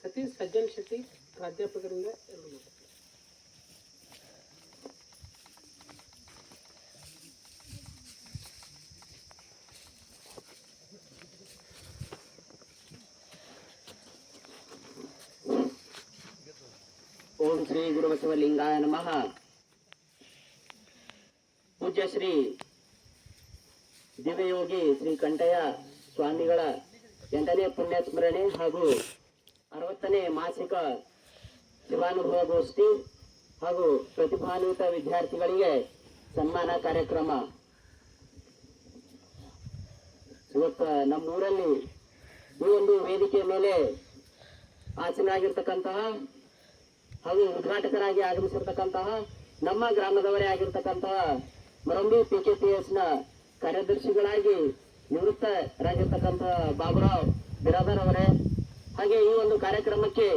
ಸತೀಶ್ ಸಜ್ಜನ್ ಶೆಟ್ಟಿ ಪ್ರಾಧ್ಯಾಪಕರಿಂದ ಎರಡು ಓಂ ಶ್ರೀ ಗುರುಬಸವಲಿಂಗಾಯ ನಮಃ. ಪೂಜ್ಯ ಶ್ರೀ ದಿವ್ಯಯೋಗಿ ಶ್ರೀ ಕಂಠಯ್ಯ ಸ್ವಾಮಿಗಳ 8ನೇ ಪುಣ್ಯಸ್ಮರಣೆ ಹಾಗೂ 60ನೇ ಮಾಸಿಕ ಶಿವಾನುಭವ ಗೋಷ್ಠಿ ಹಾಗೂ ಪ್ರತಿಭಾನ್ವಿತ ವಿದ್ಯಾರ್ಥಿಗಳಿಗೆ ಸನ್ಮಾನ ಕಾರ್ಯಕ್ರಮ ಇವತ್ತು ನಮ್ಮೂರಲ್ಲಿ ಈ ಒಂದು ವೇದಿಕೆ ಮೇಲೆ ಆಸೀನರಾಗಿರ್ತಕ್ಕಂತಹ ಹಾಗೂ ಉದ್ಘಾಟಕರಾಗಿ ಆಗಮಿಸಿರ್ತಕ್ಕಂತಹ ನಮ್ಮ ಗ್ರಾಮದವರೇ ಆಗಿರ್ತಕ್ಕಂತಹ ಮರಂಬಿ PKPS ನ ಕಾರ್ಯದರ್ಶಿಗಳಾಗಿ ನಿವೃತ್ತರಾಗಿರ್ತಕ್ಕಂತಹ ಬಾಬುರಾವ್ ಬಿರಾದರ್ ಅವರೇ, ಹಾಗೆ ಈ ಒಂದು ಕಾರ್ಯಕ್ರಮಕ್ಕೆ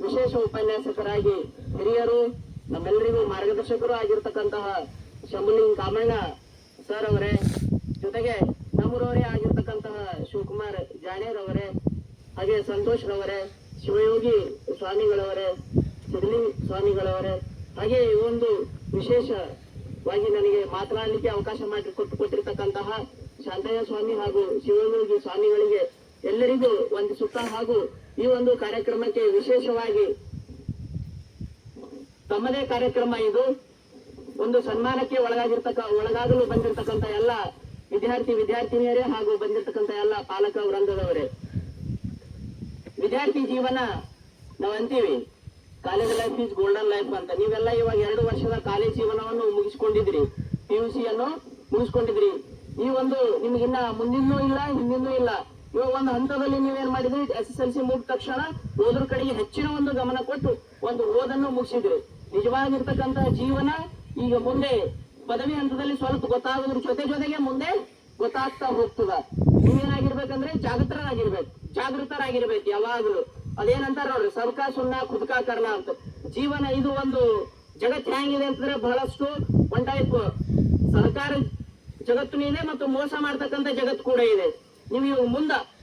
ವಿಶೇಷ ಉಪನ್ಯಾಸಕರಾಗಿ ಹಿರಿಯರು ನಮ್ಮೆಲ್ಲರಿಗೂ ಮಾರ್ಗದರ್ಶಕರು ಆಗಿರ್ತಕ್ಕಂತಹ ಶಂಭುಲಿಂಗ ಕಾಮಣ್ಣ ಸರ್ ಅವರೇ, ಜೊತೆಗೆ ನಮ್ಮೂರವರೇ ಆಗಿರ್ತಕ್ಕಂತಹ ಶಿವಕುಮಾರ್ ಜಾಣೇರ್ ಅವರೇ, ಹಾಗೆ ಸಂತೋಷ್ ರವರೇ, ಶಿವಯೋಗಿ ಸ್ವಾಮಿಗಳವರೇ, ಸಿದ್ಧಲಿಂಗ ಸ್ವಾಮಿಗಳವರೇ, ಹಾಗೆ ಈ ಒಂದು ವಿಶೇಷವಾಗಿ ನನಗೆ ಮಾತನಾಡಲಿಕ್ಕೆ ಅವಕಾಶ ಕೊಟ್ಟಿರ್ತಕ್ಕಂತಹ ಶಾಂತಯ್ಯ ಸ್ವಾಮಿ ಹಾಗೂ ಶಿವಯೋಗಿ ಸ್ವಾಮಿಗಳಿಗೆ ಎಲ್ಲರಿಗೂ ವಂದಿಸುತ್ತಾ, ಹಾಗೂ ಈ ಒಂದು ಕಾರ್ಯಕ್ರಮಕ್ಕೆ ವಿಶೇಷವಾಗಿ ತಮ್ಮದೇ ಕಾರ್ಯಕ್ರಮ ಇದು, ಒಂದು ಸನ್ಮಾನಕ್ಕೆ ಒಳಗಾಗಲು ಬಂದಿರತಕ್ಕಂತ ಎಲ್ಲ ವಿದ್ಯಾರ್ಥಿನಿಯರೇ ಹಾಗೂ ಬಂದಿರತಕ್ಕಂತ ಎಲ್ಲ ಪಾಲಕ ವೃಂದದವರೇ, ವಿದ್ಯಾರ್ಥಿ ಜೀವನ ನಾವು ಅಂತೀವಿ college life is golden life ಅಂತ. ನೀವೆಲ್ಲ ಇವಾಗ 2 ವರ್ಷದ ಕಾಲೇಜ್ ಜೀವನವನ್ನು ಮುಗಿಸ್ಕೊಂಡಿದ್ರಿ, PUC ಅನ್ನು ಮುಗಿಸ್ಕೊಂಡಿದ್ರಿ. ಈ ಒಂದು ನಿಮ್ಗಿನ್ನ ಮುಂದಿನೂ ಇಲ್ಲ ಹಿಂದಿನೂ ಇಲ್ಲ. ಇವಾಗ ಒಂದು ಹಂತದಲ್ಲಿ ನೀವೇನ್ ಮಾಡಿದ್ರಿ, SSLC ಮುಗಿದ ತಕ್ಷಣ ಓದ್ರ ಕಡೆಗೆ ಹೆಚ್ಚಿನ ಒಂದು ಗಮನ ಕೊಟ್ಟು ಒಂದು ಓದನ್ನು ಮುಗಿಸಿದ್ರಿ. ನಿಜವಾಗಿರ್ತಕ್ಕಂತಹ ಜೀವನ ಈಗ ಮುಂದೆ ಪದವಿ ಹಂತದಲ್ಲಿ ಸ್ವಲ್ಪ ಗೊತ್ತಾಗೋದ್ರ ಜೊತೆಗೆ ಮುಂದೆ ಗೊತ್ತಾಗ್ತಾ ಹೋಗ್ತದ. ನೀವೇನಾಗಿರ್ಬೇಕಂದ್ರೆ ಜಾಗೃತರಾಗಿರ್ಬೇಕು ಯಾವಾಗಲೂ. ಅದೇನಂತಾರ ನೋಡ್ರಿ, ಸಬ್ಕಾ ಸುಣ್ಣ ಖುದ್ಕಾ ಕರ್ಣ ಅಂತ. ಜೀವನ ಇದು ಒಂದು ಜಗತ್ ಹೆಂಗಿದೆ ಅಂತಂದ್ರೆ ಬಹಳಷ್ಟು ಒನ್ ಟೈಪ್ ಸಹಕಾರ ಜಗತ್ತು ಇದೆ ಮತ್ತು ಮೋಸ ಮಾಡ್ತಕ್ಕಂಥ ಜಗತ್ತು ಕೂಡ ಇದೆ. ನೀವು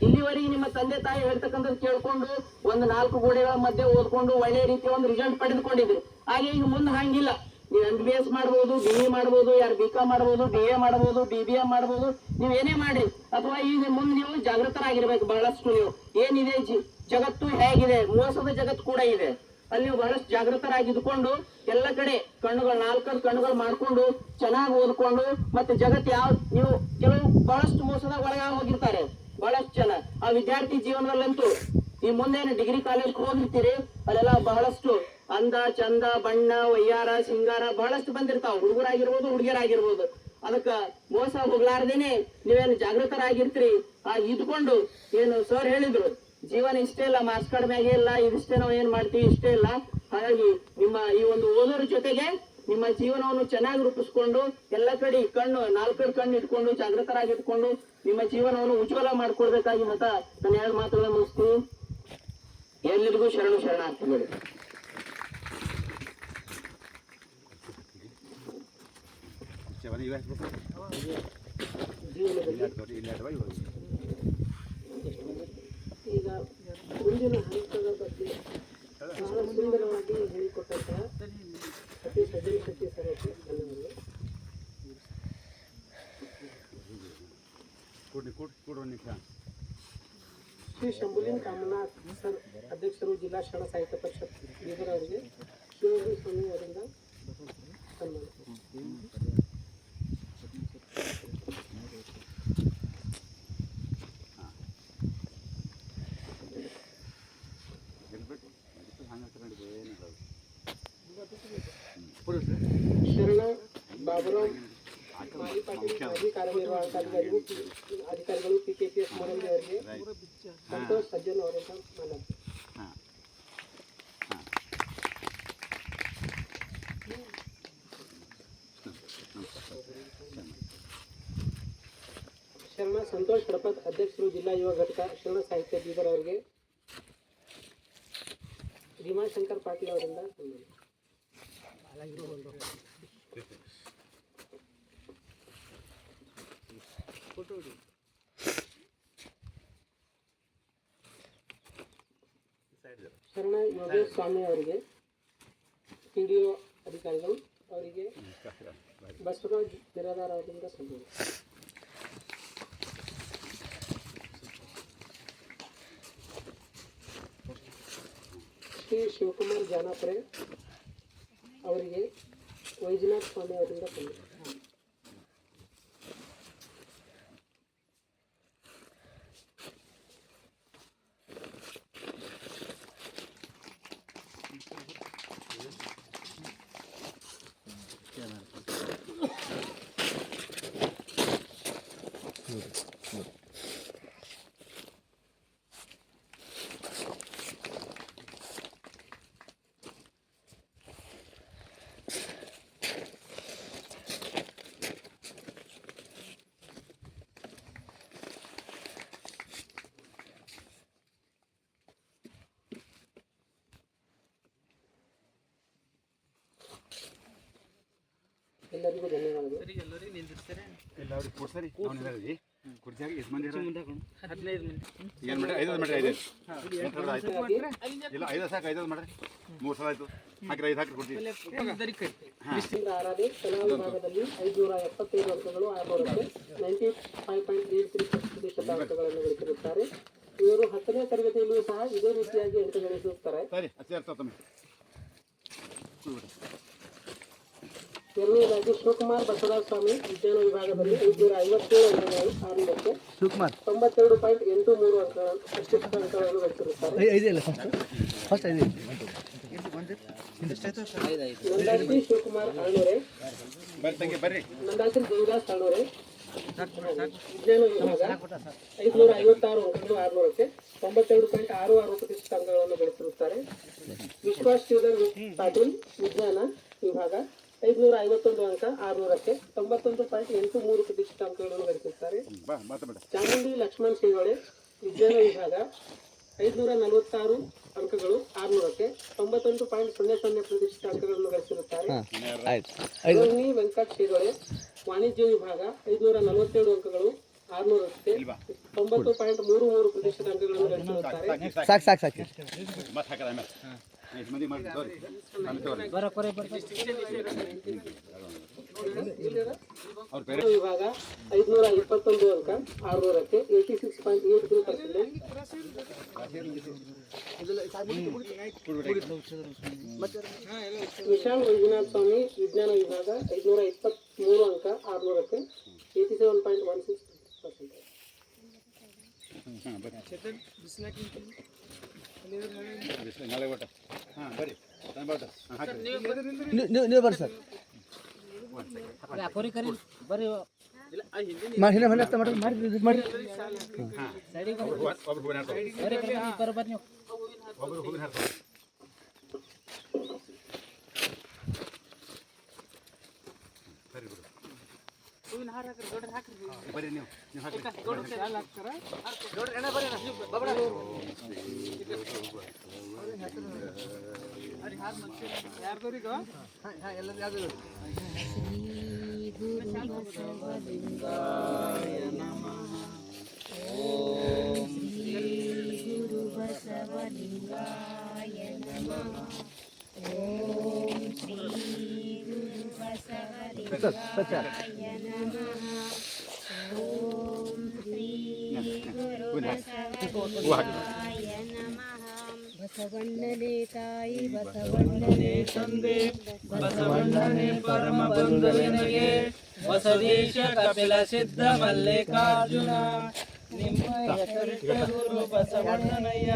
ಇಲ್ಲಿವರೆಗೆ ನಿಮ್ಮ ತಂದೆ ತಾಯಿ ಹೇಳ್ತಕ್ಕಂಥದ್ದು ಕೇಳ್ಕೊಂಡು ಒಂದು 4 ಗೋಡೆಗಳ ಮಧ್ಯೆ ಓದ್ಕೊಂಡು ಒಳ್ಳೆ ರೀತಿಯ ಒಂದು ರಿಸಲ್ಟ್ ಪಡೆದುಕೊಂಡಿದ್ರಿ. ಹಾಗೆ ಈಗ ಮುಂದೆ ಹಂಗಿಲ್ಲ. ನೀವು MBBS ಮಾಡ್ಬೋದು, BE ಮಾಡ್ಬೋದು, ಯಾರು BCom ಮಾಡ್ಬೋದು, BA ಮಾಡ್ಬೋದು, BBM ಮಾಡ್ಬೋದು, ನೀವು ಏನೇ ಮಾಡಿ. ಅಥವಾ ಈಗ ಮುಂದೆ ನೀವು ಜಾಗೃತರಾಗಿರ್ಬೇಕು ಬಹಳಷ್ಟು. ನೀವು ಏನಿದೆ ಜಗತ್ತು ಹೇಗಿದೆ, ಮೋಸದ ಜಗತ್ತು ಕೂಡ ಇದೆ, ಅಲ್ಲಿ ನೀವು ಬಹಳಷ್ಟು ಜಾಗೃತರಾಗಿದ್ದುಕೊಂಡು ಎಲ್ಲ ಕಡೆ 4 ಕಣ್ಣುಗಳು ಮಾಡ್ಕೊಂಡು ಚೆನ್ನಾಗಿ ಓದ್ಕೊಂಡು, ಮತ್ತೆ ಜಗತ್ತು ನೀವು ಕೆಲವು ಬಹಳಷ್ಟು ಮೋಸದ ಒಳಗಾಗಿ ಹೋಗಿರ್ತಾರೆ ಬಹಳಷ್ಟು ಜನ. ಆ ವಿದ್ಯಾರ್ಥಿ ಜೀವನದಲ್ಲಂತೂ ಈ ಮುಂದೆ ಡಿಗ್ರಿ ಕಾಲೇಜ್ ಹೋಗಿರ್ತೀರಿ, ಅಲ್ಲೆಲ್ಲ ಬಹಳಷ್ಟು ಅಂದ ಚಂದ ಬಣ್ಣ ವಯ್ಯಾರ ಸಿಂಗಾರ ಬಹಳಷ್ಟು ಬಂದಿರ್ತಾವ, ಹುಡುಗರಾಗಿರ್ಬೋದು ಹುಡುಗಿಯರಾಗಿರ್ಬೋದು. ಅದಕ್ಕ ಮೋಸ ಹೋಗ್ಲಾರ್ದೇನೆ ನೀವೇನು ಜಾಗೃತರಾಗಿರ್ತೀರಿ. ಇದ್ಕೊಂಡು ಏನು ಸರ್ ಹೇಳಿದ್ರು, ಜೀವನ ಇಷ್ಟೇ ಇಲ್ಲ, ಮಾರ್ಕ್ಸ್ ಕಡಿಮೆಗೆ ಇಲ್ಲ, ಇದಿಷ್ಟೇ ನಾವು ಏನ್ ಮಾಡ್ತೀವಿ ಇಷ್ಟೇ ಇಲ್ಲ. ಹಾಗಾಗಿ ನಿಮ್ಮ ಈ ಒಂದು ಓದೋರ ಜೊತೆಗೆ ನಿಮ್ಮ ಜೀವನವನ್ನು ಚೆನ್ನಾಗಿ ರೂಪಿಸ್ಕೊಂಡು ಎಲ್ಲ ಕಡೆ 4 ಕಣ್ಣು ಇಟ್ಕೊಂಡು ಜಾಗೃತರಾಗಿಟ್ಕೊಂಡು ನಿಮ್ಮ ಜೀವನವನ್ನು ಉಜ್ವಲ ಮಾಡ್ಕೊಳ್ಬೇಕಾಗಿ ಮತ ನಾನು 2 ಮಾತುಗಳನ್ನ ಮುಗಿಸ್ತೀನಿ. ಎಲ್ಲರಿಗೂ ಶರಣಾರ್ಥಿಗಳು. ಈಗ ಮುಂದಿನ ಹಂತದ ಬಗ್ಗೆ ಬಹಳ ಸುಂದರವಾಗಿ ಹೇಳಿಕೊಟ್ಟಂತಹ ಅತಿ ಸಜ್ಜನ ಶೆಟ್ಟಿ ಸರ್ ಧನ್ಯವಾದಗಳು. ಶ್ರೀ ಶಂಭುಲಿಂಗ ಕಾಮಣ್ಣ ಸರ್ ಅಧ್ಯಕ್ಷರು, ಜಿಲ್ಲಾ ಶರಣ ಸಾಹಿತ್ಯ ಪರಿಷತ್ ಬೀದರ್ ಅವರಿಗೆ ಶಿವಯೋಗಿ ಸ್ವಾಮಿ ಅವರಿಂದ ಸನ್ಮಾನ. ಶರಣ ಬಾಬುರಾವ್ ಮಾಲಿ ಪಾಟೀಲ್ ಮಾಜಿ ಕಾರ್ಯನಿರ್ವಾಹಕ ಅಧಿಕಾರಿಗಳು PKPS ಮರಂಬಿ ಅವರಿಗೆ ಸಂತೋಷ್ ಸಜ್ಜನ್ ಅವರಿಂದ ಮಾನವ. ಶರಣ ಸಂತೋಷ್ ಹಡಪತ್ ಅಧ್ಯಕ್ಷರು, ಜಿಲ್ಲಾ ಯುವ ಘಟಕ ಶರಣ ಸಾಹಿತ್ಯ ಬೀದರ್ ಅವರಿಗೆ ಭೀಮಾಶಂಕರ್ ಪಾಟೀಲ್ ಅವರಿಂದ ಸನ್ಮಾನ. ಶರಣ ಯೋಗೇಶ್ ಸ್ವಾಮಿ ಅವರಿಗೆ PDO ಅಧಿಕಾರಿಗಳು ಅವರಿಗೆ ಬಸವರಾಜ್ ಬಿರಾದಾರ್ ಅವರಿಂದ ಸನ್ಮಾನ. ಶ್ರೀ ಶಿವಕುಮಾರ್ ಜಾನಾಪುರೆ ಅವರಿಗೆ ವೈದ್ಯನಾಥ್ ಸ್ವಾಮಿ ಅವರಿಂದ ಸನ್ಮಾನ. ಎಲ್ಲರಿಗೂ ಧನ್ಯವಾದಗಳು. ಸರಿ ಎಲ್ಲರಿಗೆ ನಿಂದಿರ್ತಾರೆ ಎಲ್ಲ ಅವ್ರಿಗೆ ಕೊಡ್ಸರಿ ಅವ್ನು ಹೇಳಿ ಕುರ್ಚಿಯಾಗ ಎಷ್ಟು ಮಂದಿ ಇರೋ? ಮುಂದೆ ಹಾಕೊಂಡು 15 ಮಂದಿ ಏನು ಮಾಡ್ರಿ? 5 ಮಾಡ್ರಿ, 5 ಆಯ್ತು. ಇಲ್ಲ 5 ಸಾಕು, 5 ಮಾಡ್ರಿ. 3 ಸಲ ಆಯ್ತು. ಹಾಕ್ರಿ 5 ಹಾಕ್ರಿ ಕೊಡ್ತೀವಿ. ವಿಶ್ವ ಆರಾಧನೆ ಕಲಾ ವಿಭಾಗದಲ್ಲಿ 575 ಅಂಕಗಳು 600ಕ್ಕೆ 95.83% ಅಂಕಗಳನ್ನು ಗಳಿಸಿರುತ್ತಾರೆ. ಇವರು 10ನೇ ತರಗತಿಯಲ್ಲಿಯೂ ಸಹ ಇದೇ ರೀತಿಯಾಗಿ ಅಂಕ ಗಳಿಸಿರುತ್ತಾರೆ. ಸರಿ ಅಷ್ಟೇ ಅರ್ಥ ತಮ್ಮ. ಎರಡನೇದಾಗಿ ಶಿವಕುಮಾರ್ ಬಸವರಾಜ ಸ್ವಾಮಿ ವಿಜ್ಞಾನ ವಿಭಾಗದಲ್ಲಿ 557 ಅಂಕಗಳು 600ಕ್ಕೆ 92.83 ಅಂಕಗಳನ್ನು ಗಳಿಸಿರುತ್ತಾರೆ. ನಂದಾಶ್ರೀ ಶಿವಕುಮಾರ್ ಅಳ್ನೂರೆ, ಬರ್ರಿ ತಂಗಿ ಬರ್ರಿ. ನಂದಾಶ್ರೀ ದೇವದಾಸ್ ಅಳ್ನೂರೆ ವಿಜ್ಞಾನ ವಿಭಾಗ 556 ಅಂಕಗಳು 600ಕ್ಕೆ 92.66% ಅಂಕಗಳನ್ನು ಗಳಿಸಿರುತ್ತಾರೆ. ವಿಶ್ವಾಸ್ ಶ್ರೀಧರ್ ಪಾಟೀಲ್ ವಿಜ್ಞಾನ ವಿಭಾಗ 551 ಅಂಕ 600ಕ್ಕೆ 91.83% ಅಂಕಗಳನ್ನು ಗಳಿಸಿರುತ್ತಾರೆ. ಬಾ ಮಾತಾಡ. ಚಾಮುಂಡಿ ಲಕ್ಷ್ಮಣ್ ಶ್ರೀಗಳೆ ವಿಜ್ಞಾನ ವಿಭಾಗ 546 ಅಂಕಗಳು 600ಕ್ಕೆ 91.00% ಅಂಕಗಳನ್ನು ಗಳಿಸಿರುತ್ತಾರೆ. ರೋಹಿಣಿ ವೆಂಕಟ್ ಶ್ರೀಗಳೆ ವಾಣಿಜ್ಯ ವಿಭಾಗ 547 ಅಂಕಗಳು 600ಕ್ಕೆ 90.33% ಅಂಕಗಳನ್ನು ಗಳಿಸಿರುತ್ತಾರೆ. ಮತ್ತೆ ಹಾಕದ ಆಮೇಲೆ ಎಷ್ಟು ಮಂದಿ ಮಾಡಿ ತೋರಿ ಆಮೇಲೆ ತೋರಿ ಅವ್ರ ಬೇರೆ ವಿಭಾಗ 521 ಅಂಕ 600ಕ್ಕೆ 86.83%. ವಿಶಾಲ್ ಮಂಜುನಾಥ್ ಸ್ವಾಮಿ ವಿಜ್ಞಾನ ವಿಭಾಗ 523 ಅಂಕ 600ಕ್ಕೆ 87.16%. ಹಾಂ ಬರ್ರಿ ನಾಳೆ ಒಟ್ಟ ಹಾಂ ಬರ್ರಿ ಬರ್ರಿ ಹಾಕಿ ನೀವು ಬರ್ರಿ ಸರ್ ಕೋರಿ ಕರಿ ಬರ್ರಿ ಮಾಡಿ ಒಬ್ರು ಹೂವಿನ ಹಾಕ್ತಾರೆ. ಬರೋಬ್ಬರ ನೀವು ಒಬ್ರು ಹೂವಿನ ಹಾಕ್ತಾರೆ. ಸರಿ ಬಿಡು ಹೂವಿನ ಹಾರ ಹಾಕ್ರಿ ದೊಡ್ಡ ಹಾಕ್ರಿ ಬರ್ರಿ ನೀವು ಹಾಕಿ ಬಸವಣ್ಣನೇ ತಾಯಿ ಬಸವಣ್ಣನೇ ತಂದೆ ಬಸವಣ್ಣನೇ ಪರಮ ಬಂಧುವಿನಗೆ ಹೊಸದೇಶ ಕಪಿಲ ಸಿದ್ಧ ಮಲ್ಲಿಕಾರ್ಜುನ ನಿಮ್ಮ ಹೆಸರಿಟ್ಟ ಗುರು ಬಸವಣ್ಣನಯ್ಯ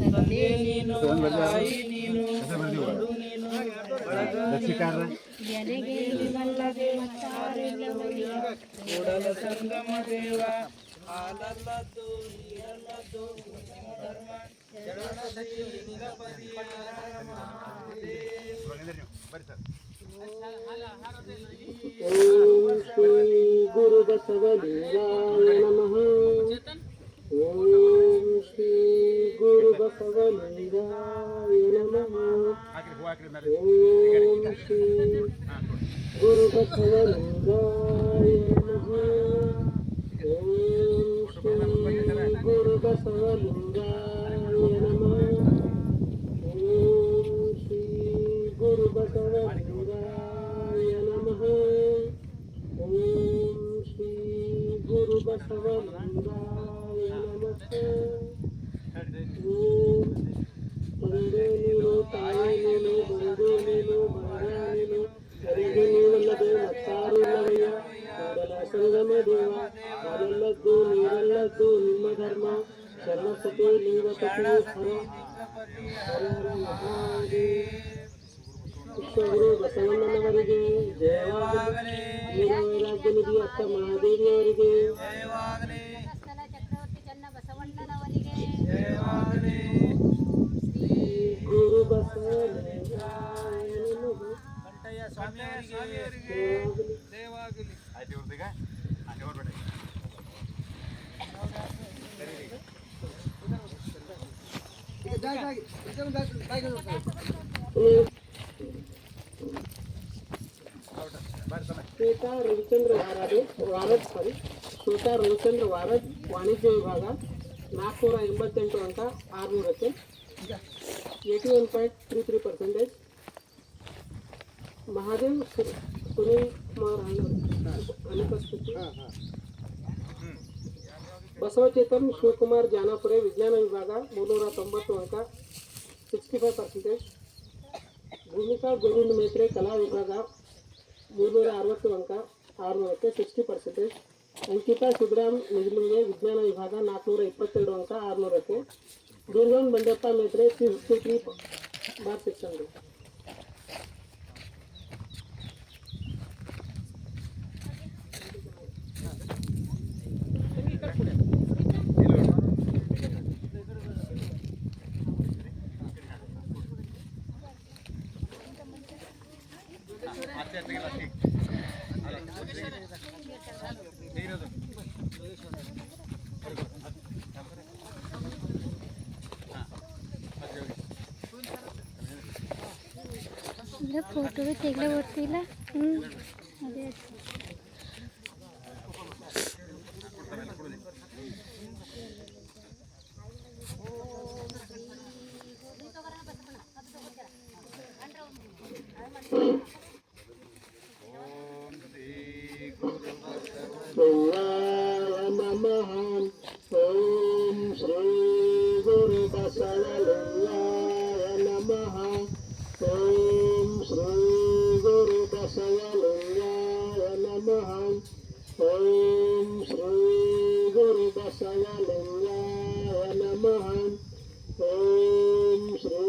ತಂದೆ ನೀನು ತಾಯಿ ನೀನು ಗುರು ನೀನು ಜನಗೆ ಇವಲ್ಲದೆ ಮತ್ತಾರಿಲ್ಲವಯ್ಯ ಕೂಡಲ ಸಂಗಮ ದೇವ ಹಾಲಲ್ಲದ್ದು ನೀರಲ್ಲದ್ದು ಧರ್ಮ ಜಡದಲ್ಲಿ ನಿರಪದಿಯ ಬರ್ರಿ ಸರ್. ಓಂ ಶ್ರೀ ಗುರು ಬಸವಲಿಂಗಾಯ ನಮಃ. ಓಂ ಶ್ರೀ ಗುರು ಬಸವಲಿಂಗಾಯ ನಮಃ. ಹಾಕ್ರಿ ಹೂ ಹಾಕ್ರಿ ಮೇಲೆ ಓಂ ಶ್ರೀ ಗುರು ಬಸವಲಿಂಗಾಯ ನಮಃ. ಓಂ ಶ್ರೀ ಗುರು ಬಸವಲಿಂಗಾಯ ನಮಃ. ಓಂ ಶ್ರೀ ಗುರು ಬಸವಲಿಂಗಾಯ ನಮಃ. ಓಂ ಶ್ರೀ ಗುರು ಬಸವಲಿಂಗಾಯ ನಮಃ. ಓಂ ತಂದೆ ನೀನು ತಾಯಿ ನೀನು ಬಂಧು ನೀನು ಬಳಗ ನೀನು ಕರೆಗೆ ನೀವಲ್ಲದೆ ಮತ್ತಾರಿಲ್ಲವಯ್ಯ ಕೂಡಲ ಸಂಗಮ ದೇವ ಹಾಲಲ್ಲದ್ದು ನೀರಲ್ಲದ್ದು ನಿಮ್ಮ ಧರ್ಮ ಶರಣಪತಿ ಲಿಂಗಪತಿ ಹರ ಹರ ಮಹಾದೇವ. ವಿಶ್ವಗುರು ಬಸವಣ್ಣನವರಿಗೆ ಜಯವಾಗಲಿ. ವೀರವೈರಾಗ್ಯ ನಿಧಿ ಅಕ್ಕ ಮಹಾದೇವಿಯವರಿಗೆ ಸ್ಥಳ ಚಕ್ರವರ್ತಿ ಚನ್ನ ಬಸವಣ್ಣನವರಿಗೆ ಗುರು ಬಸವಲಿಂಗಾಯ ನಮಃ. ಜಯವಾಗಲಿ. ಆಯ್ತು ಇವ್ರದೀಗ ಹಾಗೆ ಹೊರಬೇಡಿ. ಹ್ಮ್. ಬಾರಿ ಸಮ ಶ್ವೇತಾ ರವಿಚಂದ್ರ ವಾರದ್ ವಾಣಿಜ್ಯ ವಿಭಾಗ 488 ಅಂಕ 600ಕ್ಕೆ 81.33%. ಮಹಾದೇವ್ ಸುನೀಲ್ ಕುಮಾರ್ ಅನುಪಸ್ಥಿತಿ. ಬಸವಚೇತನ್ ಶಿವಕುಮಾರ್ ಜಾನಪುರೆ ವಿಜ್ಞಾನ ವಿಭಾಗ 390 ಅಂಕ 65%. ಭೂಮಿಕಾ ಗೋವಿಂದ ಮೇತ್ರೆ ಕಲಾ ವಿಭಾಗ 360 ಅಂಕ 600ಕ್ಕೆ 60%. ಅಂಕಿತಾ ಸಿದ್ದರಾಮ್ ನಿಜಲಿಂಗೆ ವಿಜ್ಞಾನ ವಿಭಾಗ 422 ಅಂಕ 600ಕ್ಕೆ. ದುರ್ಗನ್ ಬಂಡೆಪ್ಪ ಮೇತ್ರೆ 353/600. ಫೋಟೋ ತೆಗಲೇ ಬರ್ತಿಲ್ಲ. ಅದೇ ನಮಃ. ಓಂ ಶ್ರೀ ಗುರು ಬಸವಲಿಂಗಾಯ ನಮಃ. ಓಂ ಶ್ರೀ ಗುರು ಬಸವಲಿಂಗಾಯ ನಮಃ. ಓಂ ಶ್ರೀ ಗುರು ಬಸವಲಿಂಗಾಯ ನಮಃ. ಓಂ ಶ್ರೀ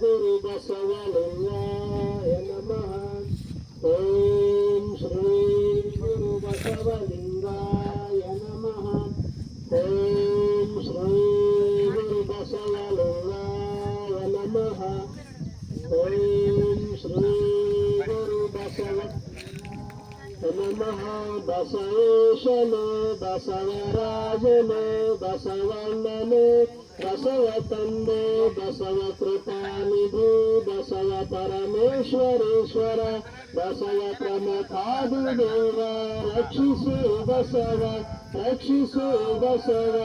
ಗುರು ಬಸವಲಿಂಗಾಯ ನಮಃ. ಓಂ ಶ್ರೀ ಗುರು ಬಸವಲಿಂಗಾಯ ನಮಃ. ಓಂ ಶ್ರೀ ಗುರು ಬಸವಲಿಂಗಾಯ ನಮಃ. ಓಂ ಶ್ರೀ ಗುರು ಬಸವ ನಮಃ. ಬಸವೇಶನೇ ಬಸವರಾಜನೇ ಬಸವಣ್ಣನೇ ಬಸವ ತಂದೆ ಬಸವ ಕೃಪಾನಿಧಿ ಬಸವ ಪರಮೇಶ್ವರೇಶ್ವರ ಬಸವ ಪ್ರಮಥಾದಿದೇವ ರಕ್ಷಿಸು ಬಸವ ರಕ್ಷಿಸು ಬಸವ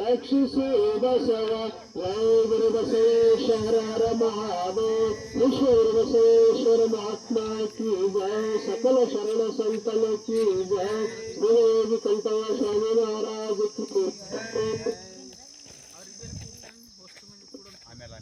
ರಕ್ಷಿಸು ಬಸವ. ಜೈ ಗುರು ಬಸವೇಶ್ವರ ಹರ ಮಹಾದೇವ್. ವಿಶ್ವ ಗುರು ಬಸವೇಶ್ವರ ಮಹಾತ್ಮ ಕಿ ಜಯ. ಸಕಲ ಶರಣ ಸಂತನ ಕಿ ಜಯ. ಗುರುದೇವಿ ಕಂಠವ ಸ್ವಾಮಿ ಮಹಾರಾಜ ಕಿ ಆಮೇಲೆ